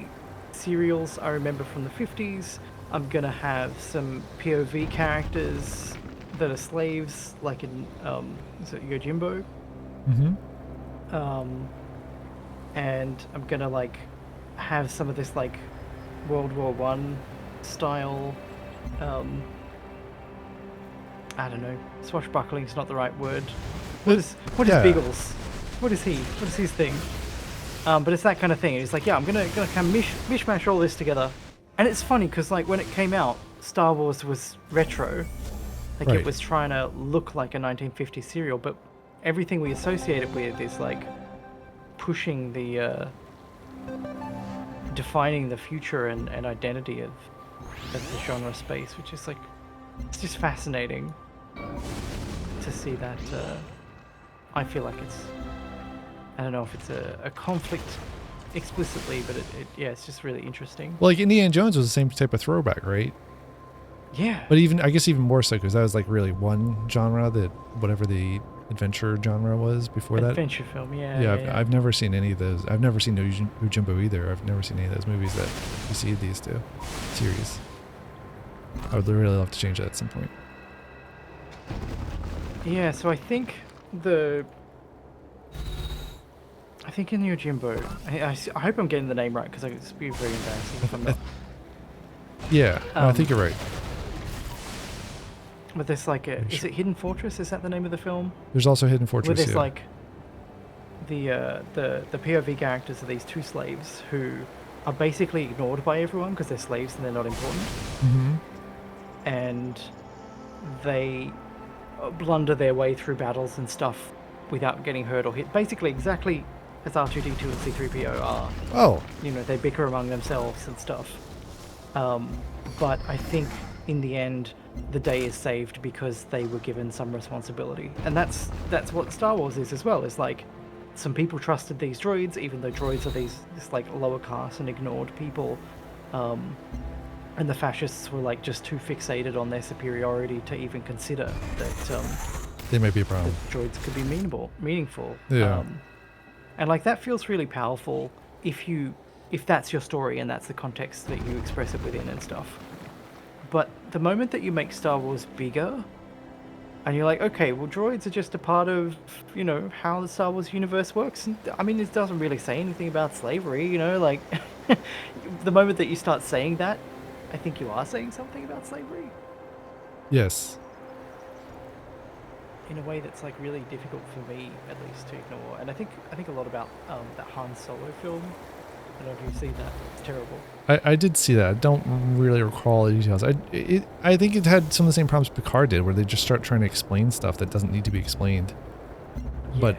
[SPEAKER 2] serials I remember from the 50s. I'm gonna have some POV characters that are slaves, like in is it Yojimbo?
[SPEAKER 1] Mm-hmm.
[SPEAKER 2] And I'm gonna like have some of this like World War I style. I don't know. Swashbuckling is not the right word. What is
[SPEAKER 1] Yeah.
[SPEAKER 2] Beagles? What is he? What is his thing? But it's that kind of thing. It's like, yeah, I'm gonna kind of mishmash all this together. And it's funny because like when it came out, Star Wars was retro. Like
[SPEAKER 1] Right.
[SPEAKER 2] it was trying to look like a 1950s serial, but everything we associate it with is like pushing the defining the future and identity of the genre space, which is like, it's just fascinating to see that. I feel like it's, I don't know if it's a conflict explicitly, but yeah, it's just really interesting.
[SPEAKER 1] Well, like Indiana Jones was the same type of throwback, right?
[SPEAKER 2] Yeah.
[SPEAKER 1] But I guess even more so because that was like really one genre that whatever the adventure genre was before that.
[SPEAKER 2] Adventure film, yeah.
[SPEAKER 1] Yeah, I've never seen any of those. I've never seen Ujimbo either. I've never seen any of those movies that precede these two series. I would really love to change that at some point.
[SPEAKER 2] Yeah, so I think in the Ujimbo, I hope I'm getting the name right because it's be very embarrassing if I'm not.
[SPEAKER 1] Yeah, no, I think you're right.
[SPEAKER 2] But there's like is it Hidden Fortress? Is that the name of the film?
[SPEAKER 1] There's also Hidden Fortress.
[SPEAKER 2] Where there's
[SPEAKER 1] yeah.
[SPEAKER 2] like the POV characters are these two slaves who are basically ignored by everyone because they're slaves and they're not important.
[SPEAKER 1] Mm-hmm.
[SPEAKER 2] And they blunder their way through battles and stuff without getting hurt or hit. Basically, exactly as R2D2 and C3PO are.
[SPEAKER 1] Oh.
[SPEAKER 2] You know, they bicker among themselves and stuff. But I think in the end, the day is saved because they were given some responsibility, and that's what Star Wars is as well. It's like some people trusted these droids, even though droids are this like lower caste and ignored people. And the fascists were like just too fixated on their superiority to even consider that
[SPEAKER 1] they might be a problem.
[SPEAKER 2] that droids could be meaningful.
[SPEAKER 1] Yeah.
[SPEAKER 2] And like that feels really powerful if that's your story and that's the context that you express it within and stuff. But the moment that you make Star Wars bigger, and you're like, okay, well, droids are just a part of, you know, how the Star Wars universe works. And, I mean, it doesn't really say anything about slavery, you know, like, the moment that you start saying that, I think you are saying something about slavery.
[SPEAKER 1] Yes.
[SPEAKER 2] In a way that's, like, really difficult for me, at least, to ignore. And I think a lot about that Han Solo film. I don't know if you've seen that. It's terrible.
[SPEAKER 1] I did see that. I don't really recall the details. I think it had some of the same problems Picard did, where they just start trying to explain stuff that doesn't need to be explained.
[SPEAKER 2] Yeah.
[SPEAKER 1] But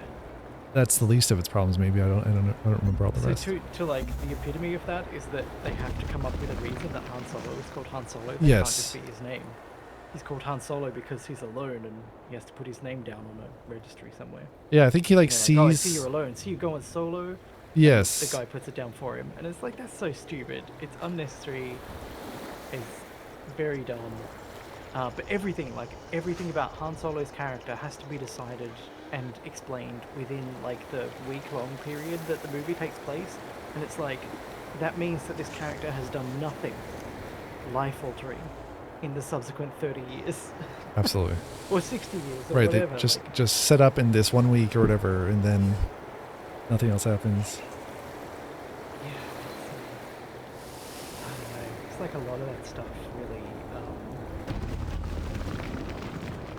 [SPEAKER 1] that's the least of its problems. Maybe I don't remember all the rest.
[SPEAKER 2] So to like the epitome of that is that they have to come up with a reason that Han Solo is called Han Solo. That can't just be his name. He's called Han Solo because he's alone and he has to put his name down on a registry somewhere.
[SPEAKER 1] Yeah, I think he like sees.
[SPEAKER 2] Like, oh, I see you're alone. See you going solo.
[SPEAKER 1] Yes.
[SPEAKER 2] The guy puts it down for him, and it's like that's so stupid. It's unnecessary. It's very dumb. But everything about Han Solo's character has to be decided and explained within like the week-long period that the movie takes place, and it's like that means that this character has done nothing life-altering in the subsequent 30 years.
[SPEAKER 1] Absolutely.
[SPEAKER 2] Or 60 years. Or
[SPEAKER 1] Right.
[SPEAKER 2] whatever.
[SPEAKER 1] They just set up in this 1 week or whatever, and then nothing else happens.
[SPEAKER 2] Yeah. I don't know. It's like a lot of that stuff really.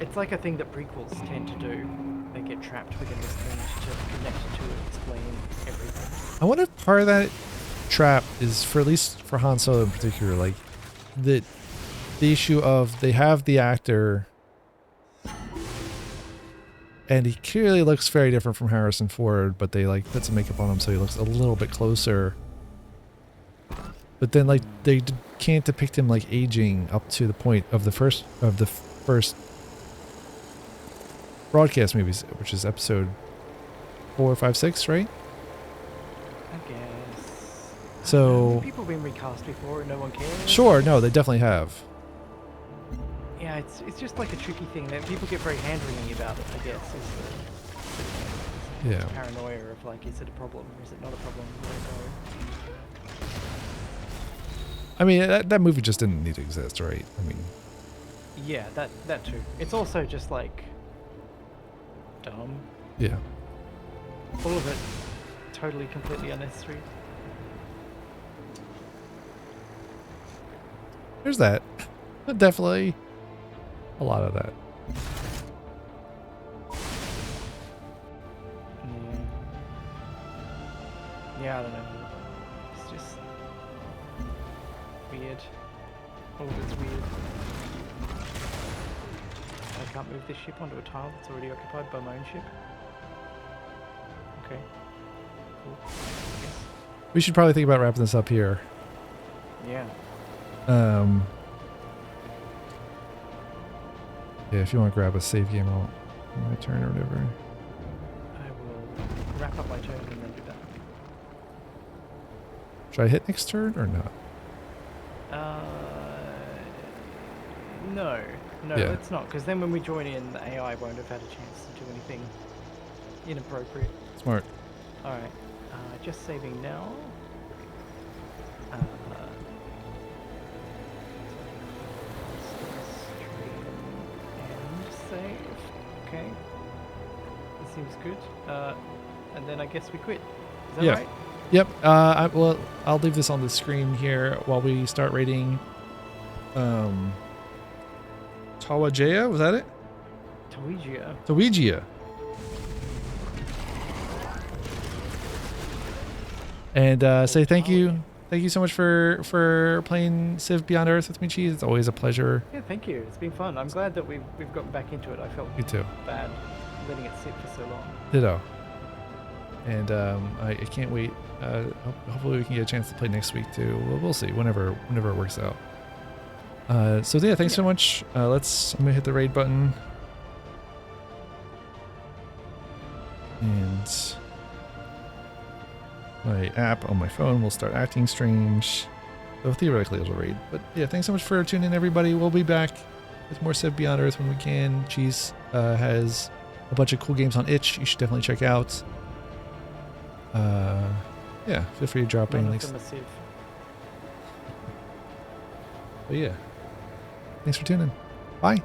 [SPEAKER 2] It's like a thing that prequels tend to do. They get trapped within this thing to connect to explain everything.
[SPEAKER 1] I wonder if part of that trap is for at least for Han Solo in particular, like the issue of they have the actor and he clearly looks very different from Harrison Ford, but they like put some makeup on him so he looks a little bit closer. But then like they can't depict him like aging up to the point of the first broadcast movies, which is episode 4, 5, 6, right?
[SPEAKER 2] I guess.
[SPEAKER 1] So
[SPEAKER 2] People have been recast before and no one cares.
[SPEAKER 1] sure, no, they definitely have.
[SPEAKER 2] Yeah, it's just like a tricky thing that people get very hand-wringing about it, I guess. Is the
[SPEAKER 1] Yeah.
[SPEAKER 2] paranoia of like, is it a problem or is it not a problem? Where to go?
[SPEAKER 1] I mean, that movie just didn't need to exist, right? I mean,
[SPEAKER 2] Yeah, that too. It's also just like dumb.
[SPEAKER 1] yeah.
[SPEAKER 2] All of it totally, completely unnecessary.
[SPEAKER 1] There's that. Definitely a lot of that.
[SPEAKER 2] Yeah, I don't know. It's just weird. All of it's weird. I can't move this ship onto a tile that's already occupied by my own ship. Okay. Cool. Yes.
[SPEAKER 1] We should probably think about wrapping this up here.
[SPEAKER 2] Yeah.
[SPEAKER 1] Yeah, if you want to grab a save game, I'll my turn or whatever.
[SPEAKER 2] I will wrap up my turn and then do that.
[SPEAKER 1] Should I hit next turn or not?
[SPEAKER 2] No. No,
[SPEAKER 1] Yeah.
[SPEAKER 2] let's not, because then when we join in, the AI won't have had a chance to do anything inappropriate.
[SPEAKER 1] Smart.
[SPEAKER 2] Alright, just saving now. And save. Okay. That seems good. And then I guess we quit. Is that
[SPEAKER 1] Yeah.
[SPEAKER 2] right?
[SPEAKER 1] Yep. Well, I'll leave this on the screen here while we start rating. Tawajea, was that it?
[SPEAKER 2] Toigia.
[SPEAKER 1] Toigia. And say thank you. Thank you so much for playing Civ Beyond Earth with me, Cheese. It's always a pleasure.
[SPEAKER 2] Yeah, thank you. It's been fun. I'm glad that we've gotten back into it. I felt
[SPEAKER 1] You too.
[SPEAKER 2] bad letting it sit for so long.
[SPEAKER 1] Ditto. And I can't wait. Hopefully we can get a chance to play next week too. We'll see. Whenever it works out. So yeah, thanks so much. I'm gonna hit the raid button. And my app on my phone will start acting strange. So theoretically it'll raid. But yeah, thanks so much for tuning in, everybody. We'll be back with more Civ Beyond Earth when we can. Cheese has a bunch of cool games on itch you should definitely check out. Yeah, feel free to drop any links. But yeah, thanks for tuning. Bye.